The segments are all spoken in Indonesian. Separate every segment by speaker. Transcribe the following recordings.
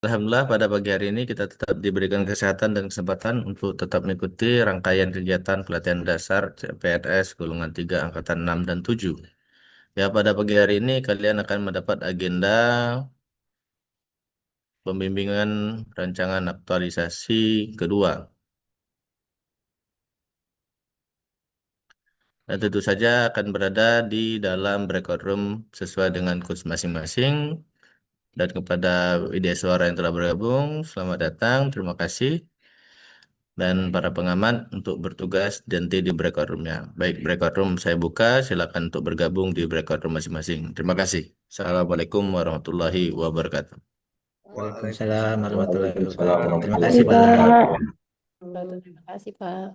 Speaker 1: Alhamdulillah pada pagi hari ini kita tetap diberikan kesehatan dan kesempatan untuk tetap mengikuti rangkaian kegiatan pelatihan dasar CPNS golongan 3 angkatan 6 dan 7. Ya, pada pagi hari ini kalian akan mendapat agenda pembimbingan rancangan aktualisasi kedua. Dan tentu saja akan berada di dalam breakout room sesuai dengan course masing-masing. Dan kepada media suara yang telah bergabung, selamat datang, terima kasih. Dan para pengamat untuk bertugas nanti di breakout roomnya. Baik, breakout room saya buka, silakan untuk bergabung di breakout room masing-masing. Terima kasih. Assalamualaikum warahmatullahi wabarakatuh.
Speaker 2: Waalaikumsalam warahmatullahi
Speaker 3: Waalaikumsalam
Speaker 2: wabarakatuh. Terima
Speaker 3: warahmatullahi
Speaker 2: kasih,
Speaker 4: Kasih
Speaker 2: Pak.
Speaker 3: wabarakatuh.
Speaker 4: Pak. Terima kasih Pak.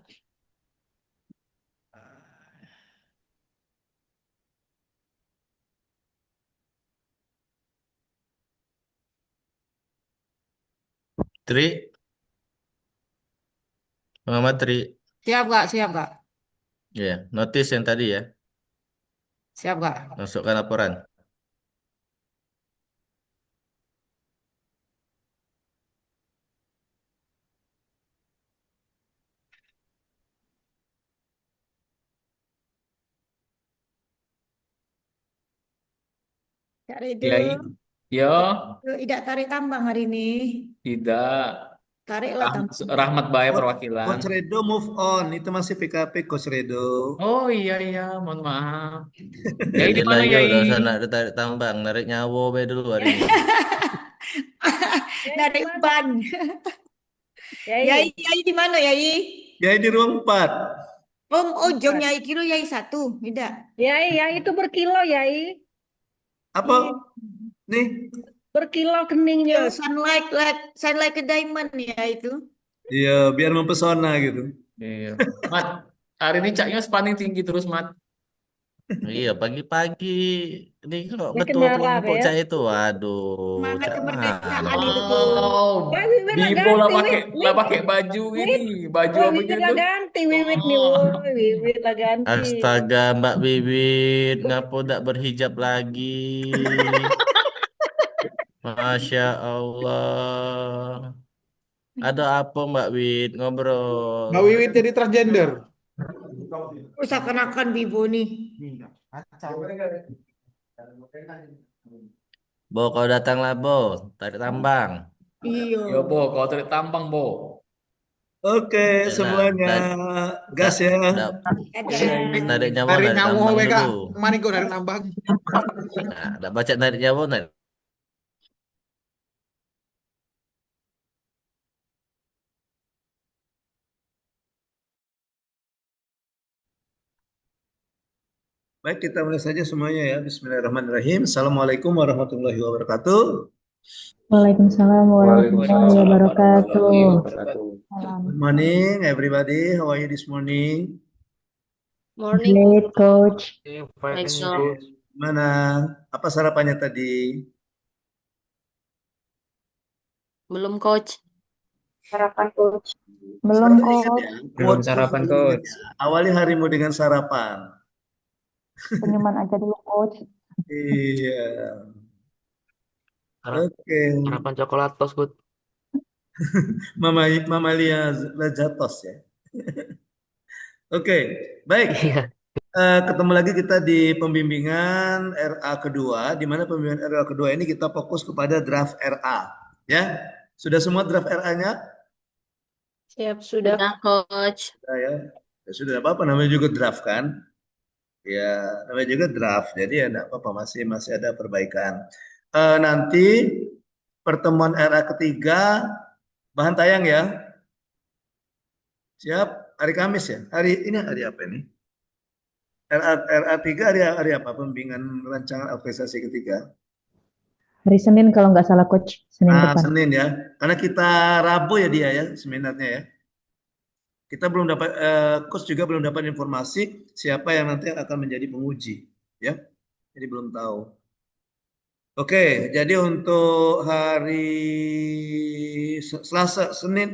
Speaker 1: Tri, pengamat Tri,
Speaker 4: Siap Kak.
Speaker 1: ya, notice yang tadi ya,
Speaker 4: Siap Kak.
Speaker 1: masukkan laporan.
Speaker 4: Kak
Speaker 5: Ya,
Speaker 4: Rido,
Speaker 5: yo,
Speaker 4: tidak tarik tambang hari ini.
Speaker 5: tidak.
Speaker 4: Tariklah tambang.
Speaker 5: Rahmat Bae
Speaker 2: Coach,
Speaker 5: perwakilan.
Speaker 2: Coach Redo move on. Itu masih PKP Coach Redo.
Speaker 5: Oh iya iya, mohon maaf. Yai di
Speaker 1: Jadilah
Speaker 5: mana
Speaker 1: ya
Speaker 5: Yai?
Speaker 1: udah usah tarik tambang, narik nyawo be dulu hari ini.
Speaker 4: Yai Narik mana? Ban. Yai, Yai di mana Yai?
Speaker 2: Jadi di ruang 4.
Speaker 4: Jom Yai kira Yai satu, tidak.
Speaker 6: Yai itu berkilo, Yai.
Speaker 2: Apa?
Speaker 4: Iya.
Speaker 2: Nih.
Speaker 6: Berkilo keningnya.
Speaker 4: Ya, sunlight ke diamond ya itu.
Speaker 2: Iya, biar mempesona gitu.
Speaker 5: Iya. Mat, hari ini caknya paling tinggi terus, Mat.
Speaker 1: Iya, pagi-pagi ini kok
Speaker 6: Makin
Speaker 1: ketua
Speaker 6: marah,
Speaker 1: kelompok
Speaker 6: ya.
Speaker 1: cak itu, waduh,
Speaker 4: Semangat
Speaker 1: cak
Speaker 4: kemerdekaan
Speaker 1: mana?
Speaker 4: itu.
Speaker 5: Wow,
Speaker 6: Wah, Wiwit lah
Speaker 5: Bibo
Speaker 6: ganti,
Speaker 5: lah pakai baju ini, baju
Speaker 6: Wah,
Speaker 5: apa
Speaker 6: Wiwit lah
Speaker 5: gitu?
Speaker 6: ganti, Wiwit nih.
Speaker 5: Oh,
Speaker 6: Wah, Wiwit lah ganti.
Speaker 1: Astaga, Mbak Bibit, ngapa tidak berhijab lagi? Masya Allah. Ada apa Mbak Wit ngobrol?
Speaker 3: Mbak Wiwit jadi transgender.
Speaker 4: Seakan-akan Bibo nih.
Speaker 1: Bo, kau datanglah Bo, tarik tambang.
Speaker 4: Iya.
Speaker 5: yo Bo, kau tarik tambang Bo.
Speaker 2: Oke,
Speaker 1: Yalah,
Speaker 2: semuanya
Speaker 1: tak, tak,
Speaker 2: gas ya.
Speaker 1: tak,
Speaker 4: Ada.
Speaker 1: narik nyawa,
Speaker 3: Dari
Speaker 1: narik
Speaker 3: nyawo
Speaker 1: tambang
Speaker 3: WK.
Speaker 1: dulu.
Speaker 3: Kemarin kok dari tambang.
Speaker 1: Nah, tak baca narik nyawa, narik.
Speaker 2: Baik, kita mulai saja semuanya ya. Bismillahirrahmanirrahim. Assalamualaikum warahmatullahi wabarakatuh.
Speaker 7: Waalaikumsalam warahmatullahi
Speaker 5: Waalaikumsalam
Speaker 7: wabarakatuh.
Speaker 5: warahmatullahi wabarakatuh.
Speaker 7: Salam.
Speaker 2: Good morning, everybody. How are you this morning?
Speaker 4: Morning.
Speaker 7: Great, Coach.
Speaker 5: Baik,
Speaker 2: Mana? Apa sarapannya tadi?
Speaker 4: Belum coach.
Speaker 7: Sarapan, Coach. Belum,
Speaker 2: Selalu ingat
Speaker 7: Coach.
Speaker 2: ya,
Speaker 5: belum
Speaker 2: quote
Speaker 5: sarapan
Speaker 2: selalu ingat
Speaker 5: Coach.
Speaker 2: ya. Awali harimu dengan sarapan.
Speaker 7: Senyuman aja dulu, Coach.
Speaker 2: Iya. Oke.
Speaker 5: Harapan coklat tos, Coach.
Speaker 2: Mamalia Lajatos ya. Oke, baik.
Speaker 5: Iya.
Speaker 2: Ketemu lagi kita di pembimbingan RA kedua, di mana pembimbingan RA kedua ini kita fokus kepada draft RA. Ya, sudah semua draft RA-nya?
Speaker 4: Siap sudah coach.
Speaker 2: Sudah ya. Ya sudah apa-apa, namanya juga draft kan? Ya, namanya juga draft. Jadi ya enggak apa-apa, masih ada perbaikan. Nanti pertemuan RA ketiga bahan tayang ya. Siap, hari Kamis ya. Hari ini hari apa ini? RA 3 hari apa? Pembimbingan rancangan aktualisasi ketiga.
Speaker 7: Hari Senin kalau nggak salah, Coach. Senin depan.
Speaker 2: Senin ya. Karena kita Rabu ya dia ya seminarnya ya. Kita belum dapat coach juga belum dapat informasi siapa yang nanti akan menjadi penguji ya. Jadi belum tahu. Oke, jadi untuk hari Selasa, Senin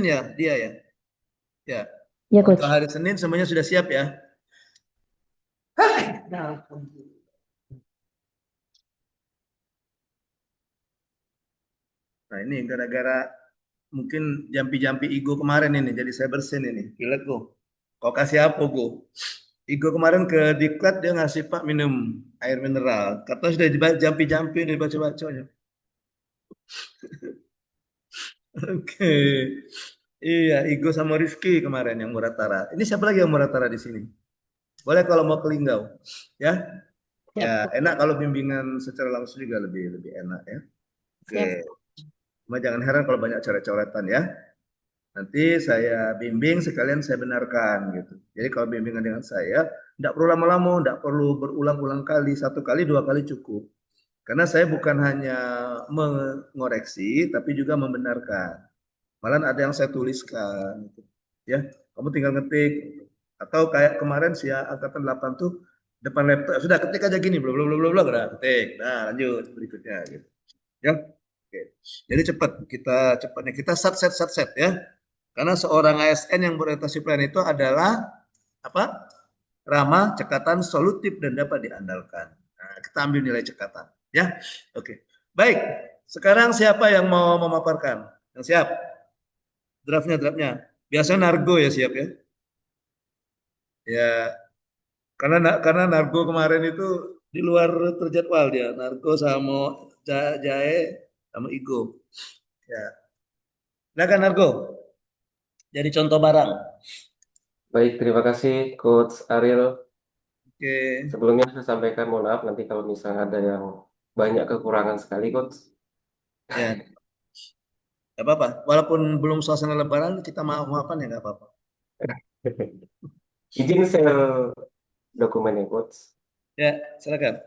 Speaker 2: ya dia ya. Ya.
Speaker 7: Ya,
Speaker 2: Untuk
Speaker 7: Coach.
Speaker 2: hari Senin semuanya sudah siap ya. Nah ini gara-gara mungkin jampi-jampi Igo kemarin ini, jadi saya bersin ini. Gila go. Kau kasih apa go? Igo kemarin ke Diklat dia ngasih Pak minum air mineral. Katanya sudah jampi-jampi nih baca-baca. Oke. Iya, Igo sama Rifki kemarin yang Muratara. Ini siapa lagi yang Muratara di sini? Boleh kalau mau ke Linggau. Ya. Ya, enak kalau bimbingan secara langsung juga lebih lebih enak ya. Oke.
Speaker 4: Siap.
Speaker 2: Cuma jangan heran kalau banyak coret-coretan ya. Nanti saya bimbing sekalian saya benarkan gitu. Jadi kalau bimbingan dengan saya, tidak perlu lama-lama, tidak perlu berulang-ulang kali, satu kali, dua kali cukup. Karena saya bukan hanya mengoreksi, tapi juga membenarkan. Malah ada yang saya tuliskan. Gitu. Ya, kamu tinggal ngetik. Atau kayak kemarin si angkatan 8 tuh depan laptop, sudah ketik aja gini, belum belum belum belum, udah ketik. Nah lanjut berikutnya gitu. Ya, oke. Jadi cepatnya kita set ya. Karena seorang ASN yang berorientasi plan itu adalah apa? Ramah, cekatan, solutif dan dapat diandalkan. Nah, kita ambil nilai cekatan, ya. Oke. Baik. Sekarang siapa yang mau memaparkan? Yang siap? Draftnya. Biasanya Nargo ya siap ya. Ya, karena Nargo kemarin itu di luar terjadwal dia. Nargo sama Jae sama Igo. Ya. Silakan Nargo. Jadi contoh barang.
Speaker 8: Baik, terima kasih Coach Ariel.
Speaker 2: Oke.
Speaker 8: Sebelumnya saya sampaikan mohon maaf nanti kalau misalnya ada yang banyak kekurangan sekali, Coach.
Speaker 2: Ya. Gak apa-apa. Walaupun belum suasana Lebaran, kita maaf-maafan ya gak apa-apa.
Speaker 8: Izin share dokumennya, Coach.
Speaker 2: Ya, silakan.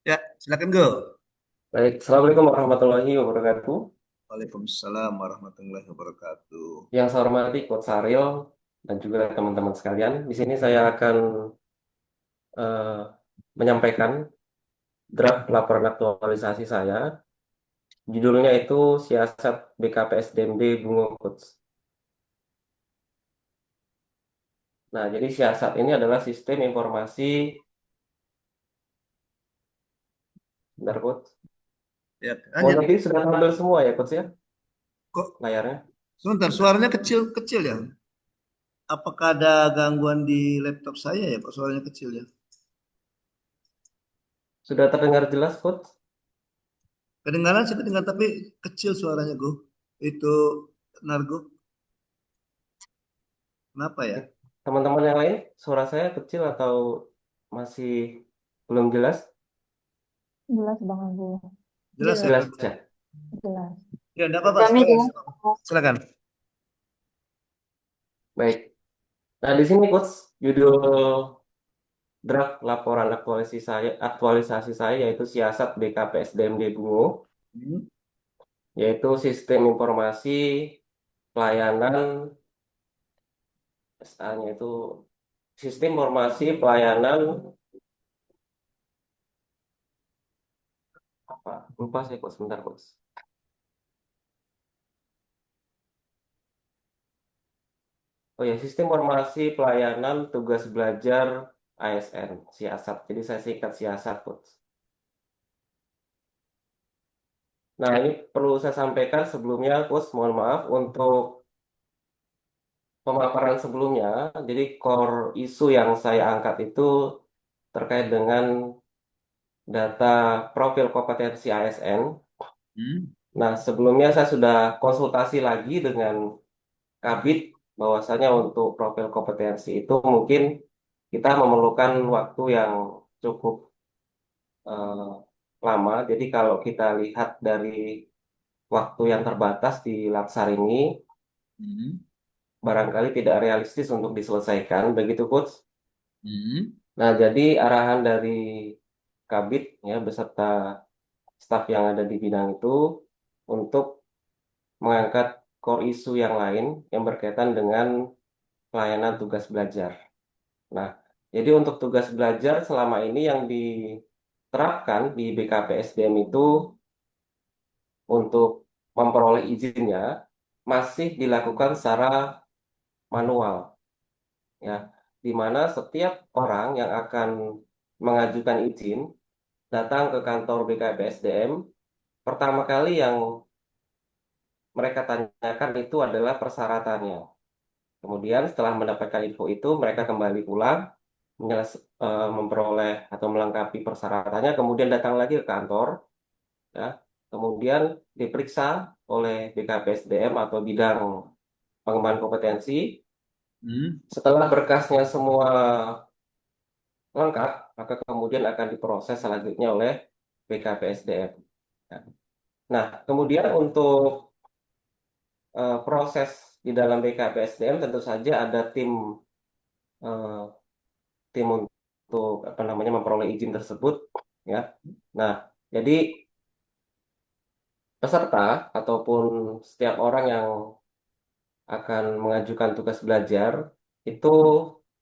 Speaker 2: Ya, silakan Go.
Speaker 8: Baik, Assalamualaikum warahmatullahi wabarakatuh.
Speaker 2: Waalaikumsalam warahmatullahi wabarakatuh.
Speaker 8: Yang saya hormati Coach Ariel dan juga teman-teman sekalian, di sini saya akan menyampaikan draft laporan aktualisasi saya. Judulnya itu Siasat BKPSDMD Bungo, Coach. Nah, jadi siasat ini adalah sistem informasi. Bentar, Coach.
Speaker 2: Ya,
Speaker 8: Oh,
Speaker 2: hanya
Speaker 8: nanti sudah tampil semua ya, Coach ya,
Speaker 2: kok
Speaker 8: layarnya.
Speaker 2: sebentar suaranya kecil ya. Apakah ada gangguan di laptop saya ya kok suaranya kecil ya?
Speaker 8: Sudah terdengar jelas, Coach?
Speaker 2: Kedengaran sih kedengaran tapi kecil suaranya Go. Itu Nargo. Kenapa ya?
Speaker 8: Teman-teman yang lain, suara saya kecil atau masih belum jelas?
Speaker 7: Jelas Bang Agus.
Speaker 2: Jelas ya?
Speaker 8: Jelas ya.
Speaker 7: Jelas.
Speaker 2: Ya, enggak apa-apa.
Speaker 7: Kami jelas.
Speaker 2: Silakan.
Speaker 8: Baik. Nah, di sini Coach, judul draft laporan aktualisasi saya yaitu siasat BKPSDMD Bungo,
Speaker 2: Hmm.
Speaker 8: yaitu sistem informasi pelayanan SA-nya itu sistem informasi pelayanan apa? Lupa saya Coach, sebentar Coach. Oh ya, sistem informasi pelayanan tugas belajar ASN, siasat. Jadi saya singkat siasat, Coach. Nah, ini perlu saya sampaikan sebelumnya, Coach, mohon maaf untuk pemaparan sebelumnya. Jadi core isu yang saya angkat itu terkait dengan data profil kompetensi ASN. Nah, sebelumnya saya sudah konsultasi lagi dengan Kabit bahwasanya untuk profil kompetensi itu mungkin kita memerlukan waktu yang cukup lama. Jadi kalau kita lihat dari waktu yang terbatas di Latsar ini, barangkali tidak realistis untuk diselesaikan, begitu Coach. Nah, jadi arahan dari Kabit ya beserta staf yang ada di bidang itu untuk mengangkat core issue yang lain yang berkaitan dengan pelayanan tugas belajar. Nah, jadi untuk tugas belajar selama ini yang diterapkan di BKPSDM itu untuk memperoleh izinnya masih dilakukan secara manual, ya, di mana setiap orang yang akan mengajukan izin datang ke kantor BKPSDM, pertama kali yang mereka tanyakan itu adalah persyaratannya. Kemudian setelah mendapatkan info itu, mereka kembali pulang, memperoleh atau melengkapi persyaratannya, kemudian datang lagi ke kantor, ya, kemudian diperiksa oleh BKPSDM atau bidang pengembangan kompetensi. Setelah berkasnya semua lengkap, maka kemudian akan diproses selanjutnya oleh BKPSDM. Nah, kemudian untuk proses di dalam BKPSDM tentu saja ada eh, tim untuk apa namanya memperoleh izin tersebut, ya. Nah, jadi peserta ataupun setiap orang yang akan mengajukan tugas belajar itu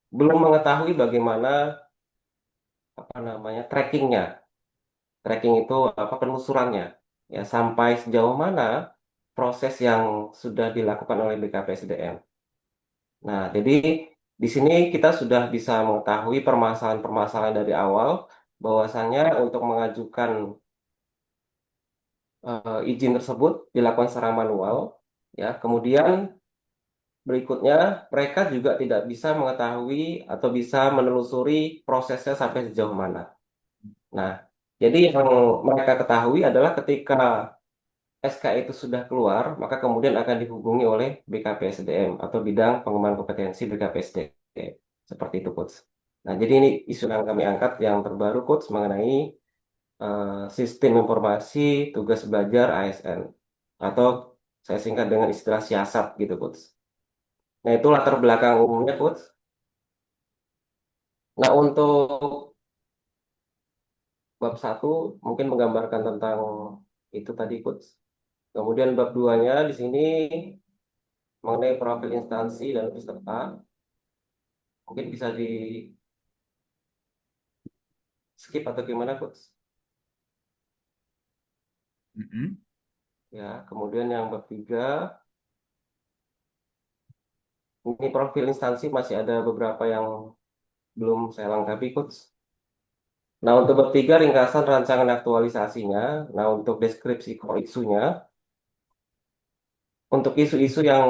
Speaker 8: belum mengetahui bagaimana apa namanya trackingnya. Tracking itu apa penelusurannya, ya sampai sejauh mana proses yang sudah dilakukan oleh BKPSDM. Nah, jadi di sini kita sudah bisa mengetahui permasalahan-permasalahan dari awal, bahwasannya untuk mengajukan izin tersebut dilakukan secara manual, ya. Kemudian berikutnya mereka juga tidak bisa mengetahui atau bisa menelusuri prosesnya sampai sejauh mana. Nah, jadi yang mereka ketahui adalah ketika SK itu sudah keluar, maka kemudian akan dihubungi oleh BKPSDM atau bidang pengembangan kompetensi BKPSDM. Seperti itu, Coach. Nah, jadi ini isu yang kami angkat yang terbaru, Coach, mengenai sistem informasi tugas belajar ASN. Atau saya singkat dengan istilah siasat gitu, Coach. Nah, itu latar belakang umumnya, Coach. Nah, untuk bab 1 mungkin menggambarkan tentang itu tadi, Coach. Kemudian bab 2-nya di sini mengenai profil instansi dan peserta. Mungkin bisa di skip atau gimana, Coach? Ya, kemudian yang bab 3, ini profil instansi masih ada beberapa yang belum saya lengkapi, Coach. Nah, untuk bab 3 ringkasan rancangan aktualisasinya. Nah, untuk deskripsi core isunya, untuk isu-isu yang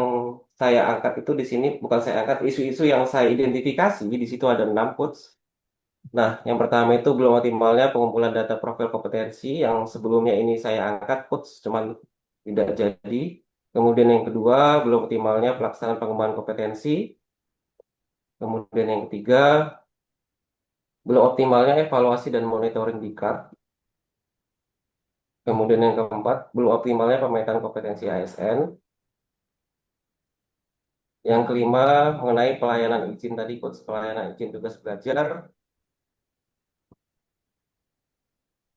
Speaker 8: saya angkat itu di sini bukan saya angkat, isu-isu yang saya identifikasi di situ ada 6, Coach. Nah, yang pertama itu belum optimalnya pengumpulan data profil kompetensi yang sebelumnya ini saya angkat, Coach, cuman tidak jadi. Kemudian yang kedua, belum optimalnya pelaksanaan pengembangan kompetensi. Kemudian yang ketiga, belum optimalnya evaluasi dan monitoring diklat. Kemudian yang keempat, belum optimalnya pemetaan kompetensi ASN. Yang kelima, mengenai pelayanan izin tadi, Coach, pelayanan izin tugas belajar.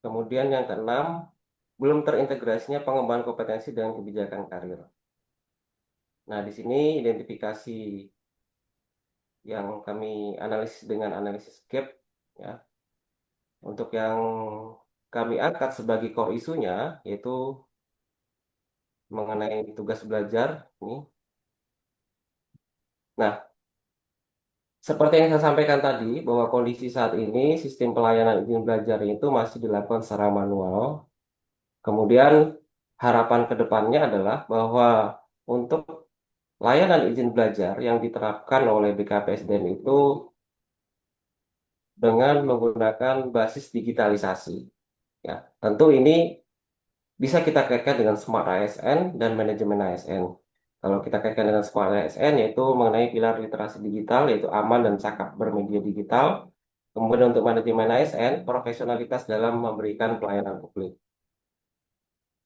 Speaker 8: Kemudian yang keenam, belum terintegrasinya pengembangan kompetensi dengan kebijakan karir. Nah, di sini identifikasi yang kami analisis dengan analisis gap, ya. Untuk yang kami angkat sebagai core isunya yaitu mengenai tugas belajar ini. Nah, seperti yang saya sampaikan tadi bahwa kondisi saat ini sistem pelayanan izin belajar itu masih dilakukan secara manual. Kemudian harapan ke depannya adalah bahwa untuk layanan izin belajar yang diterapkan oleh BKPSDM itu dengan menggunakan basis digitalisasi. Ya, tentu ini bisa kita kaitkan dengan Smart ASN dan manajemen ASN. Kalau kita kaitkan dengan Smart ASN yaitu mengenai pilar literasi digital yaitu aman dan cakap bermedia digital. Kemudian untuk manajemen ASN, profesionalitas dalam memberikan pelayanan publik.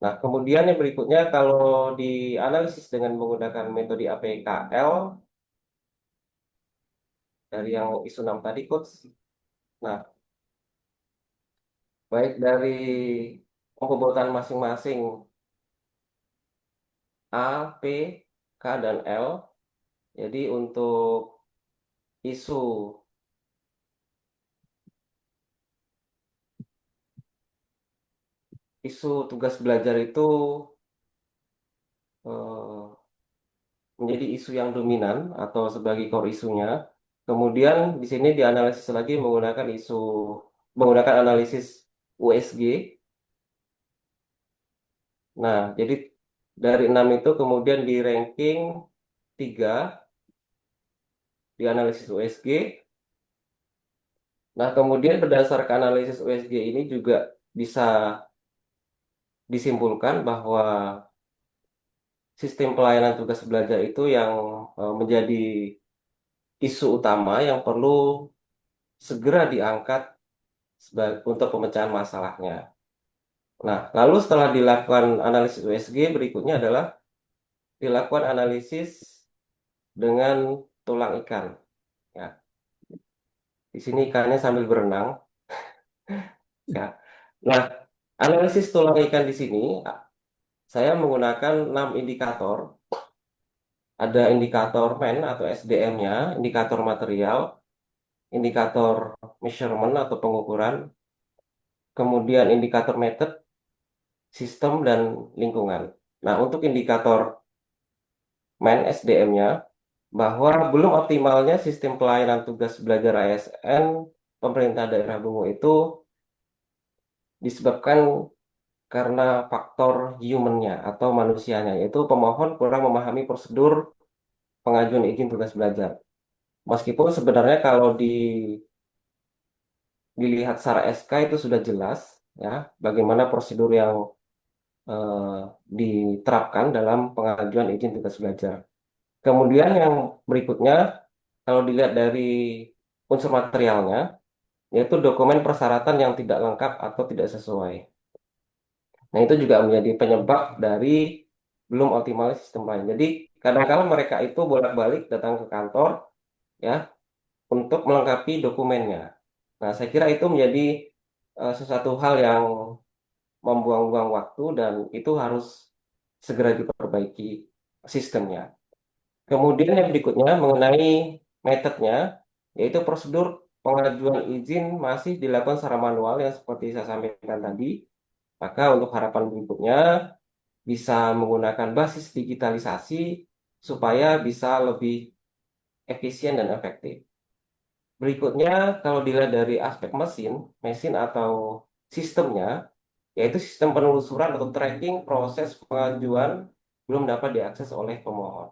Speaker 8: Nah, kemudian yang berikutnya kalau dianalisis dengan menggunakan metode APKL dari yang isu 6 tadi, Coach. Nah, baik dari pembobotan masing-masing A, P, K, dan L. Jadi untuk isu tugas belajar itu eh, menjadi isu yang dominan atau sebagai core isunya. Kemudian di sini dianalisis lagi menggunakan analisis USG. Nah, jadi dari 6 itu kemudian di ranking 3 di analisis USG. Nah, kemudian berdasarkan analisis USG ini juga bisa disimpulkan bahwa sistem pelayanan tugas belajar itu yang menjadi isu utama yang perlu segera diangkat untuk pemecahan masalahnya. Nah, lalu setelah dilakukan analisis USG, berikutnya adalah dilakukan analisis dengan tulang ikan. Ya, di sini ikannya sambil berenang. Ya. Nah, analisis tulang ikan di sini saya menggunakan 6 indikator. Ada indikator MEN atau SDM-nya, indikator material, indikator measurement atau pengukuran, kemudian indikator method, sistem, dan lingkungan. Nah, untuk indikator MEN SDM-nya, bahwa belum optimalnya sistem pelayanan tugas belajar ASN pemerintah daerah Bungo itu disebabkan karena faktor human-nya atau manusianya, yaitu pemohon kurang memahami prosedur pengajuan izin tugas belajar. Meskipun sebenarnya kalau dilihat secara SK itu sudah jelas ya bagaimana prosedur yang eh, diterapkan dalam pengajuan izin tugas belajar. Kemudian yang berikutnya, kalau dilihat dari unsur materialnya, yaitu dokumen persyaratan yang tidak lengkap atau tidak sesuai. Nah, itu juga menjadi penyebab dari belum optimal sistem lain. Jadi, kadang-kadang mereka itu bolak-balik datang ke kantor ya untuk melengkapi dokumennya. Nah, saya kira itu menjadi sesuatu hal yang membuang-buang waktu dan itu harus segera diperbaiki sistemnya. Kemudian yang berikutnya mengenai metodenya, yaitu prosedur pengajuan izin masih dilakukan secara manual yang seperti saya sampaikan tadi. Maka untuk harapan berikutnya bisa menggunakan basis digitalisasi supaya bisa lebih efisien dan efektif. Berikutnya, kalau dilihat dari aspek mesin atau sistemnya, yaitu sistem penelusuran atau tracking proses pengajuan belum dapat diakses oleh pemohon.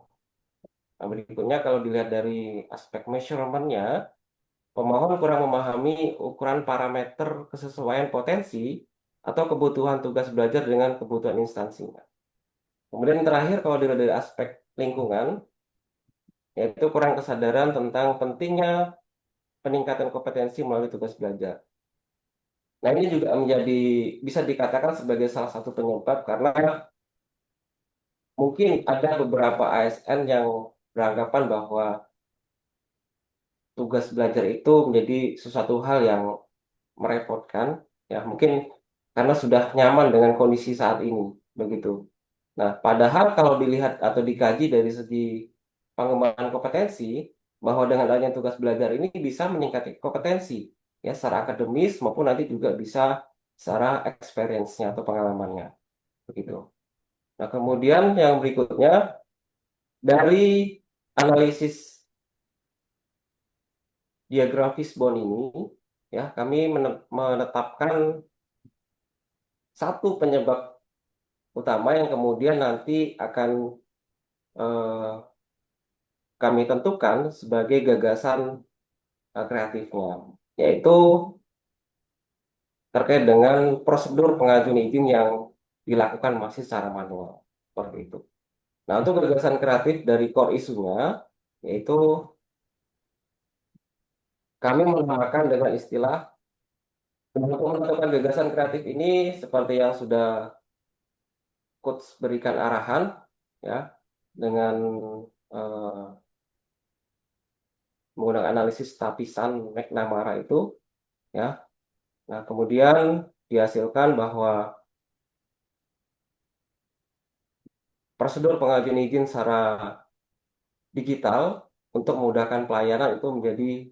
Speaker 8: Nah, berikutnya kalau dilihat dari aspek measurement-nya, pemohon kurang memahami ukuran parameter kesesuaian potensi atau kebutuhan tugas belajar dengan kebutuhan instansinya. Kemudian yang terakhir kalau dilihat dari aspek lingkungan, yaitu kurang kesadaran tentang pentingnya peningkatan kompetensi melalui tugas belajar. Nah, ini juga bisa dikatakan sebagai salah satu penyebab karena mungkin ada beberapa ASN yang beranggapan bahwa tugas belajar itu menjadi sesuatu hal yang merepotkan, ya mungkin karena sudah nyaman dengan kondisi saat ini, begitu. Nah, padahal kalau dilihat atau dikaji dari segi pengembangan kompetensi, bahwa dengan adanya tugas belajar ini bisa meningkatkan kompetensi, ya secara akademis maupun nanti juga bisa secara experience-nya atau pengalamannya, begitu. Nah, kemudian yang berikutnya dari analisis diagram fishbone ini, ya kami menetapkan satu penyebab utama yang kemudian nanti akan eh, kami tentukan sebagai gagasan kreatifnya, yaitu terkait dengan prosedur pengajuan izin yang dilakukan masih secara manual, seperti itu. Nah, untuk gagasan kreatif dari core isunya, yaitu kami menamakan dengan istilah untuk menentukan gagasan kreatif ini seperti yang sudah coach berikan arahan, ya, dengan eh, menggunakan analisis tapisan McNamara itu, ya. Nah, kemudian dihasilkan bahwa prosedur pengajuan izin secara digital untuk memudahkan pelayanan itu menjadi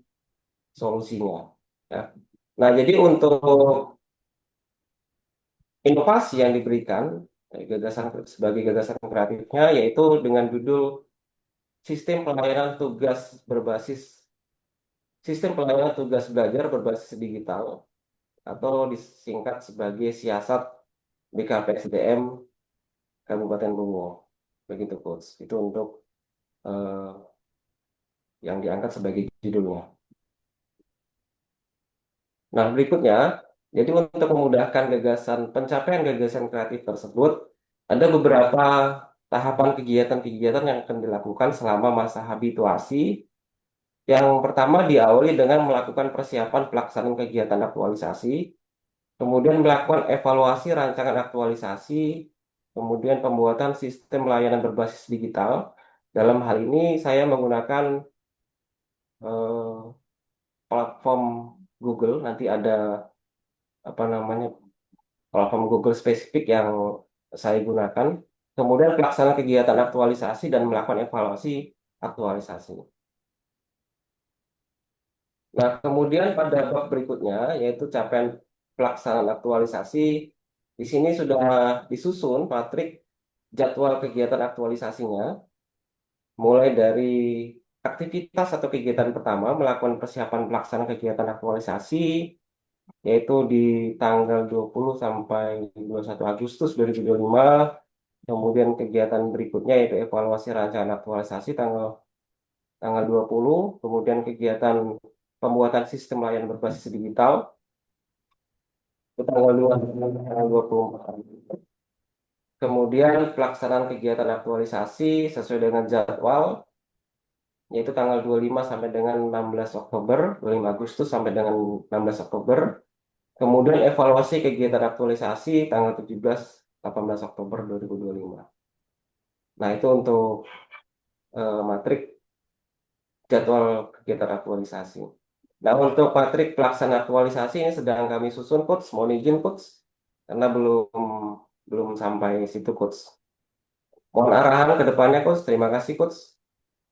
Speaker 8: solusinya. Ya. Nah, jadi untuk inovasi yang diberikan sebagai gagasan kreatifnya yaitu dengan judul Sistem Pelayanan Tugas Belajar Berbasis Digital atau disingkat sebagai Siasat BKPSDM Kabupaten Bungo. Begitu, Coach. Itu untuk yang diangkat sebagai judulnya. Nah, berikutnya, jadi untuk memudahkan pencapaian gagasan kreatif tersebut, ada beberapa tahapan kegiatan-kegiatan yang akan dilakukan selama masa habituasi. Yang pertama diawali dengan melakukan persiapan pelaksanaan kegiatan aktualisasi, kemudian melakukan evaluasi rancangan aktualisasi, kemudian pembuatan sistem layanan berbasis digital. Dalam hal ini saya menggunakan platform Google, nanti ada platform Google spesifik yang saya gunakan. Kemudian pelaksanaan kegiatan aktualisasi dan melakukan evaluasi aktualisasi. Nah, kemudian pada bab berikutnya, yaitu capaian pelaksanaan aktualisasi, di sini sudah disusun matrik jadwal kegiatan aktualisasinya, mulai dari aktivitas atau kegiatan pertama, melakukan persiapan pelaksanaan kegiatan aktualisasi, yaitu di tanggal 20 sampai 21 Agustus 2025, kemudian kegiatan berikutnya yaitu evaluasi rancangan aktualisasi tanggal 20, kemudian kegiatan pembuatan sistem layanan berbasis digital itu tanggal 24. Kemudian pelaksanaan kegiatan aktualisasi sesuai dengan jadwal yaitu tanggal 25 sampai dengan 16 Oktober, 25 Agustus sampai dengan 16 Oktober. Kemudian evaluasi kegiatan aktualisasi tanggal 17 18 Oktober 2025. Nah, itu untuk matrik jadwal kegiatan aktualisasi. Nah, untuk matrik pelaksanaan aktualisasi ini sedang kami susun, Coach. Mohon izin, Coach, karena belum sampai situ, Coach. Mohon arahan ke depannya, Coach. Terima kasih, Coach.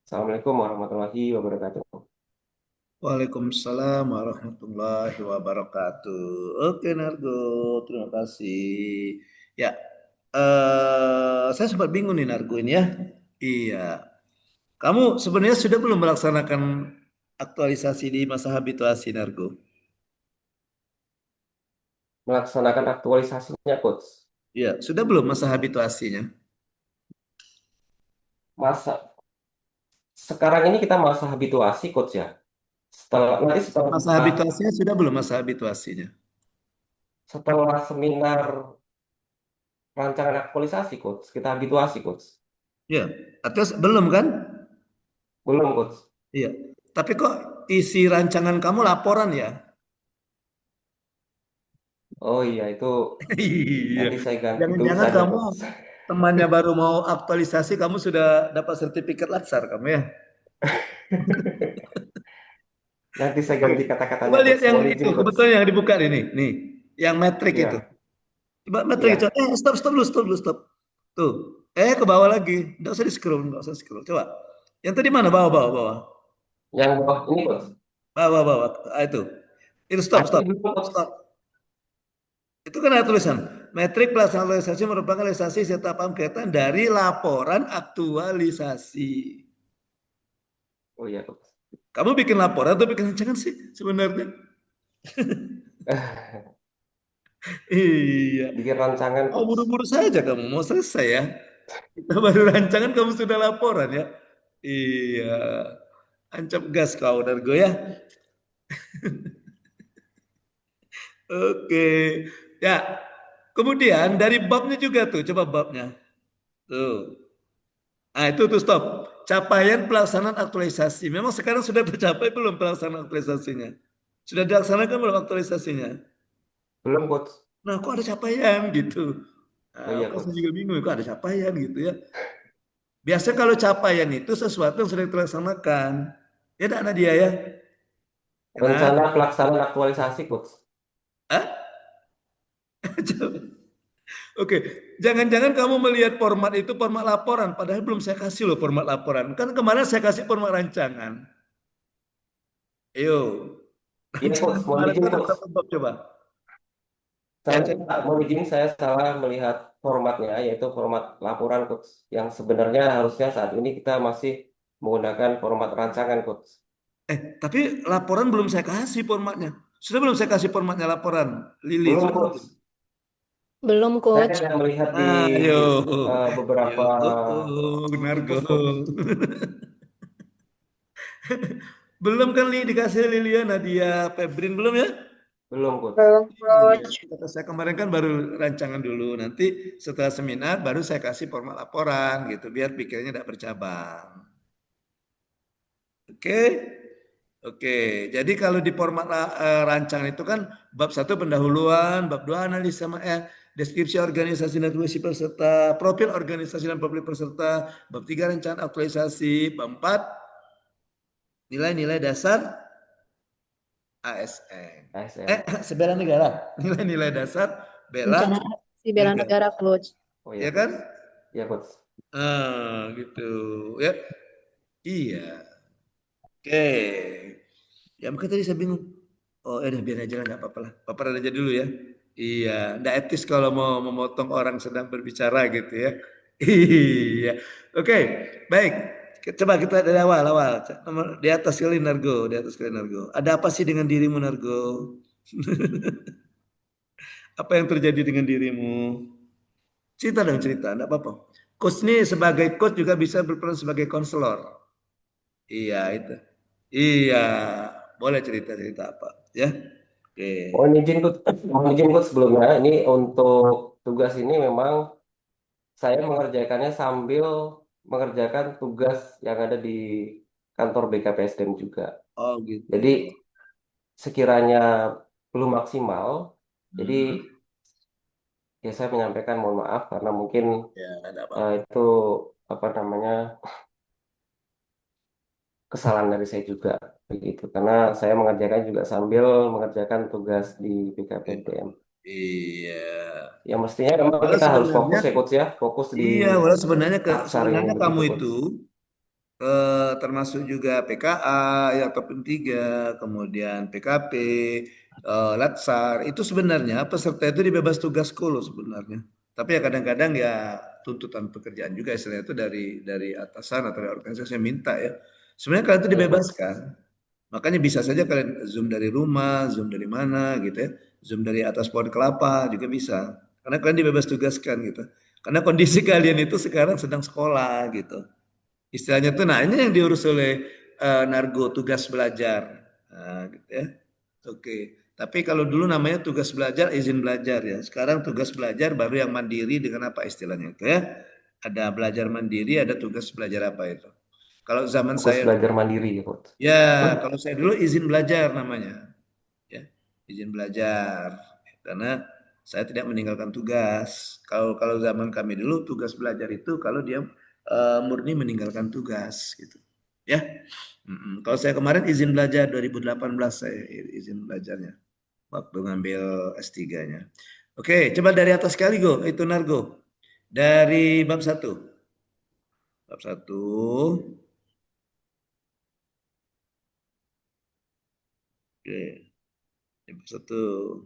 Speaker 8: Assalamualaikum warahmatullahi wabarakatuh.
Speaker 2: Waalaikumsalam warahmatullahi wabarakatuh. Oke, Nargo, terima kasih. Ya, saya sempat bingung nih, Nargo, ini ya. Iya. Kamu sebenarnya sudah belum melaksanakan aktualisasi di masa habituasi, Nargo?
Speaker 8: Melaksanakan aktualisasinya, Coach.
Speaker 2: Iya, sudah belum masa habituasinya?
Speaker 8: Sekarang ini kita masa habituasi, Coach, ya. Setelah
Speaker 2: Masa habituasinya sudah belum masa habituasinya?
Speaker 8: Setelah seminar rancangan aktualisasi, Coach, kita habituasi, Coach.
Speaker 2: Iya, atau belum kan?
Speaker 8: Belum, Coach.
Speaker 2: Iya, tapi kok isi rancangan kamu laporan ya?
Speaker 8: Oh iya, itu
Speaker 2: Iya.
Speaker 8: nanti saya ganti
Speaker 2: Jangan-jangan
Speaker 8: tulisannya,
Speaker 2: kamu
Speaker 8: Coach.
Speaker 2: temannya baru mau aktualisasi, kamu sudah dapat sertifikat latsar kamu ya?
Speaker 8: Nanti saya ganti kata-katanya,
Speaker 2: Coba lihat
Speaker 8: Coach.
Speaker 2: yang
Speaker 8: Mohon
Speaker 2: itu,
Speaker 8: izin, Coach.
Speaker 2: kebetulan yang dibuka ini, nih, yang metrik
Speaker 8: Iya.
Speaker 2: itu. Coba metrik
Speaker 8: Iya.
Speaker 2: itu. Stop. Tuh, ke bawah lagi. Nggak usah di scroll, nggak usah scroll. Coba. Yang tadi mana? Bawah.
Speaker 8: Yang bawah ini, Coach.
Speaker 2: Bawah. Itu. Itu stop. Itu kan ada tulisan. Metrik pelaksanaan aktualisasi merupakan realisasi serta paham kelihatan dari laporan aktualisasi.
Speaker 8: Oh iya, Coach.
Speaker 2: Kamu bikin laporan atau bikin rancangan sih sebenarnya? Iya.
Speaker 8: Bikin rancangan,
Speaker 2: Oh,
Speaker 8: Coach.
Speaker 2: buru-buru saja kamu mau selesai ya. Kita baru rancangan kamu sudah laporan ya. Iya. Ancap gas kau Dargo ya. Oke. Ya. Kemudian dari babnya juga tuh, coba babnya. Tuh. Nah, itu tuh stop. Capaian pelaksanaan aktualisasi. Memang sekarang sudah tercapai belum pelaksanaan aktualisasinya? Sudah dilaksanakan belum aktualisasinya?
Speaker 8: Belum, Coach.
Speaker 2: Nah, kok ada capaian gitu?
Speaker 8: Oh iya,
Speaker 2: Nah,
Speaker 8: Coach.
Speaker 2: saya juga bingung, kok ada capaian gitu ya. Biasanya kalau capaian itu sesuatu yang sudah dilaksanakan. Ya, enggak Nadia ya?
Speaker 8: Rencana pelaksanaan aktualisasi, Coach.
Speaker 2: Hah? Oke, jangan-jangan kamu melihat format itu format laporan, padahal belum saya kasih loh format laporan. Kan kemarin saya kasih format rancangan. Ayo,
Speaker 8: Iya,
Speaker 2: rancangan
Speaker 8: coach. Mohon
Speaker 2: kemarin
Speaker 8: izin,
Speaker 2: itu ada
Speaker 8: coach.
Speaker 2: berapa bab coba?
Speaker 8: Saya,
Speaker 2: Rancangan.
Speaker 8: mohon izin, saya salah melihat formatnya, yaitu format laporan, coach. Yang sebenarnya harusnya saat ini kita masih menggunakan format rancangan, coach.
Speaker 2: Tapi laporan belum saya kasih formatnya. Sudah belum saya kasih formatnya laporan, Lili?
Speaker 8: Belum,
Speaker 2: Sudah belum?
Speaker 8: coach.
Speaker 4: Belum,
Speaker 8: Saya
Speaker 4: Coach.
Speaker 8: hanya melihat di
Speaker 2: Ayo,
Speaker 8: beberapa
Speaker 2: Nargo.
Speaker 8: situs, coach.
Speaker 2: Belum kan dikasih Lilia, Nadia, Febrin belum ya?
Speaker 8: Belum, coach.
Speaker 6: Belum,
Speaker 2: Iya,
Speaker 6: Coach.
Speaker 2: kata saya kemarin kan baru rancangan dulu. Nanti setelah seminar baru saya kasih format laporan gitu, biar pikirnya tidak bercabang. Oke? Oke, jadi kalau di format rancangan itu kan bab 1 pendahuluan, bab 2 analisa sama deskripsi organisasi dan fungsi peserta, profil organisasi dan profil peserta, bab 3 rencana aktualisasi, bab 4 nilai-nilai dasar ASN.
Speaker 8: ASN.
Speaker 2: Bela negara, nilai-nilai dasar bela
Speaker 4: Rencana aksi bela
Speaker 2: negara.
Speaker 4: negara, Coach.
Speaker 8: Oh iya,
Speaker 2: Ya kan?
Speaker 8: coach. Iya, coach.
Speaker 2: Gitu. Ya. Iya. Oke. Ya makanya tadi saya bingung. Oh, udah biar aja lah, nggak apa-apa lah. Paparan aja dulu ya. Iya, nggak etis kalau mau memotong orang sedang berbicara gitu ya. Iya. Oke, baik. Coba kita dari awal-awal. Nomor di atas kali Nargo, di atas kali Nargo. Ada apa sih dengan dirimu Nargo? Apa yang terjadi dengan dirimu? Cerita dong cerita, enggak apa-apa. Coach ini sebagai coach juga bisa berperan sebagai konselor. Iya itu. Iya, boleh cerita-cerita apa ya? Oke.
Speaker 8: Mohon izin, coach, sebelumnya. Ini untuk tugas ini memang saya mengerjakannya sambil mengerjakan tugas yang ada di kantor BKPSDM juga.
Speaker 2: Oh gitu.
Speaker 8: Jadi sekiranya belum maksimal, jadi ya saya menyampaikan mohon maaf karena mungkin
Speaker 2: Ya, ada apa-apa.
Speaker 8: itu apa namanya kesalahan dari saya juga begitu. Karena saya mengerjakan juga sambil mengerjakan tugas di BKPSDM.
Speaker 2: Iya.
Speaker 8: Ya mestinya memang
Speaker 2: Walau
Speaker 8: kita harus
Speaker 2: sebenarnya,
Speaker 8: fokus ya, coach ya, fokus di
Speaker 2: iya, walau sebenarnya
Speaker 8: Aksar ini
Speaker 2: sebenarnya
Speaker 8: begitu,
Speaker 2: kamu
Speaker 8: coach.
Speaker 2: itu termasuk juga PKA ya ataupun 3, kemudian PKP, Latsar, itu sebenarnya peserta itu dibebas tugas loh sebenarnya. Tapi ya kadang-kadang ya tuntutan pekerjaan juga istilahnya itu dari atasan atau dari organisasi yang minta ya. Sebenarnya kalian itu
Speaker 8: Ya, coach.
Speaker 2: dibebaskan. Makanya bisa saja kalian Zoom dari rumah, Zoom dari mana gitu ya. Zoom dari atas pohon kelapa juga bisa. Karena kalian dibebas tugaskan gitu. Karena kondisi kalian itu sekarang sedang sekolah gitu. Istilahnya tuh, nah ini yang diurus oleh Nargo tugas belajar. Nah, gitu ya. Oke. Tapi kalau dulu namanya tugas belajar, izin belajar ya. Sekarang tugas belajar baru yang mandiri dengan apa istilahnya itu ya. Ada belajar mandiri, ada tugas belajar apa itu. Kalau zaman
Speaker 8: Fokus
Speaker 2: saya
Speaker 8: belajar mandiri ya, coach.
Speaker 2: ya, kalau saya dulu izin belajar namanya, ya, izin belajar. Karena saya tidak meninggalkan tugas. Kalau kalau zaman kami dulu tugas belajar itu kalau dia murni meninggalkan tugas gitu. Ya. Kalau saya kemarin izin belajar 2018 saya izin belajarnya waktu ngambil S3-nya. Oke, coba dari atas kali go, itu Nargo. Dari bab 1. Bab 1. Oke, bab 1.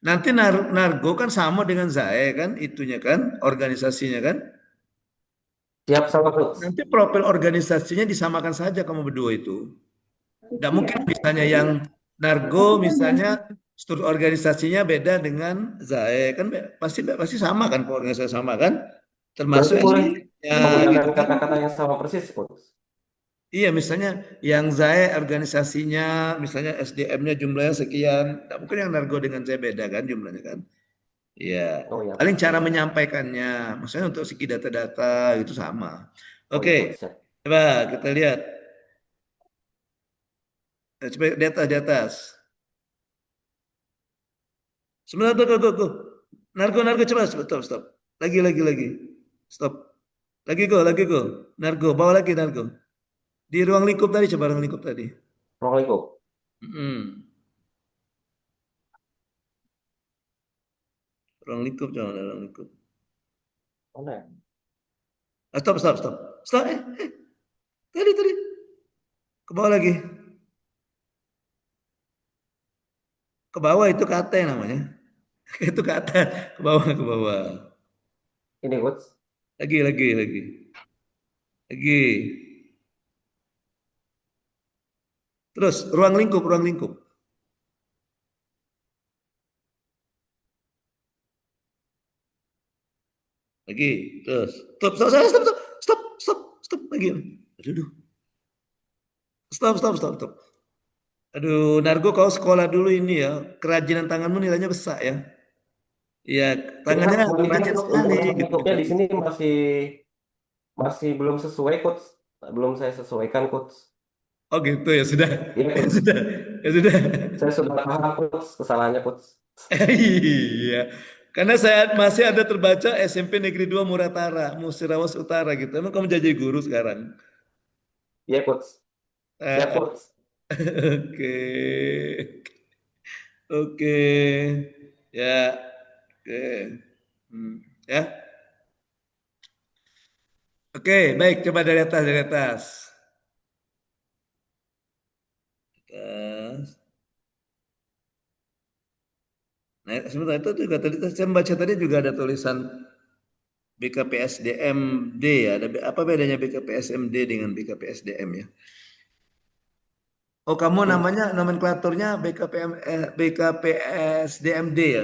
Speaker 2: Nanti Nargo kan sama dengan Zae kan, itunya kan, organisasinya kan.
Speaker 8: Siap sama, coach.
Speaker 2: Nanti profil organisasinya disamakan saja kamu berdua itu. Tidak mungkin misalnya yang Nargo misalnya struktur organisasinya beda dengan Zae kan pasti pasti sama kan, organisasi sama kan, termasuk
Speaker 8: Berarti boleh
Speaker 2: SDM-nya gitu
Speaker 8: menggunakan
Speaker 2: kan.
Speaker 8: kata-kata yang sama persis, coach.
Speaker 2: Iya, misalnya yang Zae organisasinya, misalnya SDM-nya jumlahnya sekian, tidak mungkin yang Nargo dengan Zae beda kan jumlahnya kan. Iya,
Speaker 8: Oh ya,
Speaker 2: paling
Speaker 8: pasti.
Speaker 2: cara menyampaikannya, maksudnya untuk segi data-data itu sama.
Speaker 8: Oh
Speaker 2: Oke,
Speaker 8: ya, coach. Siap.
Speaker 2: coba kita lihat. Coba di atas. Sebentar, go. Nargo, coba, stop. Lagi. Stop. Lagi, go. Nargo, bawa lagi, Nargo. Di ruang lingkup tadi, coba ruang lingkup tadi.
Speaker 8: Assalamualaikum.
Speaker 2: Mm-mm. Ruang lingkup, jangan ada ruang lingkup.
Speaker 8: Mana ya?
Speaker 2: Stop, stop, stop. Stop. Tadi. Ke bawah lagi. Ke bawah itu kata yang namanya. Itu kata. Ke bawah, ke bawah.
Speaker 8: Ini coach.
Speaker 2: Lagi. Terus, ruang lingkup. Lagi, terus. Stop. Lagi. Aduh. Stop. Aduh, Nargo kau sekolah dulu ini ya. Kerajinan tanganmu nilainya besar ya. Iya,
Speaker 8: Ini
Speaker 2: tangannya
Speaker 8: Coach, mohon izin
Speaker 2: rajin
Speaker 8: Coach,
Speaker 2: sekali
Speaker 8: untuk
Speaker 2: gitu.
Speaker 8: lingkupnya di sini masih belum sesuai coach. Belum saya sesuaikan coach.
Speaker 2: Oh gitu ya sudah.
Speaker 8: Iya
Speaker 2: Ya
Speaker 8: coach.
Speaker 2: sudah. Ya sudah.
Speaker 8: Saya sudah paham coach kesalahannya coach.
Speaker 2: Iya. Karena saya masih ada terbaca SMP Negeri 2 Muratara, Musirawas Utara gitu. Emang kamu jadi guru sekarang?
Speaker 8: Iya coach. Siap
Speaker 2: Eh,
Speaker 8: coach.
Speaker 2: Oke. Oke. Ya. Oke. Ya. Oke, baik. Coba dari atas. Atas. Nah, sebentar itu juga tadi saya membaca tadi juga ada tulisan BKPSDMD ya. Apa bedanya BKPSMD dengan BKPSDM ya? Oh, kamu namanya nomenklaturnya BKPSDMD ya?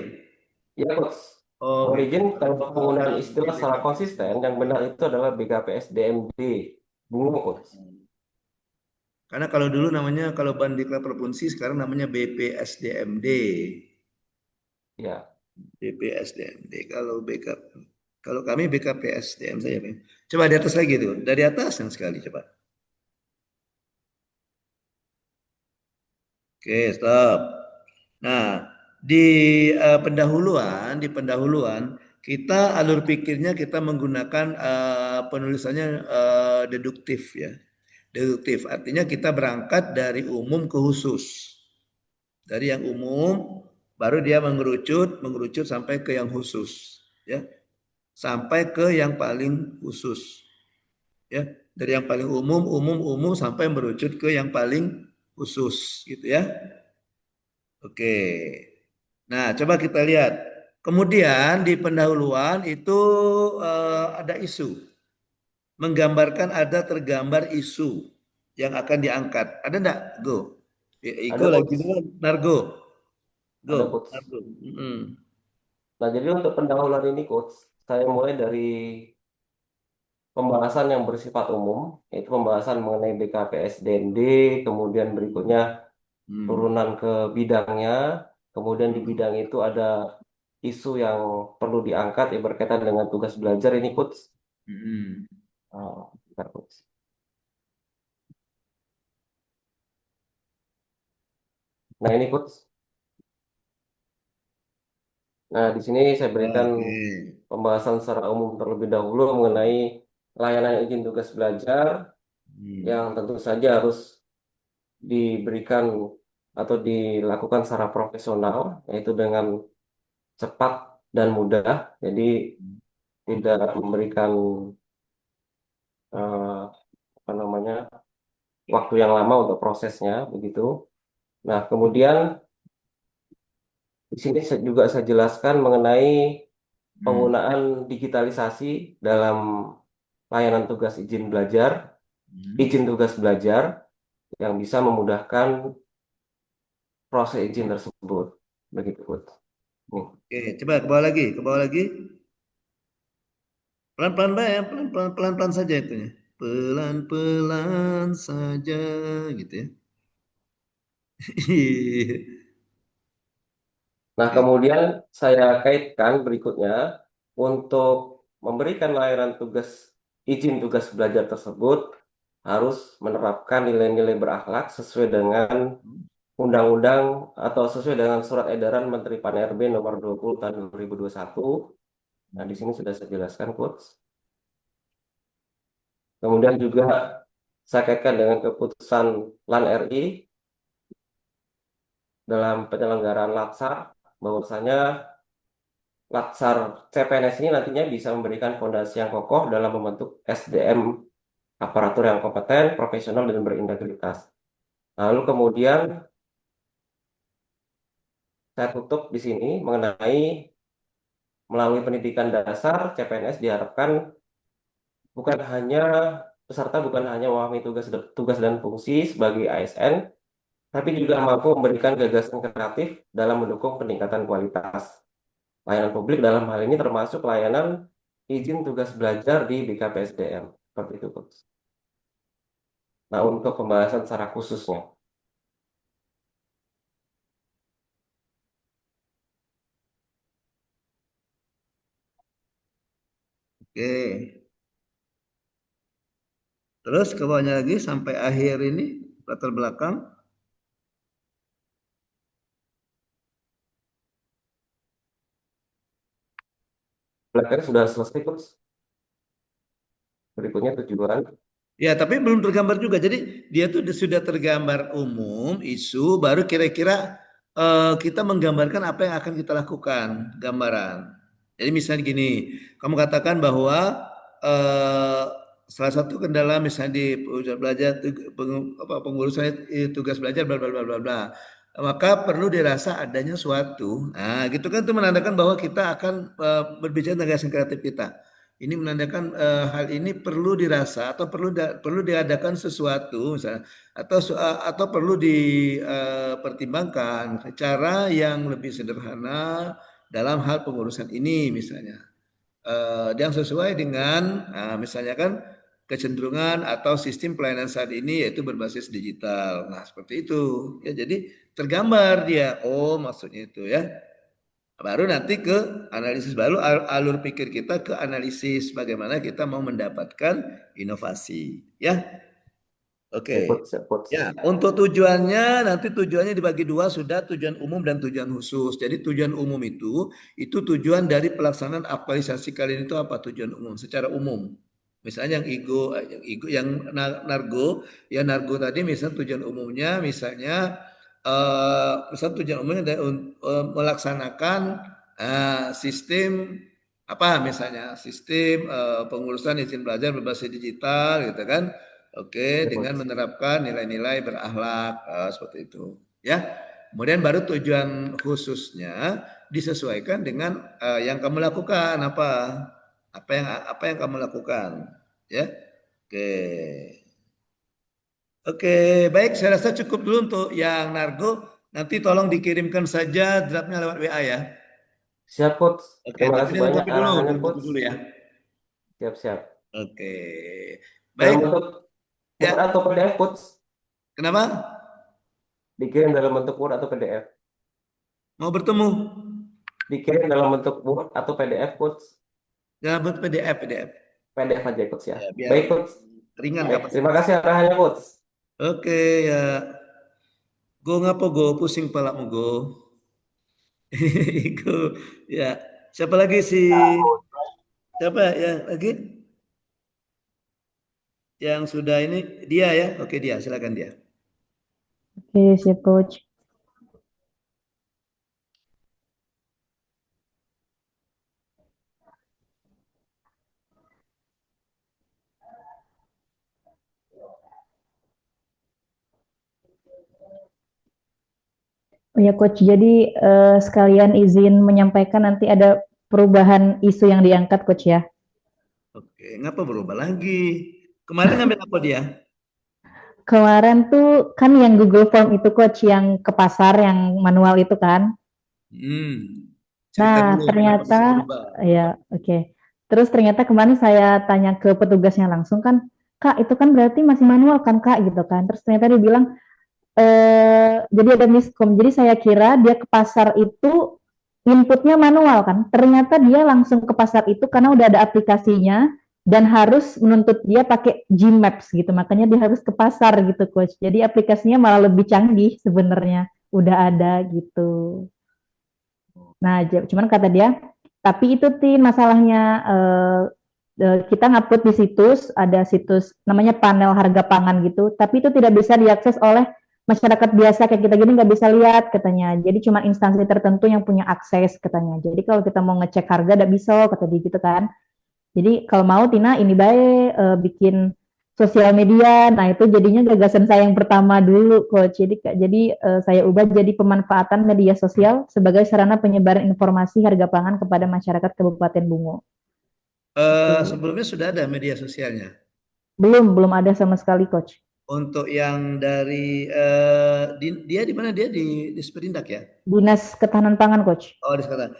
Speaker 2: Oh
Speaker 8: Iya coach. Mohon
Speaker 2: gitu.
Speaker 8: izin kalau penggunaan istilah secara konsisten yang benar itu adalah BKPSDMD. Bunga coach.
Speaker 2: Karena kalau dulu namanya kalau Bandiklat Provinsi sekarang namanya BPSDMD.
Speaker 8: Ya.
Speaker 2: BPSDMD. Kalau kami BKPSDM saja. Coba di atas lagi tuh. Dari atas yang sekali coba. Oke, stop. Nah, di pendahuluan kita alur pikirnya kita menggunakan penulisannya deduktif ya. Deduktif artinya kita berangkat dari umum ke khusus. Dari yang umum baru dia mengerucut sampai ke yang khusus ya. Sampai ke yang paling khusus ya. Dari yang paling umum sampai merucut ke yang paling khusus gitu ya. Oke. Nah, coba kita lihat. Kemudian di pendahuluan itu ada isu. Menggambarkan ada tergambar isu yang akan diangkat. Ada enggak? Go.
Speaker 8: Ada
Speaker 2: Go lagi
Speaker 8: coach.
Speaker 2: dulu. Nargo. Go.
Speaker 8: Ada coach.
Speaker 2: Nargo. Mm-mm.
Speaker 8: Nah, jadi untuk pendahuluan ini coach, saya mulai dari pembahasan yang bersifat umum, yaitu pembahasan mengenai BKPSDMD, kemudian berikutnya turunan ke bidangnya, kemudian di bidang itu ada isu yang perlu diangkat yang berkaitan dengan tugas belajar ini coach. Bentar, coach. Nah ini coach. Nah di sini saya berikan pembahasan secara umum terlebih dahulu mengenai layanan izin tugas belajar yang tentu saja harus diberikan atau dilakukan secara profesional, yaitu dengan cepat dan mudah. Jadi tidak memberikan apa namanya waktu yang lama untuk prosesnya begitu. Nah kemudian di sini juga saya jelaskan mengenai penggunaan digitalisasi dalam layanan tugas izin tugas belajar yang bisa memudahkan proses izin tersebut begitu Bud.
Speaker 2: Oke, coba ke bawah lagi. Pelan-pelan ya, pelan-pelan saja itunya. Pelan-pelan saja gitu ya.
Speaker 8: Nah, kemudian saya kaitkan berikutnya untuk memberikan layanan izin tugas belajar tersebut harus menerapkan nilai-nilai berakhlak sesuai dengan undang-undang atau sesuai dengan surat edaran Menteri Pan-RB nomor 20 tahun 2021. Nah, di sini sudah saya jelaskan, Coach. Kemudian juga saya kaitkan dengan keputusan LAN RI dalam penyelenggaraan Latsar bahwasanya Latsar CPNS ini nantinya bisa memberikan fondasi yang kokoh dalam membentuk SDM aparatur yang kompeten, profesional, dan berintegritas. Lalu kemudian saya tutup di sini mengenai melalui pendidikan dasar, CPNS diharapkan bukan hanya peserta bukan hanya memahami tugas dan fungsi sebagai ASN, tapi juga mampu memberikan gagasan kreatif dalam mendukung peningkatan kualitas layanan publik, dalam hal ini termasuk layanan izin tugas belajar di BKPSDM. Seperti itu, Coach. Nah, untuk pembahasan secara khususnya.
Speaker 2: Oke. Terus ke bawahnya lagi sampai akhir ini latar belakang.
Speaker 8: Belakangan sudah selesai, Coach. Berikutnya tujuan.
Speaker 2: Ya, tapi belum tergambar juga. Jadi dia tuh sudah tergambar umum, isu, baru kira-kira kita menggambarkan apa yang akan kita lakukan, gambaran. Jadi misalnya gini, kamu katakan bahwa salah satu kendala misalnya di pusat belajar pengurusan tugas belajar bla bla bla bla bla. Maka perlu dirasa adanya suatu. Nah, gitu kan itu menandakan bahwa kita akan berbicara tentang gagasan kreatif kita. Ini menandakan hal ini perlu dirasa atau perlu diadakan sesuatu misalnya atau perlu dipertimbangkan cara yang lebih sederhana dalam hal pengurusan ini misalnya yang sesuai dengan misalnya kan kecenderungan atau sistem pelayanan saat ini yaitu berbasis digital. Nah, seperti itu. Ya, jadi tergambar dia. Oh, maksudnya itu ya. Baru nanti ke analisis, baru alur pikir kita ke analisis bagaimana kita mau mendapatkan inovasi, ya. Oke. Ya, untuk tujuannya nanti tujuannya dibagi dua, sudah tujuan umum dan tujuan khusus. Jadi tujuan umum itu tujuan dari pelaksanaan aktualisasi kali ini itu apa tujuan umum secara umum. Misalnya yang nargo, ya nargo tadi misalnya tujuan umumnya misalnya misalnya tujuan umumnya melaksanakan sistem apa misalnya sistem pengurusan izin belajar berbasis digital gitu kan. Oke, dengan menerapkan nilai-nilai berakhlak seperti itu, ya. Kemudian baru tujuan khususnya disesuaikan dengan yang kamu lakukan apa yang kamu lakukan, ya. Oke. Oke, baik. Saya rasa cukup dulu untuk yang nargo. Nanti tolong dikirimkan saja draftnya lewat WA ya.
Speaker 8: Siap, Coach.
Speaker 2: Oke,
Speaker 8: Terima
Speaker 2: tapi
Speaker 8: kasih banyak
Speaker 2: dilengkapi dulu,
Speaker 8: arahannya, Coach.
Speaker 2: dulu ya.
Speaker 8: Siap.
Speaker 2: Oke,
Speaker 8: Dalam
Speaker 2: baik.
Speaker 8: bentuk
Speaker 2: Ya.
Speaker 8: Word atau PDF, Coach?
Speaker 2: Kenapa?
Speaker 8: Dikirim dalam bentuk Word atau PDF?
Speaker 2: Mau bertemu?
Speaker 8: Dikirim dalam bentuk Word atau PDF, Coach?
Speaker 2: Dalam bentuk PDF.
Speaker 8: PDF aja, Coach ya.
Speaker 2: Ya, biar
Speaker 8: Baik, Coach.
Speaker 2: ringan
Speaker 8: Baik,
Speaker 2: kapasitas.
Speaker 8: terima kasih arahannya, Coach.
Speaker 2: Oke, ya. Go ngapo go, pusing palamu go. Go, ya. Siapa lagi sih? Siapa ya lagi? Yang sudah ini dia ya. Oke, dia, silakan dia.
Speaker 7: Oke, siap Coach. Ya Coach, jadi sekalian izin menyampaikan nanti ada perubahan isu yang diangkat Coach ya.
Speaker 2: Oke, ngapa berubah lagi? Kemarin ngambil apa dia?
Speaker 7: Kemarin tuh kan yang Google Form itu Coach yang ke pasar yang manual itu kan. Nah,
Speaker 2: dulu,
Speaker 7: ternyata ya oke. Terus ternyata kemarin saya tanya ke petugasnya langsung kan, Kak itu kan berarti masih manual kan Kak gitu kan. Terus ternyata dia bilang jadi ada miskom. Jadi saya kira dia ke pasar itu inputnya manual kan. Ternyata dia langsung ke pasar itu karena udah ada aplikasinya dan harus menuntut dia pakai Gmaps gitu. Makanya dia harus ke pasar gitu Coach. Jadi aplikasinya malah lebih canggih sebenarnya. Udah ada gitu. Nah, cuman kata dia, tapi itu masalahnya kita ngupload di situs, ada situs namanya panel harga pangan gitu, tapi itu tidak bisa diakses oleh masyarakat biasa kayak kita gini nggak bisa lihat katanya. Jadi cuma instansi tertentu yang punya akses katanya. Jadi kalau kita mau ngecek harga nggak bisa kata dia gitu kan. Jadi kalau mau Tina ini baik bikin sosial media. Nah itu jadinya gagasan saya yang pertama dulu coach. Jadi saya ubah jadi pemanfaatan media sosial sebagai sarana penyebaran informasi harga pangan kepada masyarakat Kabupaten Bungo.
Speaker 2: Sebelumnya sudah ada media sosialnya.
Speaker 7: Belum ada sama sekali coach.
Speaker 2: Untuk yang dari dia di mana, dia di Sperindak ya?
Speaker 7: Dinas Ketahanan Pangan coach.
Speaker 2: Oh, di sekarang.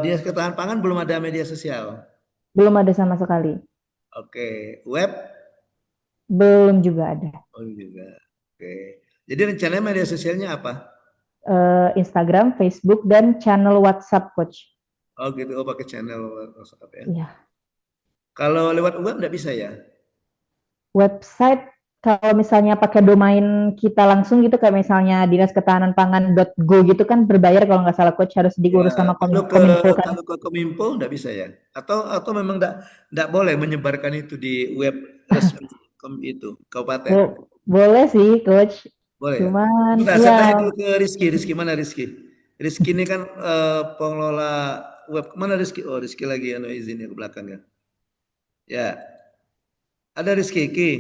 Speaker 2: Dinas Ketahanan Pangan belum ada media sosial.
Speaker 7: Belum ada sama sekali.
Speaker 2: Oke, web?
Speaker 7: Belum juga ada.
Speaker 2: Oh juga. Oke. Jadi rencananya media sosialnya apa?
Speaker 7: Instagram, Facebook, dan channel WhatsApp coach.
Speaker 2: Oh gitu, oh pakai channel WhatsApp ya.
Speaker 7: Iya.
Speaker 2: Kalau lewat web nggak bisa ya?
Speaker 7: Website kalau misalnya pakai domain kita langsung gitu kayak misalnya dinasketahananpangan.go gitu kan berbayar kalau nggak salah coach, harus diurus sama Kominfo kan.
Speaker 2: Kalau ke Kominfo nggak bisa ya? Atau memang nggak boleh menyebarkan itu di web resmi itu kabupaten?
Speaker 7: Boleh sih coach.
Speaker 2: Boleh ya?
Speaker 7: Cuman
Speaker 2: Saya tanya dulu ke Rizky mana Rizky? Rizky ini kan pengelola web. Mana Rizky? Oh Rizky lagi izin ya ke belakang ya. Ya. Ada Rizky Ki.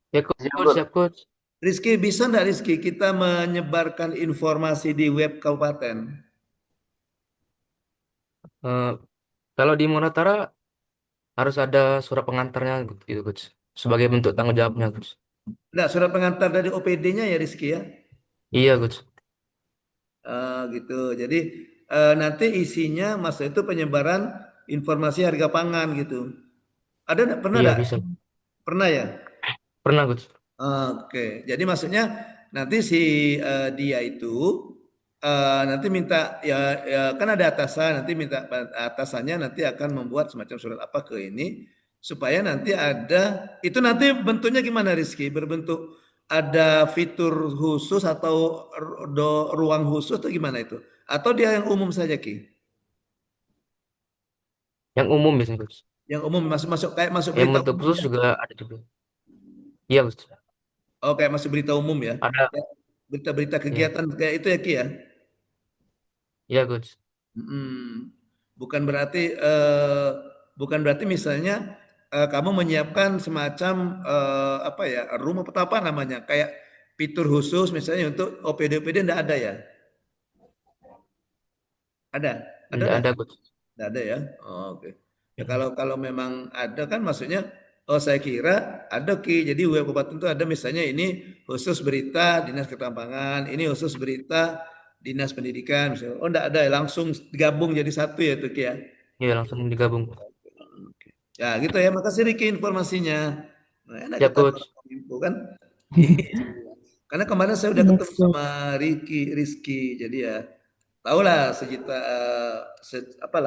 Speaker 5: Ya coach, siap coach.
Speaker 2: Rizky, bisa nggak Rizky kita menyebarkan informasi di web kabupaten?
Speaker 5: Kalau di Monotara harus ada surat pengantarnya gitu coach. Sebagai bentuk tanggung jawabnya coach.
Speaker 2: Nggak, surat pengantar dari OPD-nya ya Rizky ya?
Speaker 5: Iya coach.
Speaker 2: Gitu. Jadi nanti isinya maksud itu penyebaran informasi harga pangan gitu. Ada nggak? Pernah
Speaker 5: Iya
Speaker 2: nggak?
Speaker 5: bisa.
Speaker 2: Pernah ya?
Speaker 5: Pernah coach.
Speaker 2: Oke. Jadi maksudnya nanti si dia itu nanti minta ya kan ada atasan, nanti minta atasannya nanti akan membuat semacam surat apa ke ini supaya nanti ada itu, nanti bentuknya gimana Rizky? Berbentuk ada fitur khusus atau ruang khusus atau gimana itu? Atau dia yang umum saja Ki?
Speaker 5: Yang umum biasanya coach.
Speaker 2: Yang umum masuk kayak masuk
Speaker 5: Yang
Speaker 2: berita
Speaker 5: bentuk
Speaker 2: umum
Speaker 5: khusus
Speaker 2: ya?
Speaker 5: juga ada juga. Iya coach.
Speaker 2: Oh kayak masuk berita umum ya?
Speaker 5: Ada.
Speaker 2: Ya, berita-berita
Speaker 5: Iya.
Speaker 2: kegiatan kayak itu ya Ki ya?
Speaker 5: Iya coach.
Speaker 2: Bukan berarti misalnya kamu menyiapkan semacam apa ya, rumah petapa namanya, kayak fitur khusus misalnya untuk OPD-OPD enggak ada ya? Ada? Ada
Speaker 5: Tidak
Speaker 2: enggak?
Speaker 5: ada coach.
Speaker 2: Enggak ada ya? Oh, oke. Ya kalau memang ada kan maksudnya, oh saya kira ada Ki. Jadi web kabupaten itu ada misalnya ini khusus berita Dinas Ketahanan, ini khusus berita Dinas Pendidikan misalnya. Oh enggak ada, langsung digabung jadi satu ya tuh Ki ya.
Speaker 5: Iya langsung digabung.
Speaker 2: Oke. Ya gitu ya, makasih Riki informasinya. Nah, enak
Speaker 5: Siap
Speaker 2: kita
Speaker 5: coach.
Speaker 2: info kan. Karena kemarin saya udah ketemu sama Rizky, jadi ya tahulah apa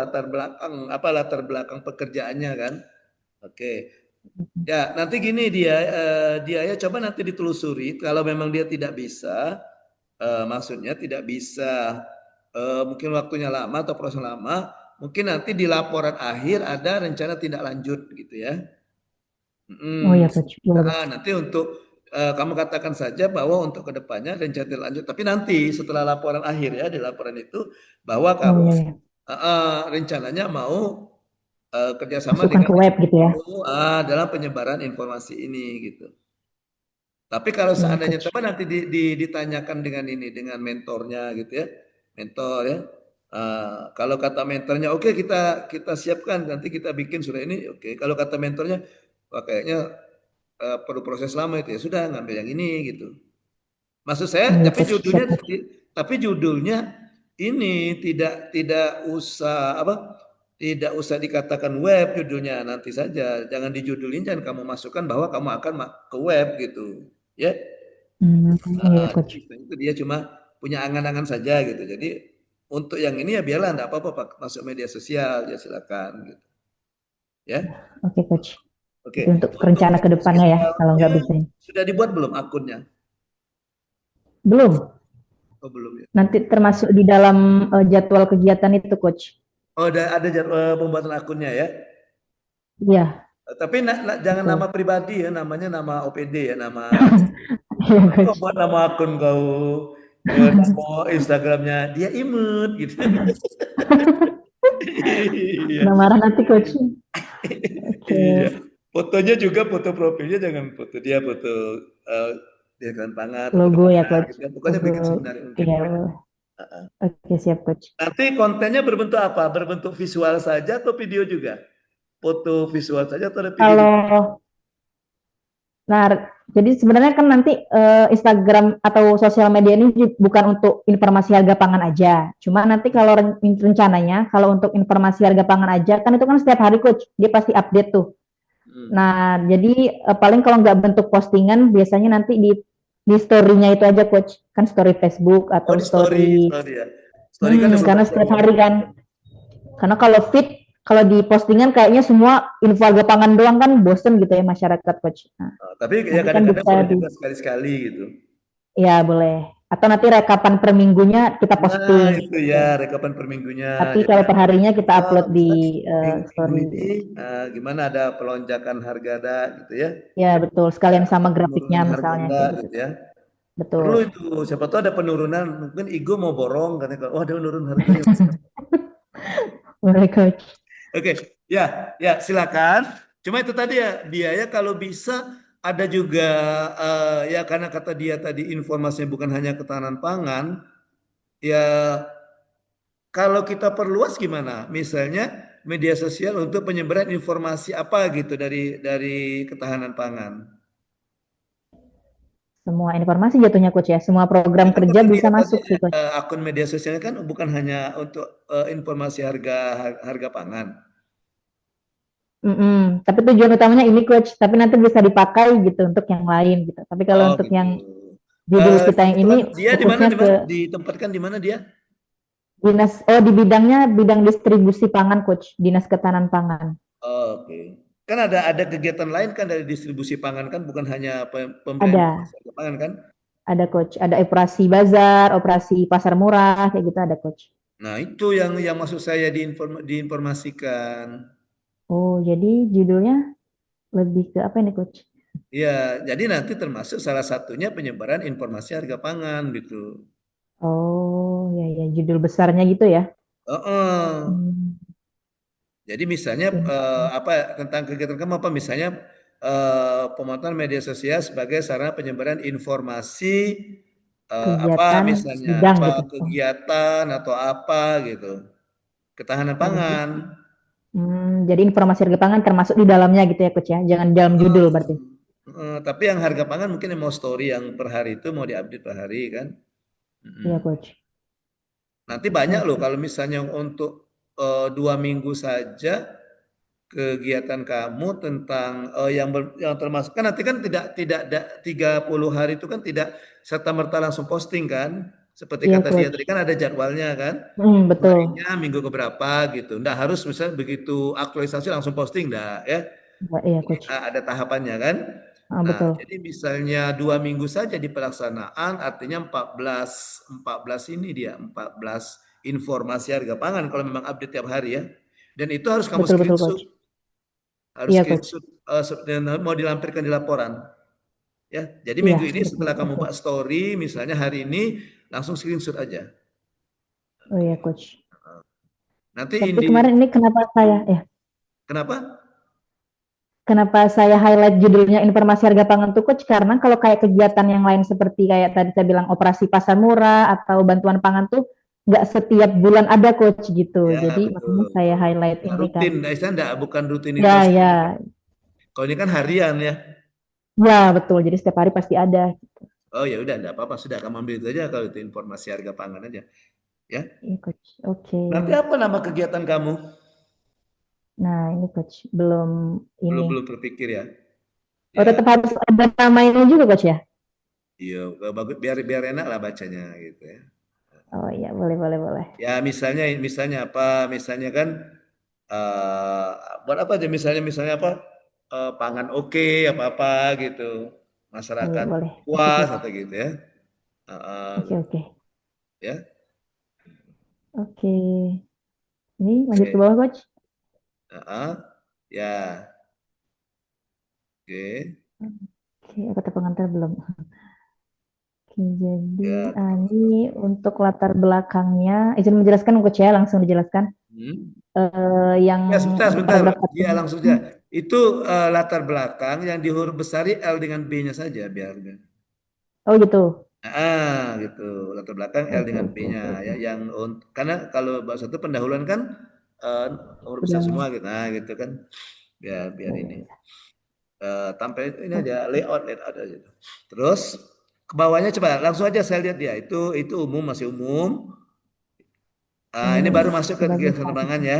Speaker 2: latar belakang pekerjaannya kan. Oke. Ya, nanti gini dia ya coba nanti ditelusuri kalau memang dia tidak bisa maksudnya tidak bisa mungkin waktunya lama atau proses lama, mungkin nanti di laporan akhir ada rencana tindak lanjut gitu ya.
Speaker 7: Oh ya coach.
Speaker 2: Nanti untuk kamu katakan saja bahwa untuk kedepannya rencana tindak lanjut, tapi nanti setelah laporan akhir ya, di laporan itu bahwa kamu rencananya mau kerjasama
Speaker 7: masukkan
Speaker 2: dengan
Speaker 7: ke web gitu ya.
Speaker 2: Dalam penyebaran informasi ini gitu. Tapi kalau seandainya coba nanti ditanyakan dengan mentornya gitu ya, mentor ya. Kalau kata mentornya oke, kita siapkan, nanti kita bikin surat ini, oke. Kalau kata mentornya kayaknya perlu proses lama itu, ya sudah ngambil yang ini gitu. Maksud saya, tapi judulnya ini tidak usah dikatakan web judulnya, nanti saja. Jangan dijudulin, jangan kamu masukkan bahwa kamu akan ke web gitu. Ya, itu dia cuma punya angan-angan saja gitu. Jadi untuk yang ini ya biarlah, enggak apa-apa Pak, masuk media sosial ya silakan gitu. Ya.
Speaker 7: Oke coach.
Speaker 2: Oke.
Speaker 7: Untuk rencana ke depannya ya, kalau nggak bisa.
Speaker 2: Sudah dibuat belum akunnya?
Speaker 7: Belum.
Speaker 2: Oh belum ya.
Speaker 7: Nanti termasuk di dalam jadwal kegiatan itu coach.
Speaker 2: Oh ada jadwal pembuatan akunnya ya?
Speaker 7: Iya.
Speaker 2: Tapi jangan
Speaker 7: Betul.
Speaker 2: nama pribadi ya, namanya nama OPD ya, nama
Speaker 7: Iya,
Speaker 2: kau
Speaker 7: Coach.
Speaker 2: buat nama akun kau, nama Instagramnya dia imut gitu. Iya.
Speaker 7: Nggak marah nanti, Coach. Oke.
Speaker 2: Iya. Fotonya juga foto profilnya jangan foto dia, foto eh, dia kan pangan, foto
Speaker 7: Logo ya,
Speaker 2: kepangan
Speaker 7: Coach.
Speaker 2: gitu kan. Pokoknya
Speaker 7: Logo.
Speaker 2: bikin semenarik mungkin.
Speaker 7: Iya, boleh.
Speaker 2: Heeh.
Speaker 7: Oke, siap, Coach.
Speaker 2: Nanti kontennya berbentuk apa? Berbentuk visual saja atau video juga? Foto visual saja atau ada video juga?
Speaker 7: Kalau, nah, jadi sebenarnya kan nanti Instagram atau sosial media ini bukan untuk informasi harga pangan aja. Cuma nanti kalau rencananya, kalau untuk informasi harga pangan aja, kan itu kan setiap hari, Coach. Dia pasti update tuh.
Speaker 2: Hmm.
Speaker 7: Nah, jadi paling kalau nggak bentuk postingan, biasanya nanti di story-nya itu aja, Coach. Kan story Facebook
Speaker 2: Oh,
Speaker 7: atau
Speaker 2: di story,
Speaker 7: story.
Speaker 2: story ya. Story kan
Speaker 7: Karena setiap hari kan. Karena kalau feed, kalau di postingan kayaknya semua info harga pangan doang kan bosen gitu ya masyarakat, Coach. Nah,
Speaker 2: Tapi ya
Speaker 7: nanti kan
Speaker 2: kadang-kadang
Speaker 7: bisa
Speaker 2: boleh
Speaker 7: di,
Speaker 2: juga sekali-sekali gitu.
Speaker 7: ya boleh. Atau nanti rekapan per minggunya kita
Speaker 2: Nah,
Speaker 7: posting
Speaker 2: itu
Speaker 7: gitu.
Speaker 2: ya rekapan per minggunya.
Speaker 7: Tapi
Speaker 2: Jadi
Speaker 7: kalau per
Speaker 2: nanti
Speaker 7: harinya kita upload di
Speaker 2: misalnya minggu
Speaker 7: story.
Speaker 2: ini gimana ada pelonjakan harga ada gitu ya.
Speaker 7: Ya betul, sekalian sama grafiknya
Speaker 2: Penurunan harga
Speaker 7: misalnya
Speaker 2: enggak
Speaker 7: kayak gitu.
Speaker 2: gitu ya. Perlu
Speaker 7: Betul.
Speaker 2: itu. Siapa tahu ada penurunan, mungkin Igo mau borong katanya, oh ada menurun harganya.
Speaker 7: Boleh, Coach.
Speaker 2: Oke, ya, ya silakan. Cuma itu tadi ya biaya kalau bisa ada juga ya karena kata dia tadi informasinya bukan hanya ketahanan pangan, ya kalau kita perluas gimana? Misalnya media sosial untuk penyebaran informasi apa gitu dari ketahanan pangan.
Speaker 7: Semua informasi jatuhnya, Coach ya. Semua program
Speaker 2: Itu kan
Speaker 7: kerja
Speaker 2: kata
Speaker 7: bisa
Speaker 2: dia tadi
Speaker 7: masuk sih, Coach.
Speaker 2: akun media sosialnya kan bukan hanya untuk informasi harga pangan.
Speaker 7: Tapi tujuan utamanya ini, Coach. Tapi nanti bisa dipakai gitu untuk yang lain gitu. Tapi kalau
Speaker 2: Oh
Speaker 7: untuk
Speaker 2: gitu.
Speaker 7: yang judul kita yang ini
Speaker 2: Kebetulan dia di mana
Speaker 7: fokusnya ke
Speaker 2: ditempatkan di mana dia?
Speaker 7: di bidangnya bidang distribusi pangan, Coach. Dinas Ketahanan Pangan.
Speaker 2: Oh, oke. Kan ada kegiatan lain kan dari distribusi pangan kan bukan hanya pemberian
Speaker 7: Ada,
Speaker 2: informasi harga pangan kan?
Speaker 7: Coach. Ada operasi bazar, operasi pasar murah, kayak gitu ada, Coach.
Speaker 2: Nah, itu yang maksud saya diinformasikan.
Speaker 7: Oh, jadi judulnya lebih ke apa ini, Coach?
Speaker 2: Ya, jadi nanti termasuk salah satunya penyebaran informasi harga pangan gitu.
Speaker 7: Oh, ya, judul besarnya gitu ya.
Speaker 2: Heeh.
Speaker 7: Hmm,
Speaker 2: Jadi misalnya
Speaker 7: oke.
Speaker 2: apa tentang kegiatan kamu apa misalnya pemanfaatan media sosial sebagai sarana penyebaran informasi apa
Speaker 7: Kegiatan
Speaker 2: misalnya
Speaker 7: bidang
Speaker 2: apa
Speaker 7: gitu.
Speaker 2: kegiatan atau apa gitu. Ketahanan
Speaker 7: Oh,
Speaker 2: pangan.
Speaker 7: jadi informasi harga pangan termasuk di dalamnya gitu ya, Coach ya. Jangan di dalam judul berarti.
Speaker 2: Tapi yang harga pangan mungkin yang mau story yang per hari itu mau diupdate per hari kan.
Speaker 7: Iya, Coach.
Speaker 2: Nanti banyak loh
Speaker 7: Oke.
Speaker 2: kalau misalnya untuk 2 minggu saja kegiatan kamu tentang yang termasuk kan nanti kan tidak 30 hari itu kan tidak serta merta langsung posting kan. Seperti
Speaker 7: Iya,
Speaker 2: kata dia
Speaker 7: Coach.
Speaker 2: tadi kan ada jadwalnya kan.
Speaker 7: Betul.
Speaker 2: Mulainya minggu keberapa gitu. Nggak harus misalnya begitu aktualisasi langsung posting, nggak ya.
Speaker 7: Iya,
Speaker 2: Jadi
Speaker 7: Coach.
Speaker 2: ada tahapannya kan. Nah,
Speaker 7: Betul.
Speaker 2: jadi misalnya 2 minggu saja di pelaksanaan, artinya 14 ini dia 14 informasi harga pangan kalau memang update tiap hari ya. Dan itu harus kamu
Speaker 7: Betul, betul,
Speaker 2: screenshot,
Speaker 7: Coach. Iya, Coach.
Speaker 2: dan mau dilampirkan di laporan. Ya, jadi
Speaker 7: Iya,
Speaker 2: minggu ini
Speaker 7: betul.
Speaker 2: setelah kamu
Speaker 7: Oke.
Speaker 2: buat story, misalnya hari ini langsung screenshot aja.
Speaker 7: Oh iya, Coach.
Speaker 2: Nanti
Speaker 7: Tapi kemarin ini
Speaker 2: kenapa?
Speaker 7: kenapa saya highlight judulnya informasi harga pangan tuh, Coach? Karena kalau kayak kegiatan yang lain seperti kayak tadi saya bilang operasi pasar murah atau bantuan pangan tuh nggak setiap bulan ada, Coach gitu.
Speaker 2: Ya,
Speaker 7: Jadi makanya
Speaker 2: betul.
Speaker 7: saya highlight
Speaker 2: Nggak
Speaker 7: ini kan.
Speaker 2: rutin, enggak bukan rutinitas.
Speaker 7: Ya, ya,
Speaker 2: Kalau ini kan harian ya.
Speaker 7: ya betul. Jadi setiap hari pasti ada.
Speaker 2: Oh ya udah, enggak apa-apa, sudah kamu ambil itu aja kalau itu informasi harga pangan aja, ya.
Speaker 7: Iya, Coach. Oke.
Speaker 2: Nanti apa nama kegiatan kamu?
Speaker 7: Nah, ini Coach belum ini.
Speaker 2: Belum berpikir ya.
Speaker 7: Oh,
Speaker 2: Ya,
Speaker 7: tetap harus ada namanya juga, Coach ya?
Speaker 2: iya, bagus biar enak lah bacanya gitu ya.
Speaker 7: Oh iya, boleh, boleh, boleh.
Speaker 2: Ya misalnya apa? Misalnya kan eh buat apa aja misalnya apa? Pangan oke apa-apa gitu.
Speaker 7: Oh iya,
Speaker 2: Masyarakat
Speaker 7: boleh. Oke,
Speaker 2: puas
Speaker 7: Coach.
Speaker 2: atau gitu ya.
Speaker 7: Oke, oke.
Speaker 2: Ya.
Speaker 7: Oke. Ini lanjut ke
Speaker 2: Oke.
Speaker 7: bawah, Coach.
Speaker 2: Ya. Oke.
Speaker 7: Oke, kata pengantar belum. Oke, jadi
Speaker 2: Ya.
Speaker 7: ini untuk latar belakangnya, izin menjelaskan Coach ya, langsung dijelaskan.
Speaker 2: Hmm.
Speaker 7: Yang
Speaker 2: Ya, sebentar,
Speaker 7: untuk
Speaker 2: sebentar.
Speaker 7: paragraf
Speaker 2: Ya,
Speaker 7: 1.
Speaker 2: langsung saja. Itu latar belakang yang di huruf besari L dengan B-nya saja biar.
Speaker 7: Oh gitu.
Speaker 2: Gitu. Latar belakang L
Speaker 7: Oke,
Speaker 2: dengan
Speaker 7: oke,
Speaker 2: B-nya
Speaker 7: oke, oke.
Speaker 2: ya. Karena kalau bahasa itu pendahuluan kan eh, huruf besar
Speaker 7: Sudah.
Speaker 2: semua gitu. Nah, gitu kan. Biar
Speaker 7: Ya, ya,
Speaker 2: ini.
Speaker 7: ya.
Speaker 2: Tampil ini
Speaker 7: Oke.
Speaker 2: aja layout aja. Terus ke bawahnya coba langsung aja saya lihat dia. Itu umum, masih umum. Ini
Speaker 7: Ini
Speaker 2: baru masuk ke
Speaker 7: sebagai
Speaker 2: kegiatan penerbangan ya.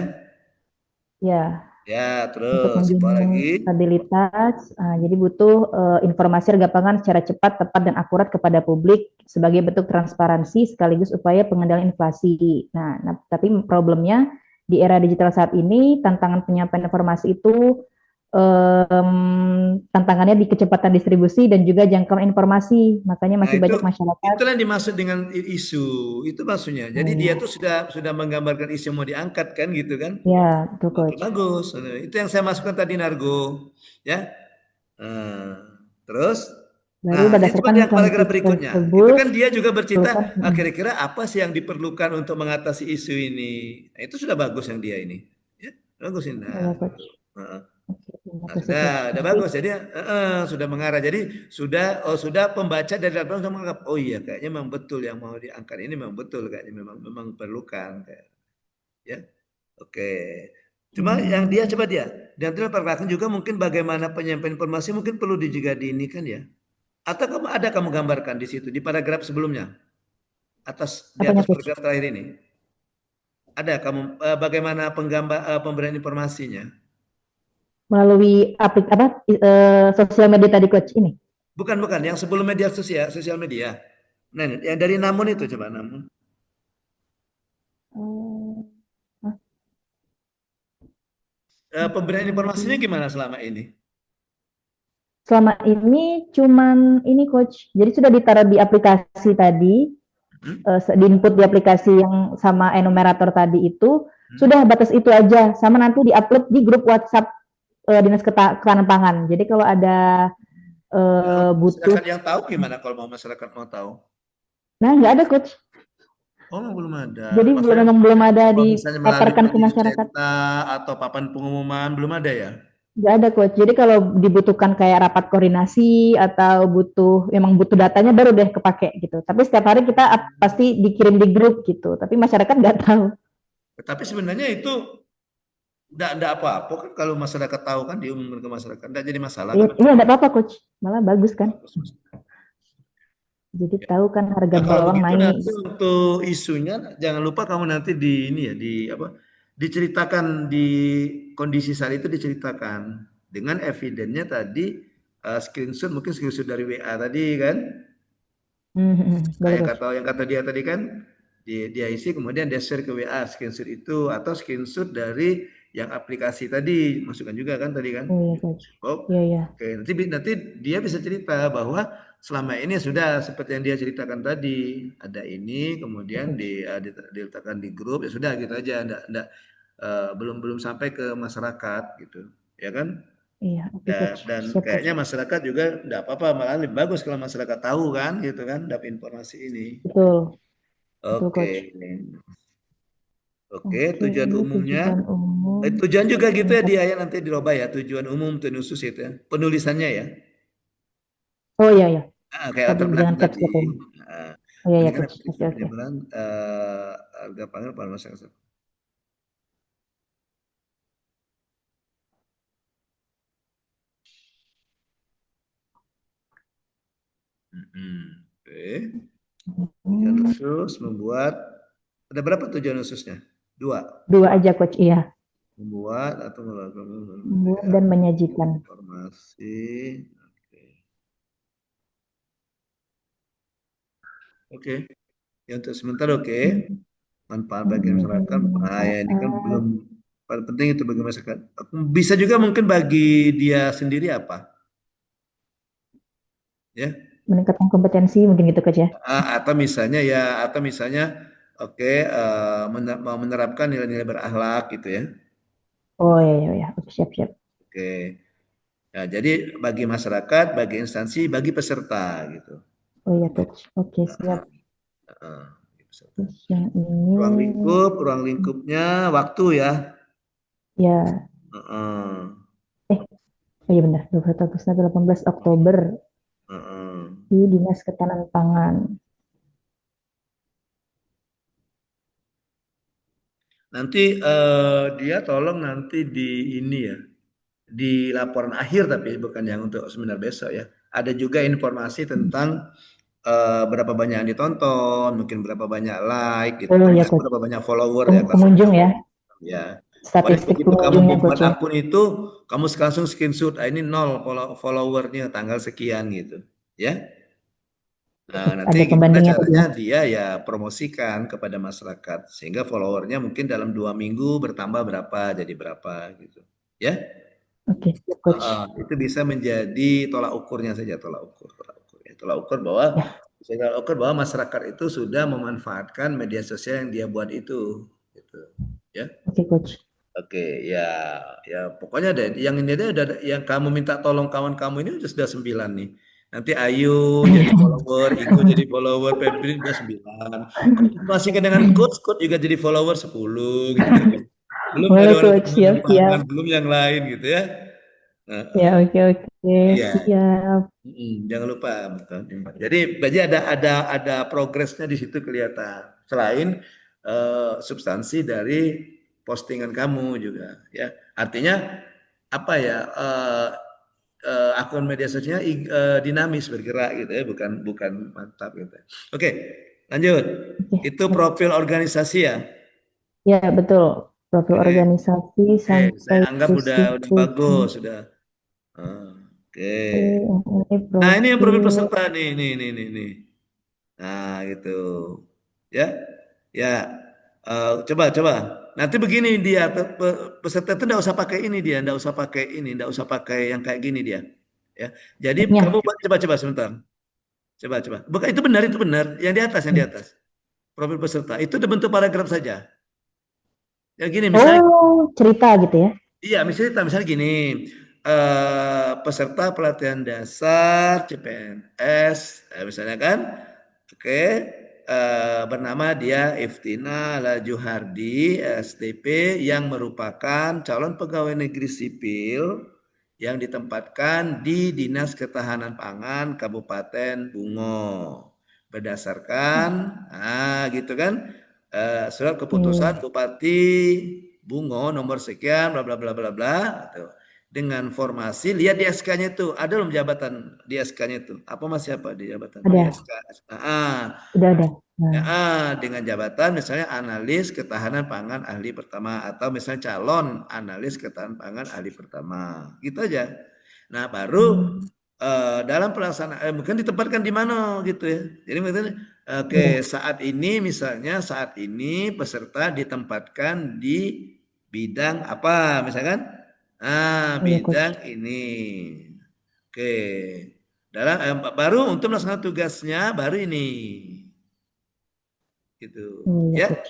Speaker 7: ya,
Speaker 2: Ya,
Speaker 7: untuk
Speaker 2: terus apa
Speaker 7: menjamin
Speaker 2: lagi?
Speaker 7: stabilitas, jadi butuh informasi ragapangan secara cepat, tepat, dan akurat kepada publik sebagai bentuk transparansi sekaligus upaya pengendalian inflasi. Nah, tapi problemnya di era digital saat ini, tantangan penyampaian informasi itu tantangannya di kecepatan distribusi dan juga jangkauan informasi. Makanya
Speaker 2: Nah,
Speaker 7: masih banyak masyarakat.
Speaker 2: itulah yang dimaksud dengan isu. Itu maksudnya. Jadi
Speaker 7: Oh,
Speaker 2: dia
Speaker 7: ya,
Speaker 2: tuh sudah menggambarkan isu yang mau diangkat kan gitu kan.
Speaker 7: ya, betul
Speaker 2: Oke,
Speaker 7: coach.
Speaker 2: bagus. Itu yang saya masukkan tadi Nargo, ya. Nah, terus,
Speaker 7: Baru
Speaker 2: nah, ini coba
Speaker 7: berdasarkan
Speaker 2: yang paragraf
Speaker 7: konteks
Speaker 2: berikutnya. Itu
Speaker 7: tersebut,
Speaker 2: kan dia juga bercerita,
Speaker 7: kan,
Speaker 2: kira-kira apa sih yang diperlukan untuk mengatasi isu ini. Nah, itu sudah bagus yang dia ini. Ya, bagus ini.
Speaker 7: ya,
Speaker 2: Nah,
Speaker 7: coach.
Speaker 2: gitu. Heeh.
Speaker 7: Oke, terima
Speaker 2: Nah,
Speaker 7: kasih
Speaker 2: sudah,
Speaker 7: coach.
Speaker 2: sudah
Speaker 7: Nanti
Speaker 2: bagus. Jadi sudah mengarah. Jadi sudah pembaca dari latar belakang menganggap, oh iya, kayaknya memang betul yang mau diangkat ini memang betul kayaknya memang perlukan, kayak, ya. Oke. Cuma yang dia
Speaker 7: hmm,
Speaker 2: coba dia. Dan latar belakang juga mungkin bagaimana penyampaian informasi mungkin perlu juga diinikan ya. Atau kamu gambarkan di situ di paragraf sebelumnya di
Speaker 7: apanya
Speaker 2: atas
Speaker 7: coach?
Speaker 2: paragraf terakhir ini. Ada kamu bagaimana pemberian informasinya?
Speaker 7: Melalui sosial media tadi coach ini.
Speaker 2: Bukan, yang sebelum sosial media. Nah, yang dari namun itu coba namun.
Speaker 7: Oh,
Speaker 2: Pemberian informasinya
Speaker 7: jadi
Speaker 2: gimana selama ini?
Speaker 7: selama ini cuman ini coach. Jadi sudah ditaruh di aplikasi tadi, di input di aplikasi yang sama enumerator tadi itu sudah batas itu aja. Sama nanti diupload di grup WhatsApp Dinas Ketahanan Pangan. Jadi kalau ada butuh,
Speaker 2: Masyarakat yang tahu gimana kalau masyarakat mau tahu?
Speaker 7: nah nggak ada coach.
Speaker 2: Oh, belum ada.
Speaker 7: Jadi
Speaker 2: Maksudnya
Speaker 7: memang belum ada
Speaker 2: kalau misalnya melalui
Speaker 7: dipaparkan ke
Speaker 2: majelis
Speaker 7: masyarakat.
Speaker 2: cetak atau papan pengumuman belum ada ya?
Speaker 7: Nggak ada coach. Jadi kalau dibutuhkan kayak rapat koordinasi atau memang butuh datanya baru deh kepake gitu. Tapi setiap hari kita pasti dikirim di grup gitu. Tapi masyarakat nggak tahu.
Speaker 2: Tapi sebenarnya itu enggak apa-apa kan kalau masyarakat tahu kan diumumkan ke masyarakat. Enggak jadi masalah
Speaker 7: Iya,
Speaker 2: kan?
Speaker 7: iya nggak apa-apa coach. Malah bagus kan.
Speaker 2: Bagus.
Speaker 7: Jadi
Speaker 2: Ya.
Speaker 7: tahu kan harga
Speaker 2: Nah, kalau
Speaker 7: bawang
Speaker 2: begitu
Speaker 7: naik.
Speaker 2: nanti untuk isunya jangan lupa kamu nanti di ini ya di apa? Diceritakan di kondisi saat itu diceritakan dengan evidennya tadi screenshot mungkin screenshot dari WA tadi kan. Nah,
Speaker 7: Boleh coach.
Speaker 2: yang kata dia tadi kan dia isi kemudian dia share ke WA screenshot itu atau screenshot dari yang aplikasi tadi masukkan juga kan tadi kan.
Speaker 7: Oh iya coach.
Speaker 2: Oh,
Speaker 7: Iya iya.
Speaker 2: oke. Nanti dia bisa cerita bahwa selama ini sudah seperti yang dia ceritakan tadi ada ini kemudian diletakkan di grup ya sudah gitu aja enggak, belum sampai ke masyarakat gitu ya kan.
Speaker 7: Iya, oke coach.
Speaker 2: Dan
Speaker 7: Siap coach.
Speaker 2: kayaknya masyarakat juga enggak apa-apa malah lebih bagus kalau masyarakat tahu kan gitu kan dapat informasi ini.
Speaker 7: Betul. Betul
Speaker 2: Oke.
Speaker 7: coach.
Speaker 2: Oke,
Speaker 7: Oke,
Speaker 2: tujuan
Speaker 7: ini
Speaker 2: umumnya.
Speaker 7: tujuan umum.
Speaker 2: Tujuan juga gitu ya
Speaker 7: Peningkat-
Speaker 2: dia ya nanti dirubah ya tujuan umum tujuan khusus itu ya. Penulisannya ya.
Speaker 7: Oh iya iya.
Speaker 2: Kayak
Speaker 7: Tadi
Speaker 2: latar
Speaker 7: jangan
Speaker 2: belakang
Speaker 7: caps
Speaker 2: tadi.
Speaker 7: lock ya.
Speaker 2: Nah,
Speaker 7: Oh iya
Speaker 2: ini
Speaker 7: iya
Speaker 2: kan
Speaker 7: coach.
Speaker 2: aplikasi
Speaker 7: Oke oke.
Speaker 2: penyebaran harga pangan pada masyarakat. Oke. Tujuan
Speaker 7: Hmm,
Speaker 2: khusus membuat ada berapa tujuan khususnya? Dua.
Speaker 7: dua aja coach. Iya.
Speaker 2: Membuat atau melakukan
Speaker 7: Membuat dan menyajikan.
Speaker 2: informasi. Oke. Oke. Ya untuk sementara oke. Manfaat bagi masyarakat. Nah, ya ini kan belum paling penting itu bagi masyarakat. Bisa juga mungkin bagi dia sendiri apa? Ya.
Speaker 7: Meningkatkan kompetensi mungkin gitu coach ya.
Speaker 2: Atau misalnya oke mau menerapkan nilai-nilai berakhlak gitu ya.
Speaker 7: Oh iya iya iya. Oke, siap siap.
Speaker 2: Oke. Ya, jadi bagi masyarakat, bagi instansi, bagi peserta gitu.
Speaker 7: Oh iya coach. Oke, siap.
Speaker 2: Heeh, peserta.
Speaker 7: Terus yang ini
Speaker 2: Ruang lingkupnya waktu ya.
Speaker 7: ya,
Speaker 2: Heeh,
Speaker 7: oh iya benar, 21 Agustus sampai 18 Oktober
Speaker 2: heeh.
Speaker 7: di Dinas Ketahanan Pangan.
Speaker 2: Nanti dia tolong nanti di ini ya, di laporan akhir tapi bukan yang untuk seminar besok ya. Ada juga informasi tentang berapa banyak yang ditonton, mungkin berapa banyak like gitu,
Speaker 7: Oh iya
Speaker 2: termasuk
Speaker 7: coach.
Speaker 2: berapa banyak follower ya
Speaker 7: Pengunjung ya,
Speaker 2: ya. Pokoknya
Speaker 7: statistik
Speaker 2: begitu kamu
Speaker 7: pengunjungnya
Speaker 2: membuat
Speaker 7: coach ya.
Speaker 2: akun itu, kamu langsung screenshot, ini 0 followernya tanggal sekian gitu, ya. Nah, nanti
Speaker 7: Ada
Speaker 2: gimana
Speaker 7: pembandingnya coach
Speaker 2: caranya
Speaker 7: ya.
Speaker 2: dia ya promosikan kepada masyarakat sehingga followernya mungkin dalam 2 minggu bertambah berapa jadi berapa gitu, ya.
Speaker 7: Oke, siap, coach.
Speaker 2: Itu bisa menjadi tolak ukurnya saja, tolak ukur ya. Tolak ukur bahwa
Speaker 7: Ya.
Speaker 2: bisa tolak ukur bahwa masyarakat itu sudah memanfaatkan media sosial yang dia buat itu, gitu, ya.
Speaker 7: Oke coach.
Speaker 2: Oke, ya, ya pokoknya deh, yang ini deh, yang kamu minta tolong kawan kamu ini sudah 9 nih. Nanti Ayu jadi follower, Iko jadi follower, Febri udah 9. Kamu masih dengan coach juga jadi follower 10 gitu. Belum dari
Speaker 7: Boleh
Speaker 2: orang
Speaker 7: coach,
Speaker 2: ketahanan
Speaker 7: siap
Speaker 2: pangan,
Speaker 7: siap.
Speaker 2: belum yang lain gitu ya.
Speaker 7: Ya
Speaker 2: Heeh.
Speaker 7: oke oke,
Speaker 2: Iya.
Speaker 7: siap.
Speaker 2: Jangan lupa. Betul. Jadi ada progresnya di situ kelihatan. Selain substansi dari postingan kamu juga, ya. Artinya apa ya? Akun media sosialnya dinamis bergerak gitu ya, bukan bukan mantap gitu. Oke, lanjut.
Speaker 7: Oke,
Speaker 2: Itu
Speaker 7: siap.
Speaker 2: profil organisasi ya.
Speaker 7: Ya betul. Profil
Speaker 2: Oke,
Speaker 7: organisasi
Speaker 2: oke. Saya
Speaker 7: sampai
Speaker 2: anggap
Speaker 7: ke
Speaker 2: udah
Speaker 7: situ.
Speaker 2: bagus sudah. Oke.
Speaker 7: Ini
Speaker 2: Nah, ini yang profil
Speaker 7: profil.
Speaker 2: peserta nih. Nah, gitu. Ya. Ya. Coba. Nanti begini dia peserta itu enggak usah pakai ini dia, enggak usah pakai ini, enggak usah pakai yang kayak gini dia. Ya. Jadi kamu
Speaker 7: Ya.
Speaker 2: coba sebentar. Coba. Bukan itu benar. Yang di atas, Profil peserta. Itu udah bentuk paragraf saja. Ya gini misalnya.
Speaker 7: Oh, cerita gitu ya.
Speaker 2: Iya, misalnya gini, peserta pelatihan dasar CPNS, misalnya kan, oke, bernama dia Iftina Lajuhardi, STP, yang merupakan calon pegawai negeri sipil yang ditempatkan di Dinas Ketahanan Pangan Kabupaten Bungo. Berdasarkan, gitu kan, surat keputusan Bupati Bungo nomor sekian bla bla bla bla bla gitu. Dengan formasi lihat di SK-nya itu ada belum jabatan di SK-nya itu apa masih apa di jabatan di
Speaker 7: Ada.
Speaker 2: SK.
Speaker 7: Udah ada.
Speaker 2: Dengan jabatan misalnya analis ketahanan pangan ahli pertama atau misalnya calon analis ketahanan pangan ahli pertama gitu aja. Nah baru dalam pelaksanaan mungkin ditempatkan di mana gitu ya. Jadi misalnya saat ini peserta ditempatkan di bidang apa misalkan bidang ini. Oke. Baru untuk melaksanakan tugasnya baru ini. Gitu. Ya.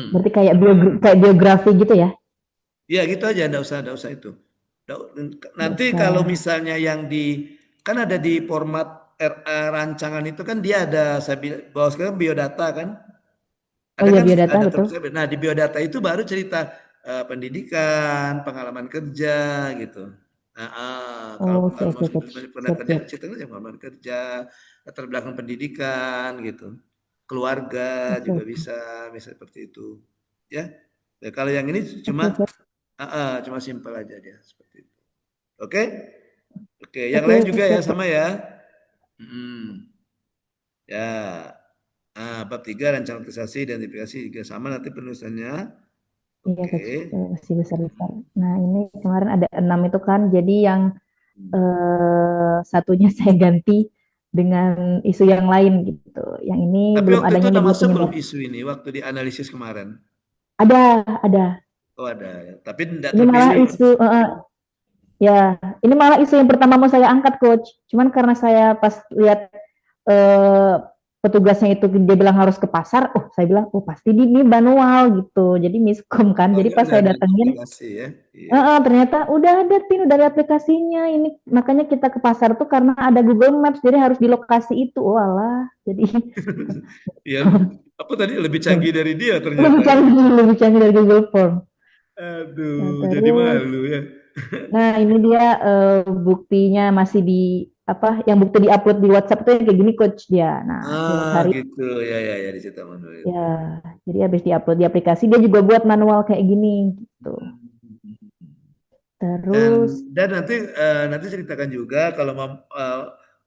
Speaker 7: Berarti kayak biografi gitu ya?
Speaker 2: Ya gitu aja, enggak usah itu. Nanti kalau misalnya yang kan ada di format rancangan itu kan dia ada saya bawa sekarang biodata kan. Ada kan
Speaker 7: biodata
Speaker 2: ada
Speaker 7: betul.
Speaker 2: Nah, di biodata itu baru cerita pendidikan, pengalaman kerja gitu. Kalau pernah kerja ceritanya pengalaman kerja, latar belakang pendidikan gitu. Keluarga juga bisa seperti itu. Ya. Kalau yang ini cuma simpel aja dia seperti itu. Oke? Yang lain juga ya sama ya. Ya. Bab 3 rancangan organisasi identifikasi juga sama nanti penulisannya.
Speaker 7: Iya, masih besar-besar. Nah, ini kemarin ada 6 itu kan, jadi yang satunya saya ganti dengan isu yang lain gitu. Yang ini
Speaker 2: tapi
Speaker 7: belum
Speaker 2: waktu
Speaker 7: adanya
Speaker 2: itu udah
Speaker 7: media
Speaker 2: masuk belum
Speaker 7: penyebar.
Speaker 2: isu ini waktu di analisis kemarin?
Speaker 7: Ada.
Speaker 2: Oh ada ya. Tapi tidak
Speaker 7: Ini malah
Speaker 2: terpilih.
Speaker 7: isu, ya, ini malah isu yang pertama mau saya angkat, Coach. Cuman karena saya pas lihat petugasnya itu dia bilang harus ke pasar, oh saya bilang, oh pasti ini manual gitu. Jadi miskom kan.
Speaker 2: Oh,
Speaker 7: Jadi
Speaker 2: ini
Speaker 7: pas
Speaker 2: udah
Speaker 7: saya
Speaker 2: ada di
Speaker 7: datengin,
Speaker 2: aplikasi ya. Iya.
Speaker 7: ternyata udah ada Tin, udah ada aplikasinya. Ini makanya kita ke pasar tuh karena ada Google Maps, jadi harus di lokasi itu. Oh alah, jadi
Speaker 2: Iya, apa tadi lebih canggih dari dia ternyata.
Speaker 7: lebih canggih dari Google Form. Nah,
Speaker 2: Aduh, jadi
Speaker 7: terus,
Speaker 2: malu ya.
Speaker 7: nah ini dia buktinya masih di apa? Yang bukti diupload di WhatsApp tuh yang kayak gini coach dia. Nah tiap
Speaker 2: Ah,
Speaker 7: hari
Speaker 2: gitu. Ya, ya, ya, dicetak manual itu.
Speaker 7: ya, jadi habis diupload di aplikasi dia juga buat manual kayak gini gitu. Terus,
Speaker 2: Dan nanti ceritakan juga kalau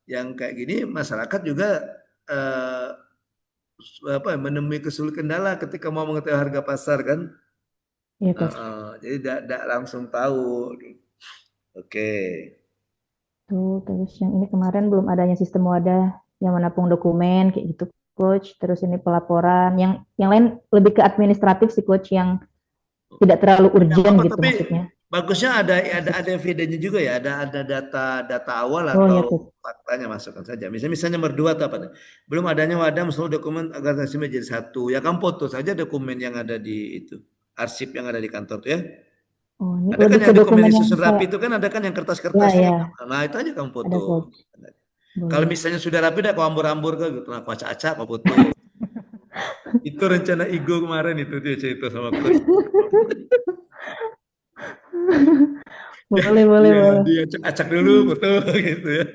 Speaker 2: yang kayak gini masyarakat juga eh, menemui kesulitan kendala ketika mau mengetahui harga pasar kan.
Speaker 7: ya coach,
Speaker 2: Jadi tidak langsung tahu. Oke.
Speaker 7: terus yang ini kemarin belum adanya sistem wadah yang menapung dokumen kayak gitu coach. Terus ini pelaporan, yang lain lebih ke administratif sih coach, yang tidak terlalu
Speaker 2: Nggak
Speaker 7: urgent
Speaker 2: apa-apa,
Speaker 7: gitu
Speaker 2: tapi
Speaker 7: maksudnya.
Speaker 2: bagusnya ada evidennya juga ya, ada data awal
Speaker 7: Oh ya
Speaker 2: atau
Speaker 7: coach.
Speaker 2: faktanya masukkan saja. Misalnya nomor 2 atau apa nih? Belum adanya wadah seluruh dokumen agar hasilnya menjadi satu. Ya kamu foto saja dokumen yang ada di itu, arsip yang ada di kantor tuh ya.
Speaker 7: Oh ini
Speaker 2: Ada kan
Speaker 7: lebih ke
Speaker 2: yang dokumen
Speaker 7: dokumen yang
Speaker 2: disusun
Speaker 7: kayak,
Speaker 2: rapi itu kan ada kan yang
Speaker 7: ya
Speaker 2: kertas-kertasnya.
Speaker 7: ya
Speaker 2: Nah itu aja kamu
Speaker 7: ada
Speaker 2: foto.
Speaker 7: coach.
Speaker 2: Kalau
Speaker 7: Boleh.
Speaker 2: misalnya sudah rapi, dah kau ambur-ambur ke gitu, nah, kau acak-acak, kau foto. Itu rencana Igo kemarin itu dia cerita sama coach.
Speaker 7: Boleh, boleh,
Speaker 2: Iya,
Speaker 7: boleh.
Speaker 2: dia acak-acak dulu foto gitu ya.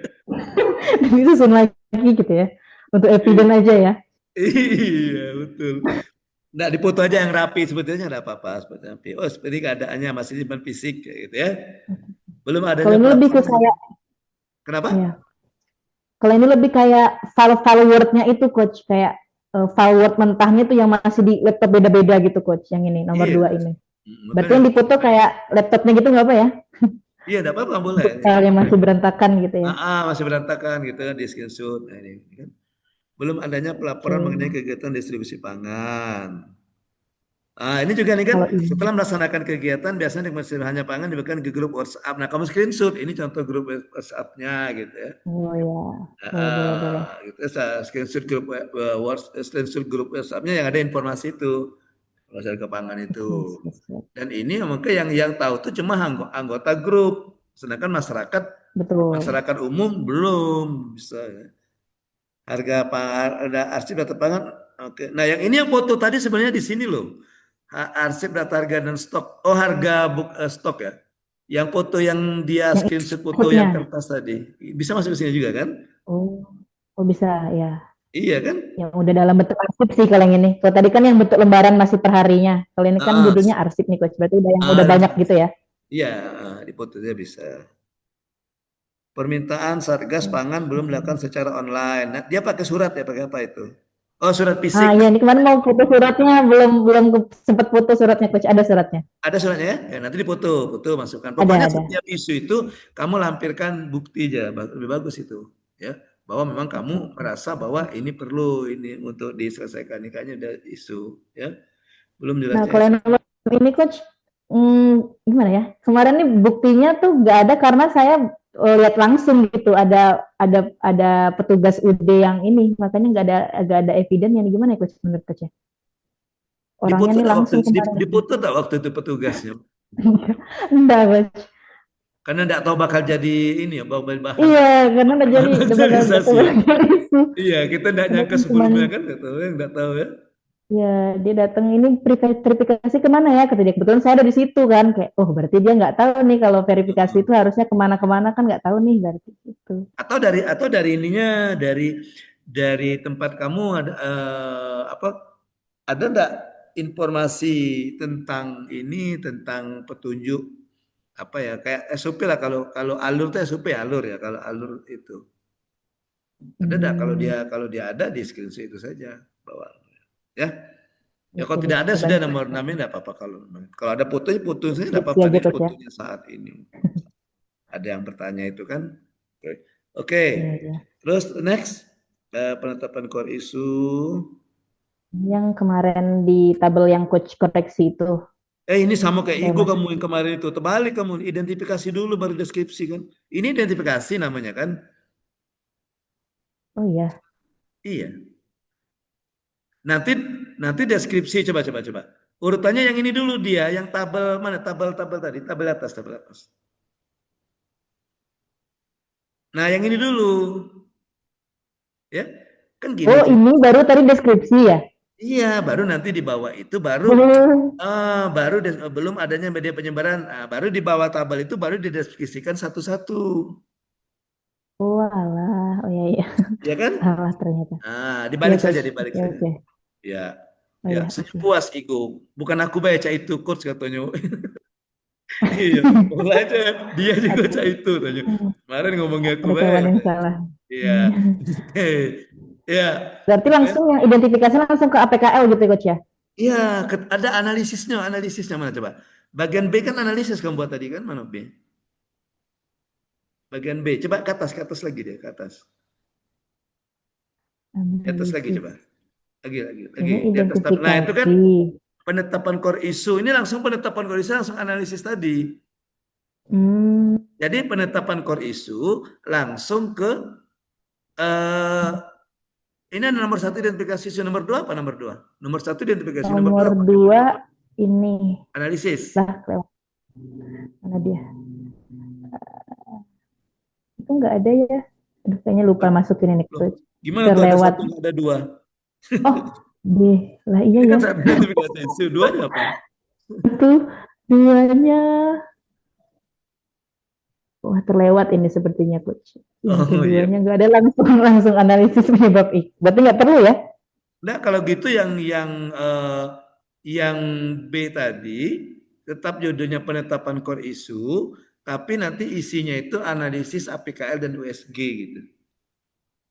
Speaker 7: Dan disusun lagi gitu ya. Untuk evidence aja ya.
Speaker 2: Iya, betul. Nggak dipoto aja yang rapi sebetulnya nggak apa-apa seperti rapi. Oh, seperti keadaannya masih simpan fisik kayak gitu ya. Belum
Speaker 7: Kalau
Speaker 2: adanya
Speaker 7: ini lebih ke
Speaker 2: platform.
Speaker 7: kayak,
Speaker 2: Kenapa?
Speaker 7: ya. Kalau ini lebih kayak file Word-nya itu coach, kayak file Word mentahnya tuh yang masih di laptop beda-beda gitu coach, yang ini nomor
Speaker 2: Iya.
Speaker 7: 2 ini. Berarti
Speaker 2: Makanya,
Speaker 7: yang dipoto kayak laptopnya gitu nggak apa ya?
Speaker 2: iya nggak apa-apa boleh.
Speaker 7: Untuk file yang masih berantakan gitu ya.
Speaker 2: Masih berantakan gitu kan di screenshot. Nah, ini kan. Belum adanya pelaporan mengenai
Speaker 7: Oke.
Speaker 2: kegiatan distribusi pangan. Ini juga nih kan
Speaker 7: Kalau ini,
Speaker 2: setelah melaksanakan kegiatan biasanya hanya pangan diberikan ke grup WhatsApp. Nah, kamu screenshot ini contoh grup WhatsApp-nya gitu ya.
Speaker 7: oh ya, boleh, boleh, boleh.
Speaker 2: Gitu screenshot grup WhatsApp-nya yang ada informasi itu masalah kepangan itu.
Speaker 7: Yes, yes, yes.
Speaker 2: Dan ini mungkin yang tahu tuh cuma anggota grup, sedangkan
Speaker 7: Betul.
Speaker 2: masyarakat umum belum bisa ya. Ada arsip data pangan. Oke. Nah, yang ini yang foto tadi sebenarnya di sini loh. Arsip data harga dan stok. Oh, harga stok ya. Yang foto yang dia
Speaker 7: Yang
Speaker 2: screenshot foto yang
Speaker 7: inputnya.
Speaker 2: kertas tadi. Bisa masuk ke sini juga kan?
Speaker 7: Oh, oh bisa ya.
Speaker 2: Iya kan?
Speaker 7: Yang udah dalam bentuk arsip sih kalau yang ini. Kalau tadi kan yang bentuk lembaran masih perharinya. Kalau ini kan
Speaker 2: Ah,
Speaker 7: judulnya arsip nih coach. Berarti udah yang udah
Speaker 2: ah,
Speaker 7: banyak gitu ya.
Speaker 2: iya, di foto dia bisa. Permintaan Satgas Pangan belum dilakukan secara online. Nah, dia pakai surat ya, pakai apa itu? Oh, surat fisik.
Speaker 7: Iya, ini kemarin mau foto suratnya, belum sempat foto suratnya coach. Ada suratnya.
Speaker 2: Ada suratnya ya? Ya nanti foto masukkan. Pokoknya
Speaker 7: Ada.
Speaker 2: setiap isu itu kamu lampirkan bukti aja, lebih bagus itu, ya. Bahwa memang kamu merasa bahwa ini perlu ini untuk diselesaikan. Ini kayaknya udah isu, ya. Belum
Speaker 7: Nah,
Speaker 2: jelasnya
Speaker 7: kalau
Speaker 2: isu.
Speaker 7: yang nomor ini coach, gimana ya? Kemarin nih buktinya tuh nggak ada karena saya lihat langsung gitu ada petugas UD yang ini, makanya agak ada evidence yang gimana ya coach menurut coach ya? Orangnya nih langsung kemarin.
Speaker 2: Dipoto tak waktu itu petugasnya?
Speaker 7: Enggak coach.
Speaker 2: Karena enggak tahu bakal jadi ini ya, bahan.
Speaker 7: Iya, karena udah jadi
Speaker 2: Sosialisasi.
Speaker 7: isu.
Speaker 2: Iya, kita enggak nyangka sebelumnya kan, enggak tahu ya.
Speaker 7: Ya, dia datang ini verifikasi kemana ya? Kata dia, kebetulan saya ada di situ kan. Kayak, oh berarti dia nggak tahu nih kalau verifikasi itu harusnya kemana-kemana kan nggak tahu nih berarti itu.
Speaker 2: Atau dari ininya, dari tempat kamu ada ada enggak informasi tentang ini, tentang petunjuk apa ya, kayak SOP lah, kalau alur itu SOP alur ya, kalau alur itu. Ada enggak kalau dia ada di screenshot itu saja bawa. Ya. Ya kalau tidak ada sudah nomor namanya enggak apa-apa kalau ada fotonya enggak apa-apa nih fotonya saat ini. Ada yang bertanya itu kan. Oke. Terus next penetapan core isu.
Speaker 7: Yang kemarin di tabel yang coach koreksi itu.
Speaker 2: Ini sama kayak Igo kamu yang kemarin itu. Terbalik kamu, identifikasi dulu baru deskripsi kan. Ini identifikasi namanya kan.
Speaker 7: Oh iya.
Speaker 2: Iya. Nanti nanti deskripsi coba. Urutannya yang ini dulu dia, yang tabel mana? Tabel tadi, tabel atas. Nah, yang ini dulu. Ya. Kan gini.
Speaker 7: Oh, ini baru tadi deskripsi ya?
Speaker 2: Iya, baru nanti di bawah itu baru belum adanya media penyebaran. Nah, baru di bawah tabel itu baru dideskripsikan satu-satu.
Speaker 7: Oh, alah. Oh iya.
Speaker 2: Ya kan?
Speaker 7: Salah ternyata.
Speaker 2: Nah, dibalik
Speaker 7: Iya,
Speaker 2: saja,
Speaker 7: Coach.
Speaker 2: dibalik
Speaker 7: Oke,
Speaker 2: saja.
Speaker 7: oke.
Speaker 2: Ya.
Speaker 7: Oh
Speaker 2: Ya,
Speaker 7: iya,
Speaker 2: senyum
Speaker 7: oke.
Speaker 2: puas Igo. Bukan aku baca itu, coach katanya. Iya, mulai aja dia juga baca itu tanya. Kemarin ngomongnya aku
Speaker 7: Ada kawan
Speaker 2: baik.
Speaker 7: yang salah.
Speaker 2: Iya. Iya.
Speaker 7: Berarti langsung yang identifikasi langsung ke APKL gitu ya, Coach ya?
Speaker 2: Iya, ada analisisnya mana coba? Bagian B kan analisis kamu buat tadi kan, mana B? Bagian B, coba ke atas lagi deh, ke atas. Di atas lagi coba. Lagi.
Speaker 7: Ini
Speaker 2: Di atas tab. Nah, itu kan
Speaker 7: identifikasi.
Speaker 2: penetapan core issue. Ini langsung penetapan core issue, langsung analisis tadi. Jadi penetapan core issue langsung ke ini ada nomor 1 identifikasi isu, nomor 2 apa nomor 2? Nomor 1 identifikasi, nomor 2
Speaker 7: Nomor
Speaker 2: apa?
Speaker 7: 2 ini.
Speaker 2: Analisis.
Speaker 7: Lah, mana dia? Itu nggak ada ya? Aduh, kayaknya lupa masukin ini, Coach.
Speaker 2: Gimana tuh ada 1 nggak ada 2?
Speaker 7: Oh, lah iya
Speaker 2: Ini
Speaker 7: ya.
Speaker 2: kan 1 identifikasi isu, 2-nya apa?
Speaker 7: Itu 2-nya. Wah, terlewat ini sepertinya, Coach. Yang keduanya nggak ada, langsung analisis penyebab itu. Berarti nggak perlu ya?
Speaker 2: Nah, kalau gitu yang B tadi tetap judulnya penetapan core issue, tapi nanti isinya itu analisis APKL dan USG gitu.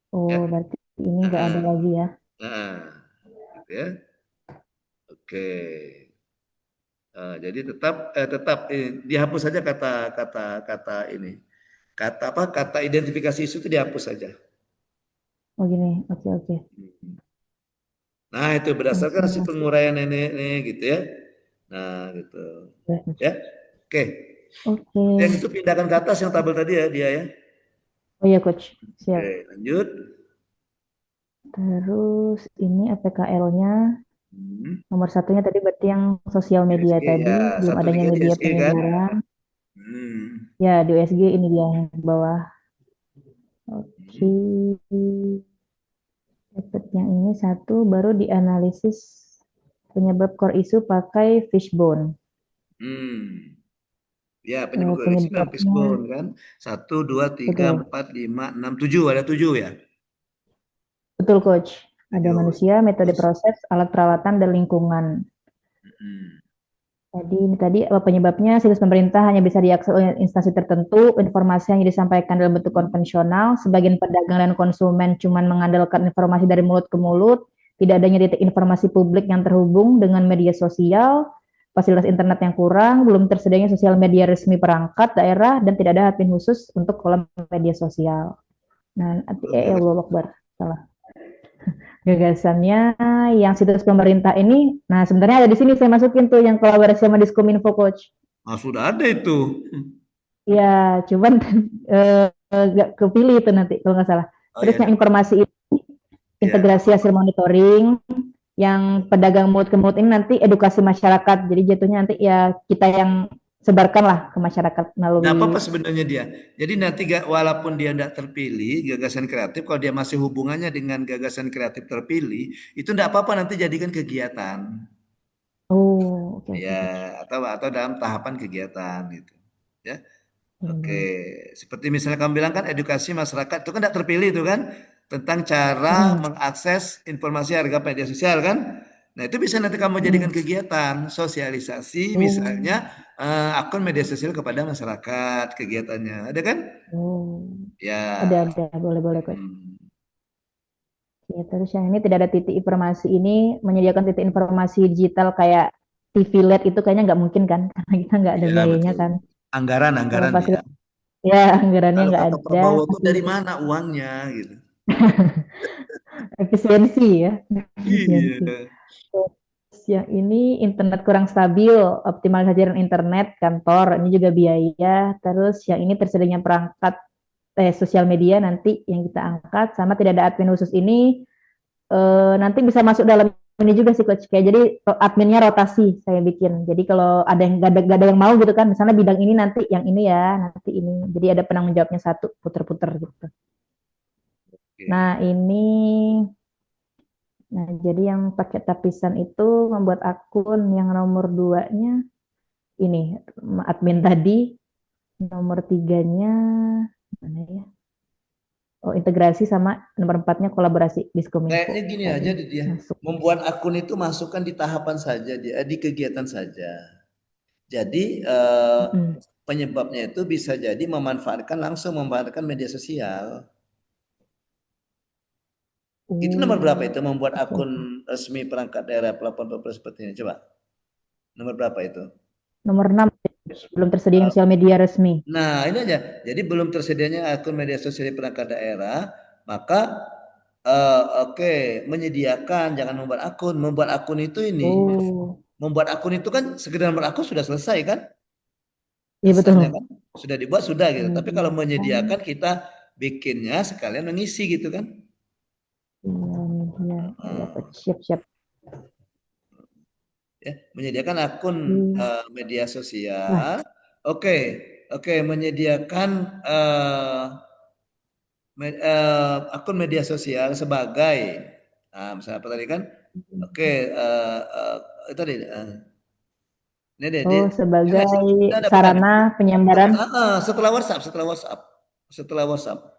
Speaker 7: Oh, ya. Berarti ini nggak ada lagi ya?
Speaker 2: Gitu ya. Oke. Jadi tetap dihapus saja kata ini. Kata identifikasi isu itu dihapus saja.
Speaker 7: Oh gini, oke.
Speaker 2: Nah, itu berdasarkan hasil penguraian ini gitu ya. Nah, gitu. Ya. Oke. Yang itu pindahkan ke atas yang tabel tadi ya dia ya.
Speaker 7: Oh iya, Coach. Siap.
Speaker 2: Oke, lanjut.
Speaker 7: Terus ini APKL-nya. Nomor 1-nya tadi berarti yang sosial media
Speaker 2: USG,
Speaker 7: tadi,
Speaker 2: ya.
Speaker 7: belum adanya media penyebaran. Kan? Ya, di USG ini dia yang bawah. Oke. Dapat yang ini 1, baru dianalisis penyebab core issue pakai fishbone.
Speaker 2: Ya, penyebab core issue kan fishbone kan. 1, 2, 3, 4, 5, 6, 7. Ada 7 ya?
Speaker 7: Betul, Coach. Ada manusia, metode proses, alat perawatan, dan lingkungan. Tadi penyebabnya situs pemerintah hanya bisa diakses oleh instansi tertentu, informasi hanya disampaikan dalam bentuk konvensional, sebagian pedagang dan konsumen cuma mengandalkan informasi dari mulut ke mulut, tidak adanya titik informasi publik yang terhubung dengan media sosial, fasilitas internet yang kurang, belum tersedianya sosial media resmi perangkat daerah, dan tidak ada admin khusus untuk kolom media sosial. Nah, Allah Akbar, salah. Gagasannya yang situs pemerintah ini, nah sebenarnya ada di sini saya masukin tuh yang kolaborasi sama Diskominfo, Coach.
Speaker 2: Sudah ada itu.
Speaker 7: Ya, cuman nggak kepilih itu nanti kalau nggak salah. Terus yang informasi ini integrasi hasil monitoring, yang pedagang mulut ke mulut ini nanti edukasi masyarakat. Jadi jatuhnya nanti ya kita yang sebarkan lah ke masyarakat melalui.
Speaker 2: Nah, apa sebenarnya dia? Jadi nanti walaupun dia tidak terpilih gagasan kreatif, kalau dia masih hubungannya dengan gagasan kreatif terpilih, itu tidak apa-apa nanti jadikan kegiatan.
Speaker 7: Oh, oke.
Speaker 2: Ya, atau dalam tahapan kegiatan gitu. Ya. Oke, seperti misalnya kamu bilang kan edukasi masyarakat itu kan tidak terpilih itu kan tentang cara mengakses informasi harga media sosial kan. Nah, itu bisa nanti kamu jadikan kegiatan sosialisasi misalnya akun media sosial kepada masyarakat kegiatannya. Ada kan? Ya.
Speaker 7: Ada, boleh Coach. Ya, terus yang ini tidak ada titik informasi ini, menyediakan titik informasi digital kayak TV LED itu kayaknya nggak mungkin kan, karena kita nggak ada biayanya kan.
Speaker 2: Anggaran ya.
Speaker 7: Ya, anggarannya nggak ada.
Speaker 2: Prabowo itu dari mana uangnya gitu.
Speaker 7: Efisiensi ya.
Speaker 2: Iya.
Speaker 7: Yang ini internet kurang stabil, optimalisasi jaringan internet kantor, ini juga biaya. Terus yang ini tersedianya perangkat sosial media nanti yang kita angkat, sama tidak ada admin khusus ini, nanti bisa masuk dalam ini juga sih coach. Kayak jadi adminnya rotasi saya bikin. Jadi kalau ada yang gak ada yang mau gitu kan, misalnya bidang ini nanti yang ini ya, nanti ini. Jadi ada penanggung jawabnya satu, puter-puter gitu. Nah ini, nah jadi yang pakai tapisan itu membuat akun yang nomor 2-nya ini admin tadi, nomor 3-nya mana ya? Oh, integrasi sama nomor 4-nya kolaborasi Diskominfo.
Speaker 2: Kayaknya gini aja dia.
Speaker 7: Masuk.
Speaker 2: Membuat akun itu masukkan di tahapan saja dia, di kegiatan saja. Jadi penyebabnya itu bisa jadi langsung memanfaatkan media sosial. Itu nomor berapa itu membuat akun resmi perangkat daerah pelapor seperti ini? Coba. Nomor berapa itu?
Speaker 7: Nomor 6, belum tersedia sosial media resmi.
Speaker 2: Nah, ini aja. Jadi belum tersedianya akun media sosial di perangkat daerah, maka oke, menyediakan, jangan membuat akun. Membuat akun itu ini. Membuat akun itu kan sekedar membuat akun sudah selesai kan?
Speaker 7: Iya betul.
Speaker 2: Kan? Sudah dibuat sudah gitu. Tapi kalau menyediakan kita bikinnya sekalian mengisi gitu kan?
Speaker 7: Iya, siap-siap.
Speaker 2: Ya, menyediakan akun media sosial. Oke, menyediakan akun media sosial sebagai, misalnya apa tadi kan? Oke, tadi. Ini deh,
Speaker 7: sebagai sarana penyebaran.
Speaker 2: Setelah WhatsApp.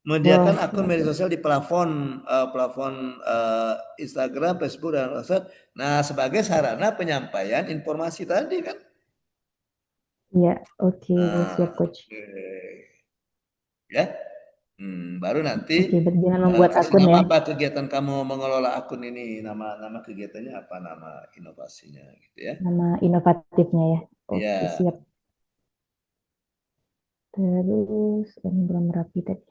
Speaker 2: Menyediakan akun media sosial di plafon Instagram, Facebook dan WhatsApp. Nah, sebagai sarana penyampaian informasi tadi kan.
Speaker 7: Iya, oke, siap coach.
Speaker 2: Ya. Baru nanti
Speaker 7: jangan membuat akun ya.
Speaker 2: apa kegiatan kamu mengelola akun ini, nama kegiatannya apa, nama inovasinya gitu ya.
Speaker 7: Nama inovatifnya ya. Oke, siap. Terus ini belum rapi tadi.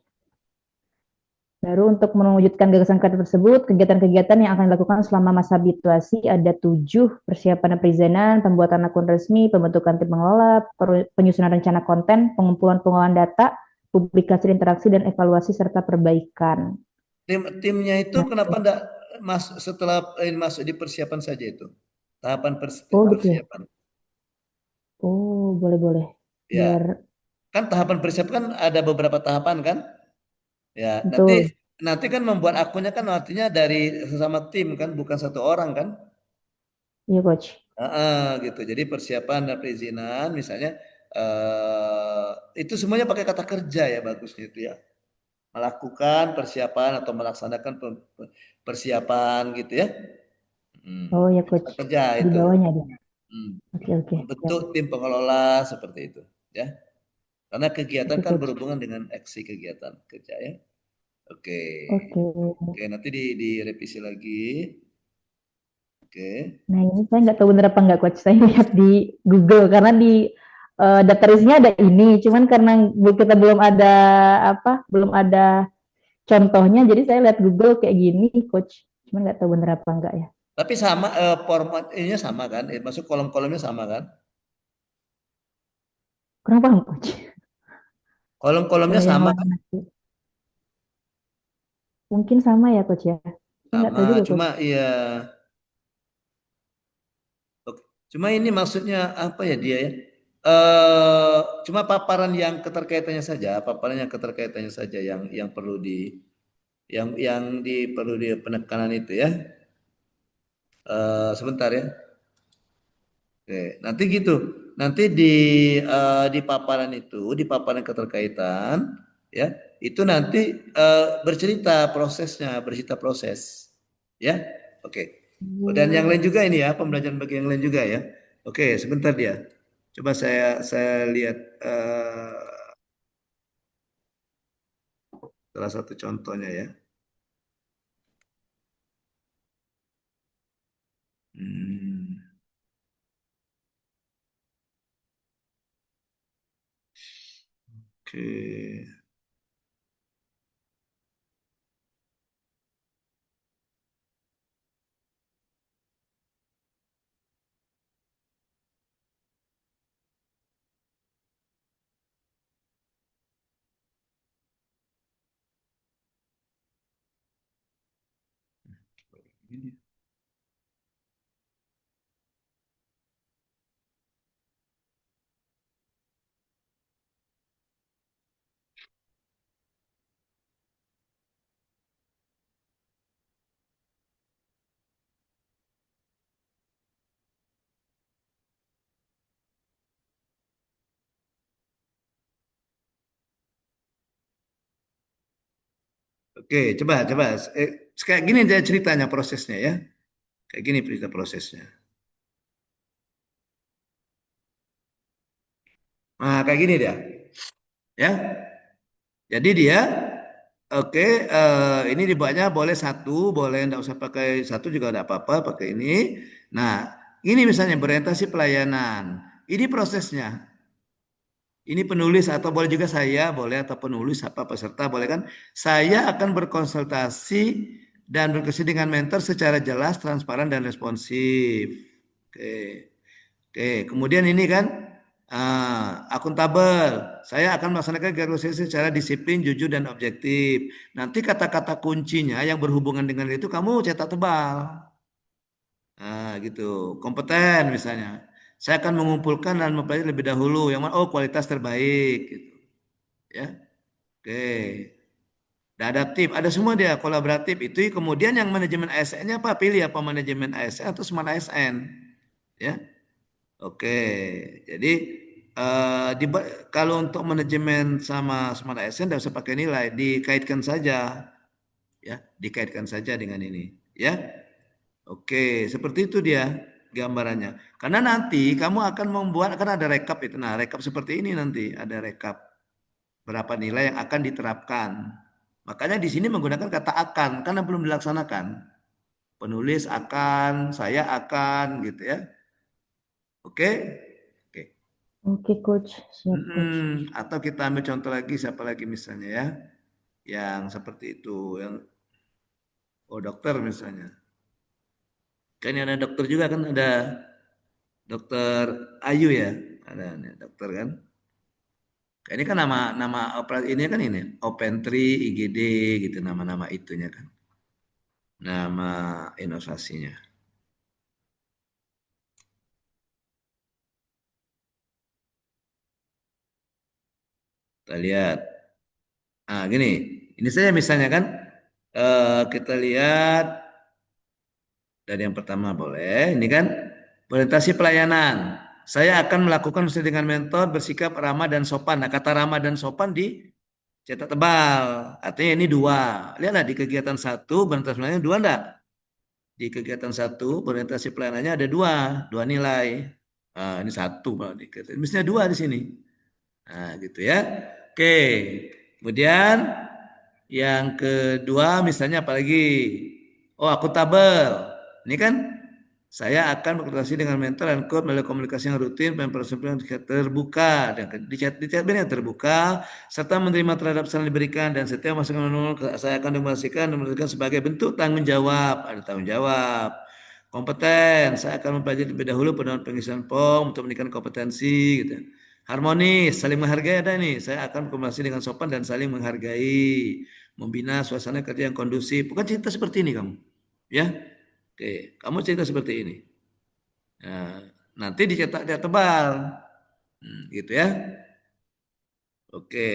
Speaker 7: Baru untuk mewujudkan gagasan kreatif tersebut, kegiatan-kegiatan yang akan dilakukan selama masa habituasi ada 7, persiapan perizinan, pembuatan akun resmi, pembentukan tim pengelola, penyusunan rencana konten, pengumpulan pengolahan data, publikasi interaksi dan evaluasi serta perbaikan.
Speaker 2: Timnya itu kenapa enggak setelah masuk di persiapan saja itu? Tahapan persiapan.
Speaker 7: Oh, boleh.
Speaker 2: Ya. Kan tahapan persiapan kan ada beberapa tahapan kan? Ya, nanti kan membuat akunnya kan artinya dari sesama tim kan, bukan satu orang kan?
Speaker 7: Iya, coach.
Speaker 2: Gitu. Jadi persiapan dan perizinan misalnya itu semuanya pakai kata kerja ya, bagusnya itu ya. Melakukan persiapan atau melaksanakan persiapan gitu ya.
Speaker 7: Oh ya coach.
Speaker 2: Kerja
Speaker 7: di
Speaker 2: itu.
Speaker 7: bawahnya dia. Oke.
Speaker 2: Bentuk tim pengelola seperti itu ya. Karena kegiatan kan berhubungan dengan aksi kegiatan kerja ya. Oke, nanti direvisi lagi.
Speaker 7: Nah ini saya nggak tahu bener apa nggak coach. Saya lihat di Google karena di database-nya ada ini. Cuman karena kita belum ada contohnya, jadi saya lihat Google kayak gini coach. Cuman nggak tahu bener apa enggak ya.
Speaker 2: Tapi sama format ininya sama kan? Masuk kolom-kolomnya sama kan?
Speaker 7: Kurang paham coach.
Speaker 2: Kolom-kolomnya sama kan?
Speaker 7: Mungkin sama ya coach ya.
Speaker 2: Sama, cuma iya. Cuma ini maksudnya apa ya dia ya? Cuma paparan yang keterkaitannya saja yang perlu perlu di penekanan itu ya. Sebentar ya. Oke, nanti gitu. Nanti di paparan itu, di paparan keterkaitan ya, itu nanti bercerita proses. Ya. Oke. Dan yang lain juga ini ya, pembelajaran bagi yang lain juga ya. Oke, sebentar dia. Coba saya lihat salah satu contohnya ya. Oke. Oke, coba. Kayak gini dia ceritanya prosesnya ya. Kayak gini cerita prosesnya. Nah, kayak gini dia. Ya. Jadi dia, oke, ini dibuatnya boleh satu, boleh enggak usah pakai satu juga ada apa-apa, pakai ini. Nah, ini misalnya berorientasi pelayanan. Ini prosesnya. Ini penulis atau boleh juga saya, boleh atau penulis apa peserta boleh kan? Saya akan berkonsultasi dan berdiskusi dengan mentor secara jelas, transparan dan responsif. Oke. Oke, kemudian ini kan akuntabel. Saya akan melaksanakan kegiatan secara disiplin, jujur dan objektif. Nanti kata-kata kuncinya yang berhubungan dengan itu kamu cetak tebal. Nah, gitu. Kompeten misalnya. Saya akan mengumpulkan dan mempelajari lebih dahulu yang mana kualitas terbaik gitu. Ya. Oke. Dan adaptif, ada semua dia kolaboratif itu. Kemudian yang manajemen ASN-nya apa? Pilih apa manajemen ASN atau smart ASN. Ya. Oke. Jadi kalau untuk manajemen sama smart ASN tidak usah pakai nilai, dikaitkan saja. Ya, dikaitkan saja dengan ini, ya. Oke, seperti itu dia gambarannya. Karena nanti kamu akan membuat akan ada rekap itu. Nah, rekap seperti ini nanti ada rekap berapa nilai yang akan diterapkan. Makanya di sini menggunakan kata akan karena belum dilaksanakan. Penulis akan, saya akan gitu ya. Oke? Oke.
Speaker 7: Oke, Coach. Siap, Coach.
Speaker 2: Atau kita ambil contoh lagi siapa lagi misalnya ya. Yang seperti itu, yang dokter misalnya. Kan ada dokter juga kan ada dokter Ayu ya, ada dokter kan. Ini kan nama operasi ini kan ini Opentry, IGD gitu nama-nama itunya kan. Nama inovasinya. Kita lihat. Nah, gini. Ini saja misalnya kan kita lihat dari yang pertama boleh. Ini kan orientasi pelayanan. Saya akan melakukan sesuai dengan mentor bersikap ramah dan sopan. Nah, kata ramah dan sopan cetak tebal. Artinya ini dua. Lihatlah di kegiatan satu berorientasi pelayanan dua enggak? Di kegiatan satu berorientasi pelayanannya ada dua nilai. Nah, ini satu Pak. Mestinya dua di sini. Nah, gitu ya. Oke. Kemudian yang kedua misalnya apalagi? Akuntabel. Ini kan saya akan berkomunikasi dengan mentor dan coach melalui komunikasi yang rutin dan yang terbuka dan dicatat yang terbuka serta menerima terhadap saran diberikan dan setiap masukan saya akan demokrasikan dan memberikan sebagai bentuk tanggung jawab. Ada tanggung jawab. Kompeten, saya akan mempelajari terlebih dahulu pedoman pengisian form untuk meningkatkan kompetensi gitu. Harmonis, saling menghargai ada nih. Saya akan berkomunikasi dengan sopan dan saling menghargai, membina suasana kerja yang kondusif. Bukan cerita seperti ini kamu, ya. Oke, kamu cerita seperti ini. Nah, nanti dicetak dia tebal, gitu ya. Oke.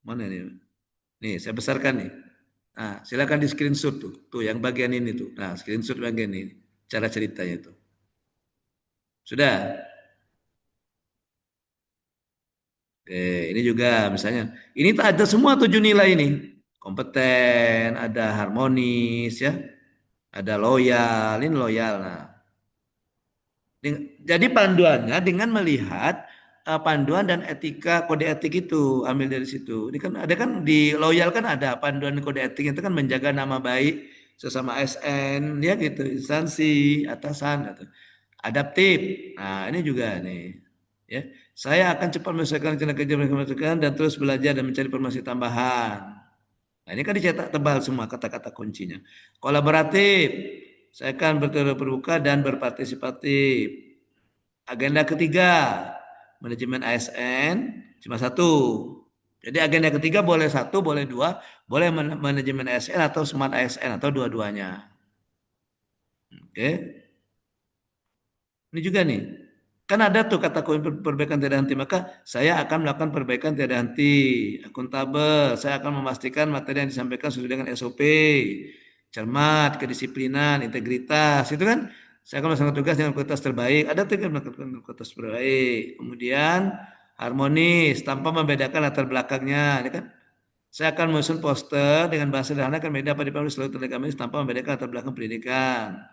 Speaker 2: Mana nih? Nih, saya besarkan nih. Nah, silakan di screenshot tuh, yang bagian ini tuh. Nah, screenshot bagian ini, cara ceritanya itu. Sudah. Ini juga misalnya, ini tak ada semua 7 nilai ini. Kompeten, ada harmonis ya, ada loyal, ini loyal. Nah, jadi panduannya dengan melihat panduan dan etika kode etik itu ambil dari situ. Ini kan ada kan di loyal kan ada panduan kode etik itu kan menjaga nama baik sesama ASN ya gitu, instansi atasan gitu. Adaptif. Nah, ini juga nih ya. Saya akan cepat menyelesaikan rencana kerja mereka dan terus belajar dan mencari informasi tambahan. Nah, ini kan dicetak tebal semua kata-kata kuncinya. Kolaboratif. Saya akan berterbuka dan berpartisipatif. Agenda ketiga, manajemen ASN cuma satu. Jadi agenda ketiga boleh satu, boleh dua, boleh manajemen ASN atau smart ASN atau dua-duanya. Oke. Ini juga nih, kan ada tuh kata kunci perbaikan tiada henti, maka saya akan melakukan perbaikan tiada henti, akuntabel, saya akan memastikan materi yang disampaikan sesuai dengan SOP, cermat, kedisiplinan, integritas, itu kan, saya akan melaksanakan tugas dengan kualitas terbaik, ada tuh yang melakukan kualitas terbaik, kemudian harmonis, tanpa membedakan latar belakangnya, ini kan, saya akan menyusun poster dengan bahasa sederhana akan media dapat dipublish seluruh tenaga medis tanpa membedakan latar belakang pendidikan.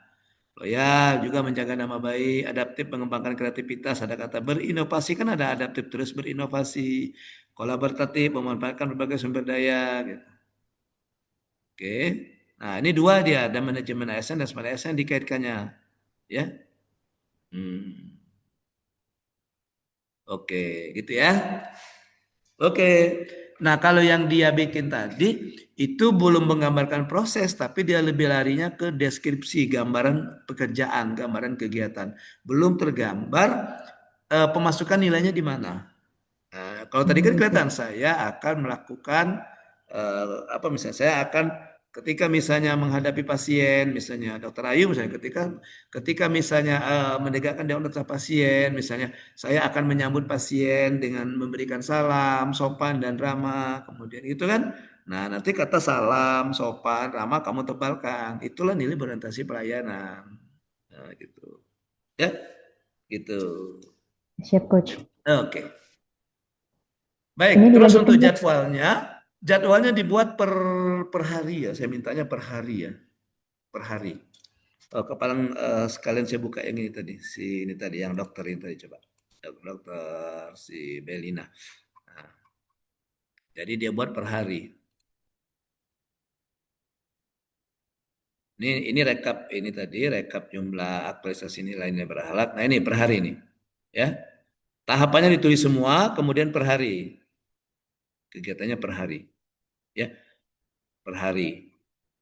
Speaker 2: Loyal, juga menjaga nama baik, adaptif, mengembangkan kreativitas, ada kata berinovasi, kan ada adaptif terus berinovasi, kolaboratif, memanfaatkan berbagai sumber daya, gitu. Oke, nah ini dua dia, ada manajemen ASN dan smart ASN dikaitkannya, ya. Oke, gitu ya. Oke, nah kalau yang dia bikin tadi itu belum menggambarkan proses, tapi dia lebih larinya ke deskripsi, gambaran pekerjaan, gambaran kegiatan. Belum tergambar pemasukan nilainya di mana. Nah, kalau tadi kan kelihatan saya akan melakukan apa misalnya, saya akan ketika misalnya menghadapi pasien, misalnya Dokter Ayu misalnya ketika misalnya menegakkan diagnosa pasien, misalnya saya akan menyambut pasien dengan memberikan salam, sopan dan ramah, kemudian itu kan, nah nanti kata salam, sopan, ramah kamu tebalkan, itulah nilai berorientasi pelayanan, nah, gitu, ya, gitu.
Speaker 7: Siap, Coach.
Speaker 2: Oke. Baik,
Speaker 7: Ini
Speaker 2: terus
Speaker 7: dilanjutin,
Speaker 2: untuk
Speaker 7: Coach.
Speaker 2: jadwalnya dibuat per hari ya, saya mintanya per hari ya, per hari. Kepala sekalian saya buka yang ini tadi, ini tadi yang dokter ini tadi coba, dokter si Belina. Nah, jadi dia buat per hari. Ini rekap ini tadi, rekap jumlah aktualisasi nilainya berhalak. Nah ini per hari ini, ya. Tahapannya ditulis semua, kemudian per hari. Kegiatannya per hari, ya, per hari.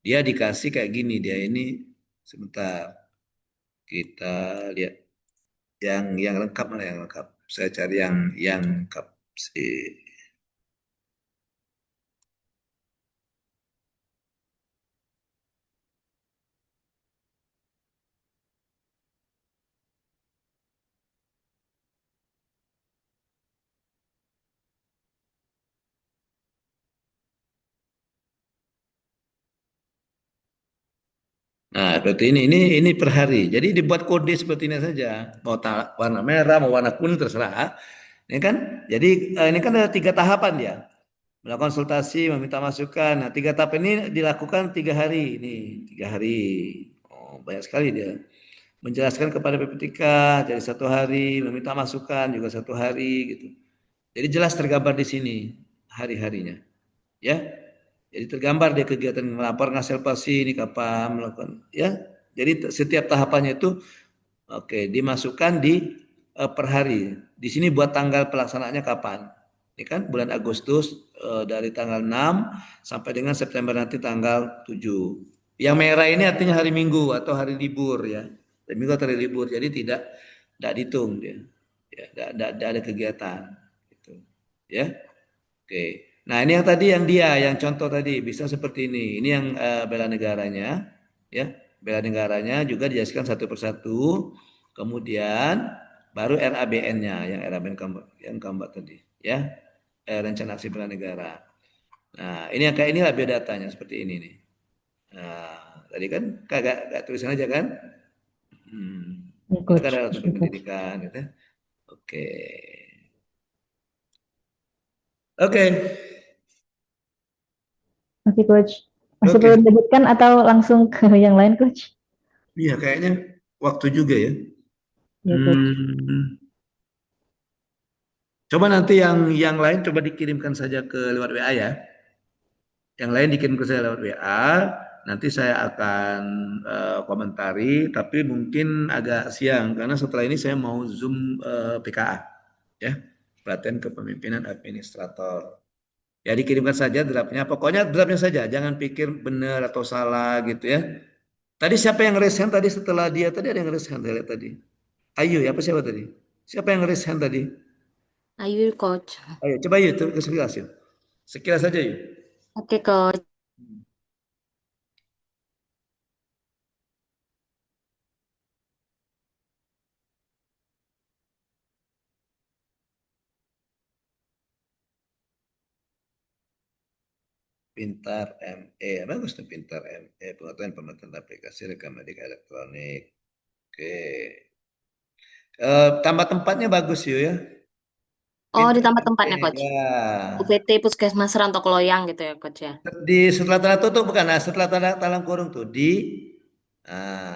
Speaker 2: Dia dikasih kayak gini, dia ini sebentar kita lihat yang lengkap mana yang lengkap. Saya cari yang lengkap sih. Nah, berarti ini per hari. Jadi dibuat kode seperti ini saja. Mau warna merah, mau warna kuning terserah. Ini kan, jadi ini kan ada 3 tahapan dia. Melakukan konsultasi, meminta masukan. Nah, 3 tahap ini dilakukan 3 hari. Ini 3 hari. Oh, banyak sekali dia. Menjelaskan kepada PPTK jadi 1 hari, meminta masukan juga 1 hari gitu. Jadi jelas tergambar di sini hari-harinya. Ya. Jadi tergambar dia kegiatan melapor hasil pasi ini kapan melakukan, ya. Jadi setiap tahapannya itu oke, dimasukkan di per hari. Di sini buat tanggal pelaksanaannya kapan. Ini kan bulan Agustus dari tanggal 6 sampai dengan September nanti tanggal 7. Yang merah ini artinya hari Minggu atau hari libur ya. Hari Minggu atau hari libur. Jadi tidak dihitung dia. Ya, tidak ada kegiatan gitu. Ya. Oke. Nah, ini yang tadi yang contoh tadi bisa seperti ini. Ini yang bela negaranya, ya. Bela negaranya juga dijelaskan satu persatu. Kemudian baru RABN-nya, yang RABN yang gambar tadi, ya. Rencana aksi bela negara. Nah, ini yang kayak inilah biodatanya seperti ini nih. Nah, tadi kan kagak tulisan aja kan?
Speaker 7: Ya,
Speaker 2: Itu
Speaker 7: Coach.
Speaker 2: kan ada tentang pendidikan, gitu. Oke. Oke.
Speaker 7: Oke, Coach. Masih
Speaker 2: Oke.
Speaker 7: perlu dilanjutkan atau langsung ke yang lain, Coach?
Speaker 2: Iya, kayaknya waktu juga ya.
Speaker 7: Ya, Coach.
Speaker 2: Coba nanti yang lain coba dikirimkan saja ke lewat WA ya. Yang lain dikirim ke saya lewat WA. Nanti saya akan komentari, tapi mungkin agak siang karena setelah ini saya mau Zoom PKA, ya, pelatihan kepemimpinan administrator. Ya dikirimkan saja draftnya. Pokoknya draftnya saja, jangan pikir benar atau salah gitu ya. Tadi siapa yang raise hand tadi setelah dia tadi ada yang raise hand saya lihat tadi. Ayu ya apa siapa tadi? Siapa yang raise hand tadi?
Speaker 4: Ayo, Coach.
Speaker 2: Ayo coba yuk kasih yuk. Sekilas saja yuk.
Speaker 4: Oke, Coach.
Speaker 2: Pintar ME, bagus tuh Pintar ME, pengetahuan pemanfaatan aplikasi rekam medik elektronik. Oke. Tambah tempatnya bagus yuk ya.
Speaker 4: Oh,
Speaker 2: Pintar
Speaker 4: ditambah
Speaker 2: ME,
Speaker 4: tempatnya, Coach.
Speaker 2: ya.
Speaker 4: UPT Puskesmas Rantau Loyang gitu ya, Coach ya.
Speaker 2: Di setelah tanda tutup bukan, nah setelah tanda talang kurung tuh di,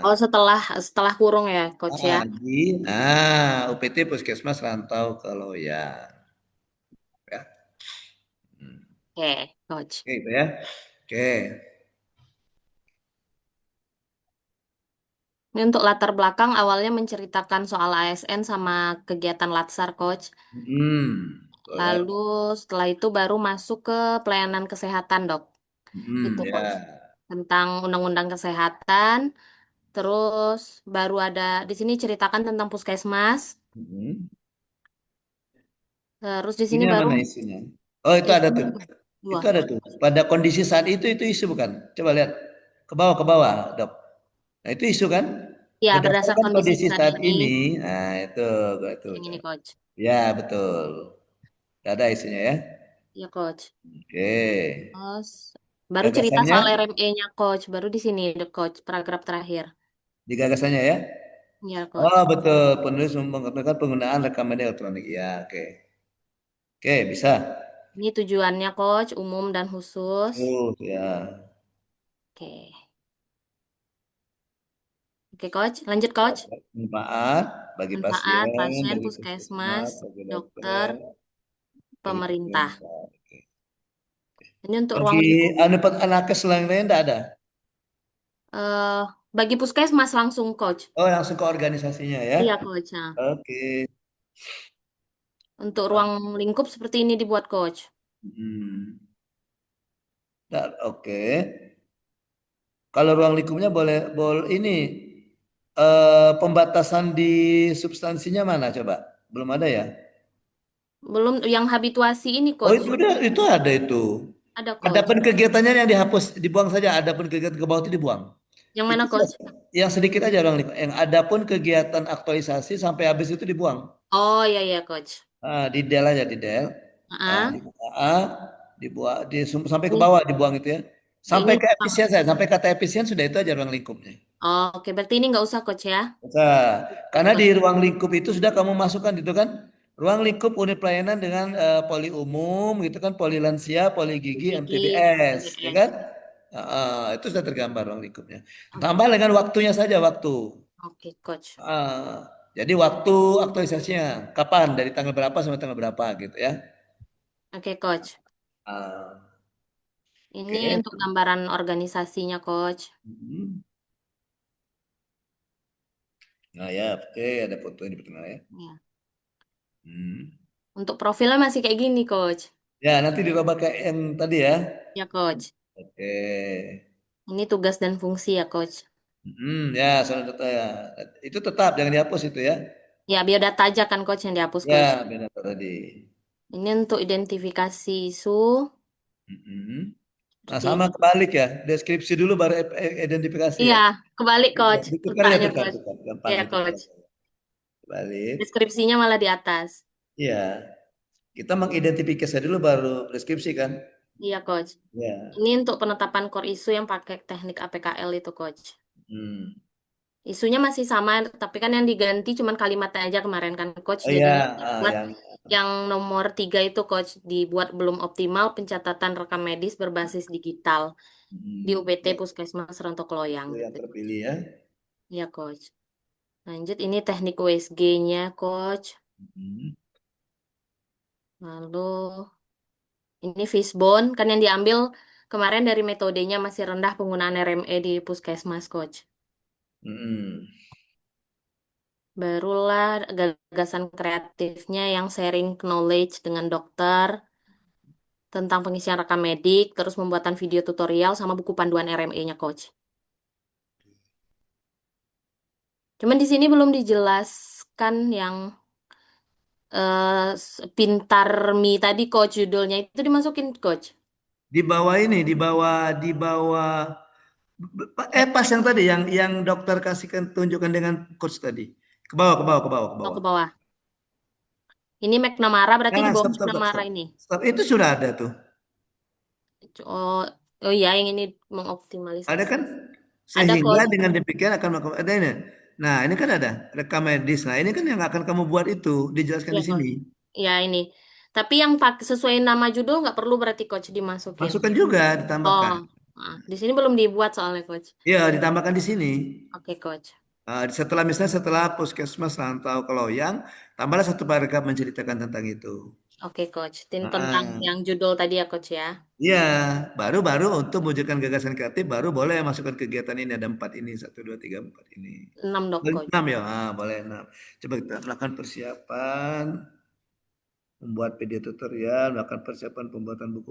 Speaker 4: Oh,
Speaker 2: nah,
Speaker 4: setelah kurung ya, Coach ya.
Speaker 2: UPT Puskesmas Rantau ke Loyang. Ya. Hmm.
Speaker 4: Oke, Coach.
Speaker 2: Oke, itu ya. Oke.
Speaker 4: Ini untuk latar belakang awalnya menceritakan soal ASN sama kegiatan Latsar, Coach.
Speaker 2: Boleh.
Speaker 4: Lalu setelah itu baru masuk ke pelayanan kesehatan, Dok. Itu, Coach.
Speaker 2: Ya.
Speaker 4: Tentang undang-undang kesehatan. Terus baru ada di sini ceritakan tentang puskesmas.
Speaker 2: Hmm.
Speaker 4: Terus di
Speaker 2: Ini
Speaker 4: sini
Speaker 2: yang
Speaker 4: baru
Speaker 2: mana isinya? Oh, itu ada
Speaker 4: isinya
Speaker 2: tuh.
Speaker 4: dua.
Speaker 2: Itu ada tuh. Pada kondisi saat itu isu bukan? Coba lihat ke bawah, Dok. Nah, itu isu kan?
Speaker 4: Ya, berdasar
Speaker 2: Berdasarkan
Speaker 4: kondisi
Speaker 2: kondisi
Speaker 4: saat
Speaker 2: saat
Speaker 4: ini,
Speaker 2: ini. Nah, itu.
Speaker 4: yang ini, Coach.
Speaker 2: Ya, betul. Ada isunya ya.
Speaker 4: Ya, Coach.
Speaker 2: Oke.
Speaker 4: Terus baru cerita
Speaker 2: Gagasannya
Speaker 4: soal RME-nya, Coach. Baru di sini, The Coach, paragraf terakhir.
Speaker 2: di gagasannya ya.
Speaker 4: Ya,
Speaker 2: Oh,
Speaker 4: Coach.
Speaker 2: betul. Penulis menggunakan penggunaan rekaman elektronik. Ya, oke. Oke, bisa.
Speaker 4: Ini tujuannya, Coach, umum dan khusus.
Speaker 2: Ya.
Speaker 4: Oke. Oke, Coach. Lanjut, Coach.
Speaker 2: Manfaat bagi
Speaker 4: Manfaat
Speaker 2: pasien,
Speaker 4: pasien,
Speaker 2: bagi
Speaker 4: puskesmas,
Speaker 2: puskesmas, bagi
Speaker 4: dokter,
Speaker 2: dokter, bagi
Speaker 4: pemerintah.
Speaker 2: pemerintah. Oke.
Speaker 4: Ini untuk ruang
Speaker 2: Bagi
Speaker 4: lingkup.
Speaker 2: nakes lain-lain tidak ada.
Speaker 4: eh bagi puskesmas langsung, Coach.
Speaker 2: Oh, langsung ke organisasinya ya.
Speaker 4: Iya, Coach. Nah,
Speaker 2: Oke.
Speaker 4: untuk ruang lingkup seperti ini dibuat, Coach.
Speaker 2: Hmm. Oke. Kalau ruang lingkupnya boleh ini pembatasan di substansinya mana coba? Belum ada ya?
Speaker 4: Belum yang habituasi ini,
Speaker 2: Oh,
Speaker 4: Coach.
Speaker 2: itu ada itu.
Speaker 4: Ada, Coach.
Speaker 2: Adapun kegiatannya yang dihapus, dibuang saja. Adapun kegiatan ke bawah itu dibuang.
Speaker 4: Yang
Speaker 2: Itu
Speaker 4: mana, Coach?
Speaker 2: yang sedikit aja ruang lingkup. Yang adapun kegiatan aktualisasi sampai habis itu dibuang.
Speaker 4: Oh, iya, iya, Coach.
Speaker 2: Di del aja di del.
Speaker 4: Ah,
Speaker 2: Dibuang sampai ke
Speaker 4: ini,
Speaker 2: bawah dibuang itu ya. Sampai
Speaker 4: ini.
Speaker 2: ke efisien saya, sampai kata efisien sudah itu aja ruang lingkupnya.
Speaker 4: Oh, oke, berarti ini nggak usah, Coach ya.
Speaker 2: Nah,
Speaker 4: Oke,
Speaker 2: karena di
Speaker 4: Coach.
Speaker 2: ruang lingkup itu sudah kamu masukkan itu kan, ruang lingkup unit pelayanan dengan poli umum gitu kan, poli lansia, poli gigi,
Speaker 4: Gigi,
Speaker 2: MTBS, ya
Speaker 4: MBS.
Speaker 2: kan? Itu sudah tergambar ruang lingkupnya. Tambah dengan waktunya saja waktu.
Speaker 4: Oke, Coach.
Speaker 2: Jadi waktu aktualisasinya kapan dari tanggal berapa sampai tanggal berapa gitu ya.
Speaker 4: Oke, Coach.
Speaker 2: Ah,
Speaker 4: Ini
Speaker 2: oke.
Speaker 4: untuk gambaran organisasinya, Coach.
Speaker 2: Hmm. Nah ya, oke ada foto di pertengahan ya.
Speaker 4: Ya.
Speaker 2: Hmm.
Speaker 4: Untuk profilnya masih kayak gini, Coach.
Speaker 2: Ya nanti dirubah kayak yang tadi ya.
Speaker 4: Ya, Coach.
Speaker 2: Oke.
Speaker 4: Ini tugas dan fungsi ya, Coach.
Speaker 2: Ya soal data ya. Itu tetap jangan dihapus itu ya.
Speaker 4: Ya, biodata aja kan, Coach, yang dihapus, Coach.
Speaker 2: Ya benar tadi.
Speaker 4: Ini untuk identifikasi isu.
Speaker 2: Mm-mm. Nah
Speaker 4: Seperti
Speaker 2: sama
Speaker 4: ini.
Speaker 2: kebalik ya. Deskripsi dulu baru identifikasi
Speaker 4: Iya,
Speaker 2: ya.
Speaker 4: kebalik, Coach.
Speaker 2: Tukar ya
Speaker 4: Letaknya,
Speaker 2: tukar
Speaker 4: Coach.
Speaker 2: tukar gampang
Speaker 4: Ya,
Speaker 2: itu.
Speaker 4: Coach.
Speaker 2: Balik.
Speaker 4: Deskripsinya malah di atas.
Speaker 2: Iya. Kita mengidentifikasi dulu baru deskripsi kan.
Speaker 4: Iya, Coach.
Speaker 2: Ya.
Speaker 4: Ini untuk penetapan core isu yang pakai teknik APKL itu, Coach.
Speaker 2: Hmm.
Speaker 4: Isunya masih sama, tapi kan yang diganti cuman kalimatnya aja kemarin kan, Coach.
Speaker 2: Oh ya,
Speaker 4: Jadinya buat
Speaker 2: yang
Speaker 4: yang nomor 3 itu, Coach, dibuat belum optimal pencatatan rekam medis berbasis digital di UPT Puskesmas Rontok Loyang.
Speaker 2: itu yang
Speaker 4: Gitu.
Speaker 2: terpilih ya.
Speaker 4: Ya, Coach. Lanjut, ini teknik USG-nya, Coach.
Speaker 2: Hmm.
Speaker 4: Lalu, ini fishbone, kan yang diambil kemarin dari metodenya masih rendah penggunaan RME di Puskesmas, Coach.
Speaker 2: Hmm.
Speaker 4: Barulah gagasan kreatifnya yang sharing knowledge dengan dokter tentang pengisian rekam medik, terus pembuatan video tutorial sama buku panduan RME-nya, Coach. Cuman di sini belum dijelaskan yang Pintar Mi tadi coach judulnya itu dimasukin coach.
Speaker 2: Di bawah ini, di bawah pas yang tadi yang dokter kasihkan tunjukkan dengan coach tadi. Ke bawah, ke bawah, ke bawah, ke
Speaker 4: Oh,
Speaker 2: bawah.
Speaker 4: ke bawah. Ini McNamara berarti di
Speaker 2: Jangan,
Speaker 4: bawah
Speaker 2: stop, stop, stop,
Speaker 4: McNamara
Speaker 2: stop.
Speaker 4: ini.
Speaker 2: Stop, itu sudah ada tuh.
Speaker 4: Oh, oh iya yang ini
Speaker 2: Ada
Speaker 4: mengoptimalisasi.
Speaker 2: kan?
Speaker 4: Ada
Speaker 2: Sehingga
Speaker 4: coach.
Speaker 2: dengan demikian akan melakukan ada ini. Nah, ini kan ada rekam medis. Nah, ini kan yang akan kamu buat itu dijelaskan
Speaker 4: Ya
Speaker 2: di sini.
Speaker 4: coach. Ya ini. Tapi yang sesuai nama judul nggak perlu berarti coach dimasukin.
Speaker 2: Masukkan juga,
Speaker 4: Oh,
Speaker 2: ditambahkan.
Speaker 4: di sini belum dibuat soalnya coach.
Speaker 2: Iya, ditambahkan di sini.
Speaker 4: Oke coach.
Speaker 2: Setelah puskesmas rantau ke Loyang, tambahlah satu paragraf menceritakan tentang itu.
Speaker 4: Oke coach. Tentang
Speaker 2: Ah,
Speaker 4: yang judul tadi ya coach ya.
Speaker 2: iya, baru-baru untuk mewujudkan gagasan kreatif, baru boleh masukkan kegiatan ini. Ada 4 ini, 1, 2, 3, 4 ini.
Speaker 4: 6 dok
Speaker 2: Boleh
Speaker 4: coach.
Speaker 2: 6 ya, boleh 6. Coba kita melakukan persiapan, membuat video tutorial, melakukan persiapan pembuatan buku.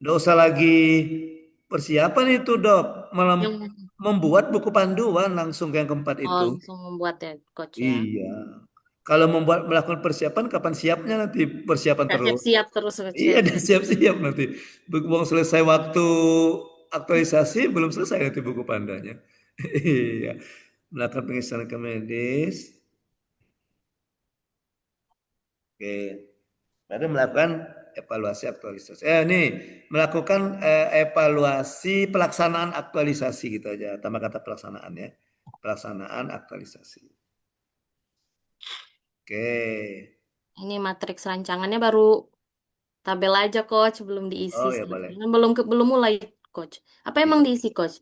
Speaker 2: Nggak usah lagi persiapan itu, Dok. Malah
Speaker 4: Yang
Speaker 2: membuat buku panduan langsung ke yang keempat itu.
Speaker 4: langsung membuat ya coach ya.
Speaker 2: Iya. Kalau melakukan persiapan, kapan siapnya nanti persiapan
Speaker 4: Nggak
Speaker 2: terus.
Speaker 4: siap-siap terus coach
Speaker 2: Iya,
Speaker 4: ya.
Speaker 2: dia siap-siap nanti. Buang selesai waktu aktualisasi, belum selesai nanti buku pandanya. Iya. Melakukan pengisian ke medis. Oke. Baru melakukan evaluasi aktualisasi. Ini melakukan evaluasi pelaksanaan aktualisasi gitu aja. Tambah kata pelaksanaan ya. Pelaksanaan aktualisasi. Oke.
Speaker 4: Ini matriks rancangannya baru tabel aja coach, belum diisi
Speaker 2: Oh ya
Speaker 4: sama
Speaker 2: boleh.
Speaker 4: sekali. Belum mulai coach. Apa emang
Speaker 2: Iya,
Speaker 4: diisi coach?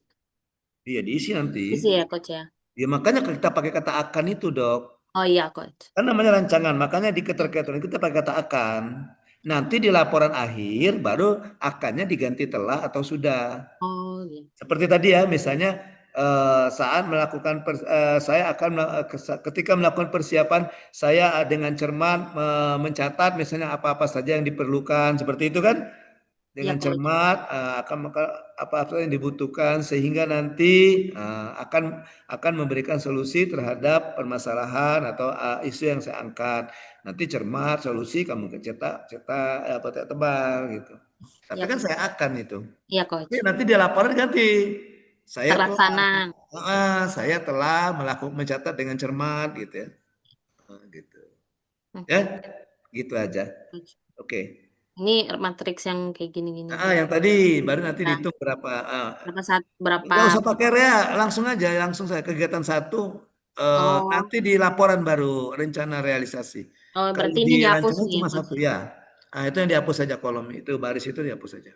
Speaker 2: iya diisi nanti.
Speaker 4: Isi ya coach ya.
Speaker 2: Ya makanya kita pakai kata akan itu, Dok.
Speaker 4: Oh iya coach.
Speaker 2: Kan namanya rancangan, makanya di keterkaitan kita pakai kata akan. Nanti di laporan akhir baru akannya diganti telah atau sudah.
Speaker 4: Oh iya.
Speaker 2: Seperti tadi ya, misalnya saat melakukan saya akan ketika melakukan persiapan saya dengan cermat mencatat misalnya apa-apa saja yang diperlukan seperti itu kan.
Speaker 4: Iya
Speaker 2: Dengan
Speaker 4: coach.
Speaker 2: cermat apa-apa yang dibutuhkan sehingga nanti akan memberikan solusi terhadap permasalahan atau isu yang saya angkat. Nanti cermat solusi kamu cetak apa tebal gitu. Tapi
Speaker 4: Iya
Speaker 2: kan
Speaker 4: coach.
Speaker 2: saya akan itu.
Speaker 4: Iya coach.
Speaker 2: Tapi nanti dia laporan ganti.
Speaker 4: Terlaksana.
Speaker 2: Saya telah mencatat dengan cermat gitu ya. Gitu. Ya,
Speaker 4: Oke.
Speaker 2: gitu aja.
Speaker 4: Coach.
Speaker 2: Oke.
Speaker 4: Ini matriks yang kayak gini-gini.
Speaker 2: Yang tadi baru nanti
Speaker 4: Nah,
Speaker 2: dihitung berapa.
Speaker 4: berapa
Speaker 2: Nggak usah pakai rea, langsung aja, langsung saya kegiatan 1
Speaker 4: oh
Speaker 2: nanti di laporan baru rencana realisasi.
Speaker 4: oh
Speaker 2: Kalau
Speaker 4: berarti
Speaker 2: di
Speaker 4: ini dihapus
Speaker 2: rancangan
Speaker 4: nih ya
Speaker 2: cuma
Speaker 4: coach.
Speaker 2: 1 ya. Nah, itu yang dihapus saja kolom itu baris itu dihapus saja.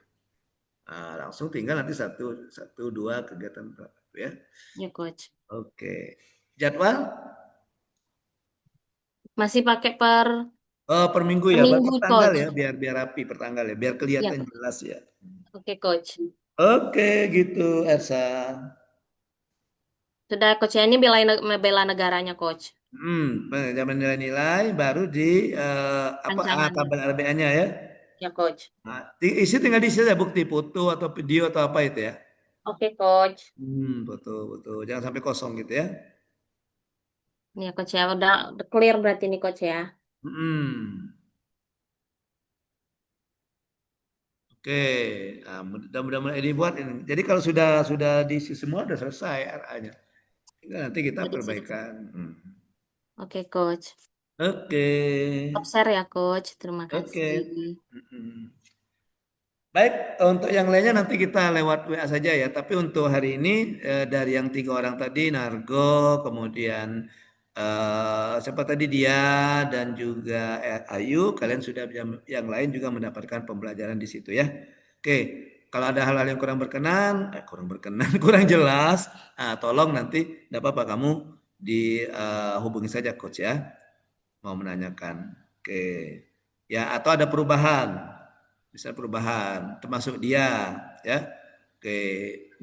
Speaker 2: Langsung tinggal nanti satu dua kegiatan berapa ya.
Speaker 4: Ya coach.
Speaker 2: Oke. Jadwal
Speaker 4: Masih pakai per
Speaker 2: per minggu
Speaker 4: per
Speaker 2: ya,
Speaker 4: minggu
Speaker 2: per tanggal
Speaker 4: coach.
Speaker 2: ya, biar rapi per tanggal ya, biar
Speaker 4: Ya
Speaker 2: kelihatan
Speaker 4: coach.
Speaker 2: jelas ya.
Speaker 4: Oke coach.
Speaker 2: Oke, gitu Ersa.
Speaker 4: Sudah coach ya ini bela negaranya coach.
Speaker 2: Penjamin nilai-nilai baru di
Speaker 4: Rancangannya.
Speaker 2: tabel RBA-nya ya.
Speaker 4: Ya coach.
Speaker 2: Nah, tinggal diisi aja bukti foto atau video atau apa itu ya.
Speaker 4: Oke coach.
Speaker 2: Foto. Jangan sampai kosong gitu ya.
Speaker 4: Ini ya coach ya udah clear berarti ini coach ya.
Speaker 2: Hmm. Oke, mudah-mudahan dibuat ini. Jadi kalau sudah diisi semua sudah selesai RA-nya. Nanti kita
Speaker 4: Jadi
Speaker 2: perbaikan.
Speaker 4: oke coach.
Speaker 2: Oke.
Speaker 4: Top share ya coach. Terima
Speaker 2: Oke.
Speaker 4: kasih.
Speaker 2: Baik, untuk yang lainnya nanti kita lewat WA saja ya. Tapi untuk hari ini dari yang 3 orang tadi, Nargo, kemudian siapa tadi dia dan juga Ayu, kalian sudah yang lain juga mendapatkan pembelajaran di situ ya. Oke, kalau ada hal-hal yang kurang berkenan, kurang jelas, tolong nanti tidak apa-apa kamu dihubungi saja coach ya, mau menanyakan. Oke, ya atau ada perubahan. Bisa perubahan, termasuk dia, ya. Oke,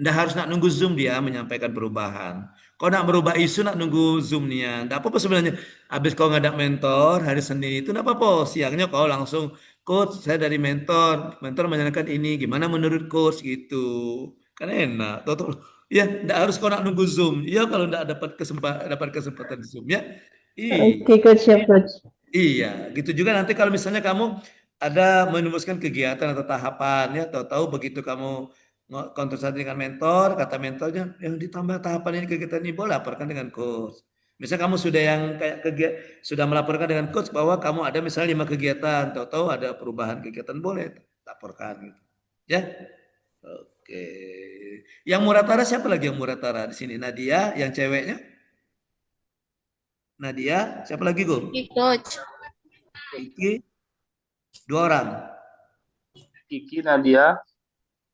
Speaker 2: nggak harus nak nunggu Zoom dia menyampaikan perubahan. Kau nak merubah isu nak nunggu Zoom-nya, nggak apa-apa sebenarnya. Habis kau ngadak mentor hari Senin itu nggak apa-apa. Siangnya kau langsung, coach saya dari mentor menanyakan ini, gimana menurut coach gitu. Kan enak. Tuh, ya nggak harus kau nak nunggu Zoom. Ya kalau nggak dapat kesempatan Zoom ya.
Speaker 7: Oke coach, siap coach.
Speaker 2: Iya, gitu juga nanti kalau misalnya kamu ada menuliskan kegiatan atau tahapan ya, tahu-tahu begitu kamu konsultasi dengan mentor, kata mentornya yang ditambah tahapan ini kegiatan ini boleh laporkan dengan coach. Misalnya kamu sudah yang kayak sudah melaporkan dengan coach bahwa kamu ada misalnya 5 kegiatan, tahu-tahu ada perubahan kegiatan boleh laporkan gitu. Ya. Oke. Yang Muratara siapa lagi yang Muratara di sini? Nadia yang ceweknya? Nadia, siapa lagi, Go?
Speaker 4: Coach.
Speaker 2: Kiki, 2 orang.
Speaker 9: Kiki, Nadia,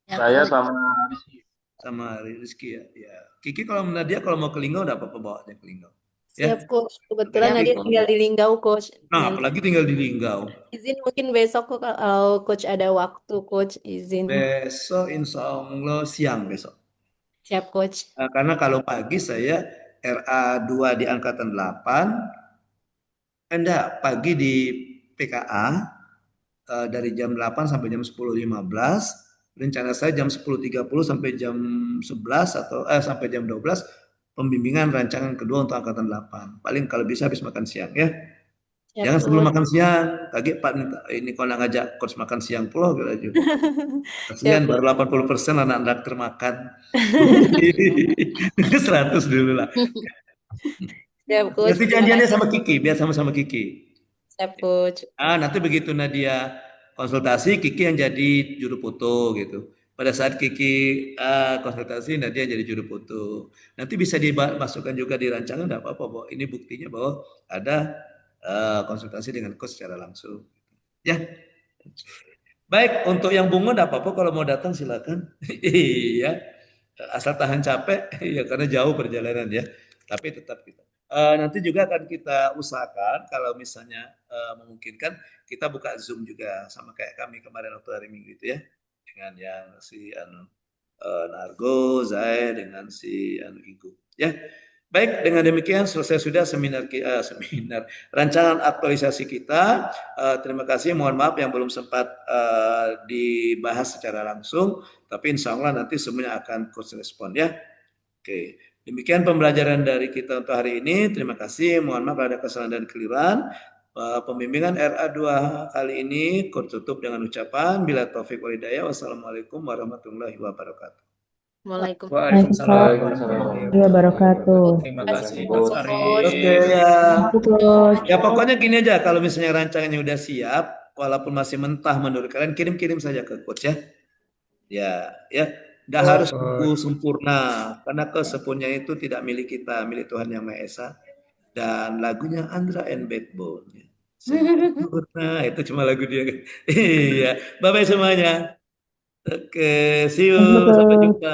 Speaker 4: Ya,
Speaker 9: saya
Speaker 4: Coach.
Speaker 9: sama Rizky.
Speaker 2: Sama Rizky ya. Ya. Kiki kalau Nadia kalau mau ke Linggau enggak apa-apa bawa dia ke Linggau. Ya.
Speaker 10: Siap, Coach. Kebetulan
Speaker 4: Siap.
Speaker 10: Nadia tinggal di Linggau, Coach.
Speaker 2: Nah,
Speaker 10: Nanti
Speaker 2: apalagi tinggal di Linggau.
Speaker 10: izin mungkin besok kok kalau Coach ada waktu, Coach. Izin.
Speaker 2: Besok insya Allah siang besok.
Speaker 10: Siap, Coach.
Speaker 2: Nah, karena kalau pagi saya RA2 di Angkatan 8, enggak, pagi di PKA dari jam 8 sampai jam 10.15. Rencana saya jam 10.30 sampai jam 11 atau sampai jam 12 pembimbingan rancangan kedua untuk Angkatan 8. Paling kalau bisa habis makan siang ya.
Speaker 10: Siap,
Speaker 2: Jangan sebelum
Speaker 10: Coach.
Speaker 2: makan siang. Kaget Pak ini kalau nak ngajak coach makan siang pula gitu aja. Kasihan
Speaker 10: Siap,
Speaker 2: baru 80% anak-anak termakan. 100 dulu lah.
Speaker 10: Siap, Coach.
Speaker 2: Nanti
Speaker 10: Terima
Speaker 2: janjiannya
Speaker 10: kasih.
Speaker 2: sama Kiki, biar sama-sama Kiki.
Speaker 10: Siap, Coach.
Speaker 2: Nanti begitu Nadia konsultasi, Kiki yang jadi juru foto gitu. Pada saat Kiki konsultasi, Nadia jadi juru foto. Nanti bisa dimasukkan juga di rancangan, enggak apa-apa, bahwa ini buktinya bahwa ada konsultasi dengan coach secara langsung. Ya. Baik, untuk yang bunga enggak apa-apa kalau mau datang silakan. Iya. Asal tahan capek, ya karena jauh perjalanan ya. Tapi tetap kita. Nanti juga akan kita usahakan kalau misalnya memungkinkan kita buka Zoom juga sama kayak kami kemarin waktu hari Minggu itu ya. Dengan yang si Nargo, Zai dengan si Igu. Ya. Baik, dengan demikian selesai sudah seminar rancangan aktualisasi kita. Terima kasih, mohon maaf yang belum sempat dibahas secara langsung, tapi insya Allah nanti semuanya akan coach respon ya. Oke, demikian pembelajaran dari kita untuk hari ini. Terima kasih, mohon maaf ada kesalahan dan kekeliruan. Pembimbingan RA2 kali ini coach tutup dengan ucapan bila taufik wal hidayah. Wassalamualaikum warahmatullahi wabarakatuh.
Speaker 4: Waalaikumsalam.
Speaker 7: Waalaikumsalam wabarakatuh.
Speaker 9: Terima
Speaker 10: kasih,
Speaker 9: kasih, Coach
Speaker 10: Coach.
Speaker 9: Arif.
Speaker 2: Oke ya.
Speaker 7: Coach.
Speaker 2: Ya pokoknya gini aja, kalau misalnya rancangannya udah siap, walaupun masih mentah menurut kalian, kirim-kirim saja ke coach ya. Ya, nggak harus buku sempurna, karena kesempurna itu tidak milik kita, milik Tuhan Yang Maha Esa. Dan lagunya Andra and Backbone. Sempurna, itu cuma lagu dia. Iya, bye-bye semuanya. Oke, see you, sampai jumpa.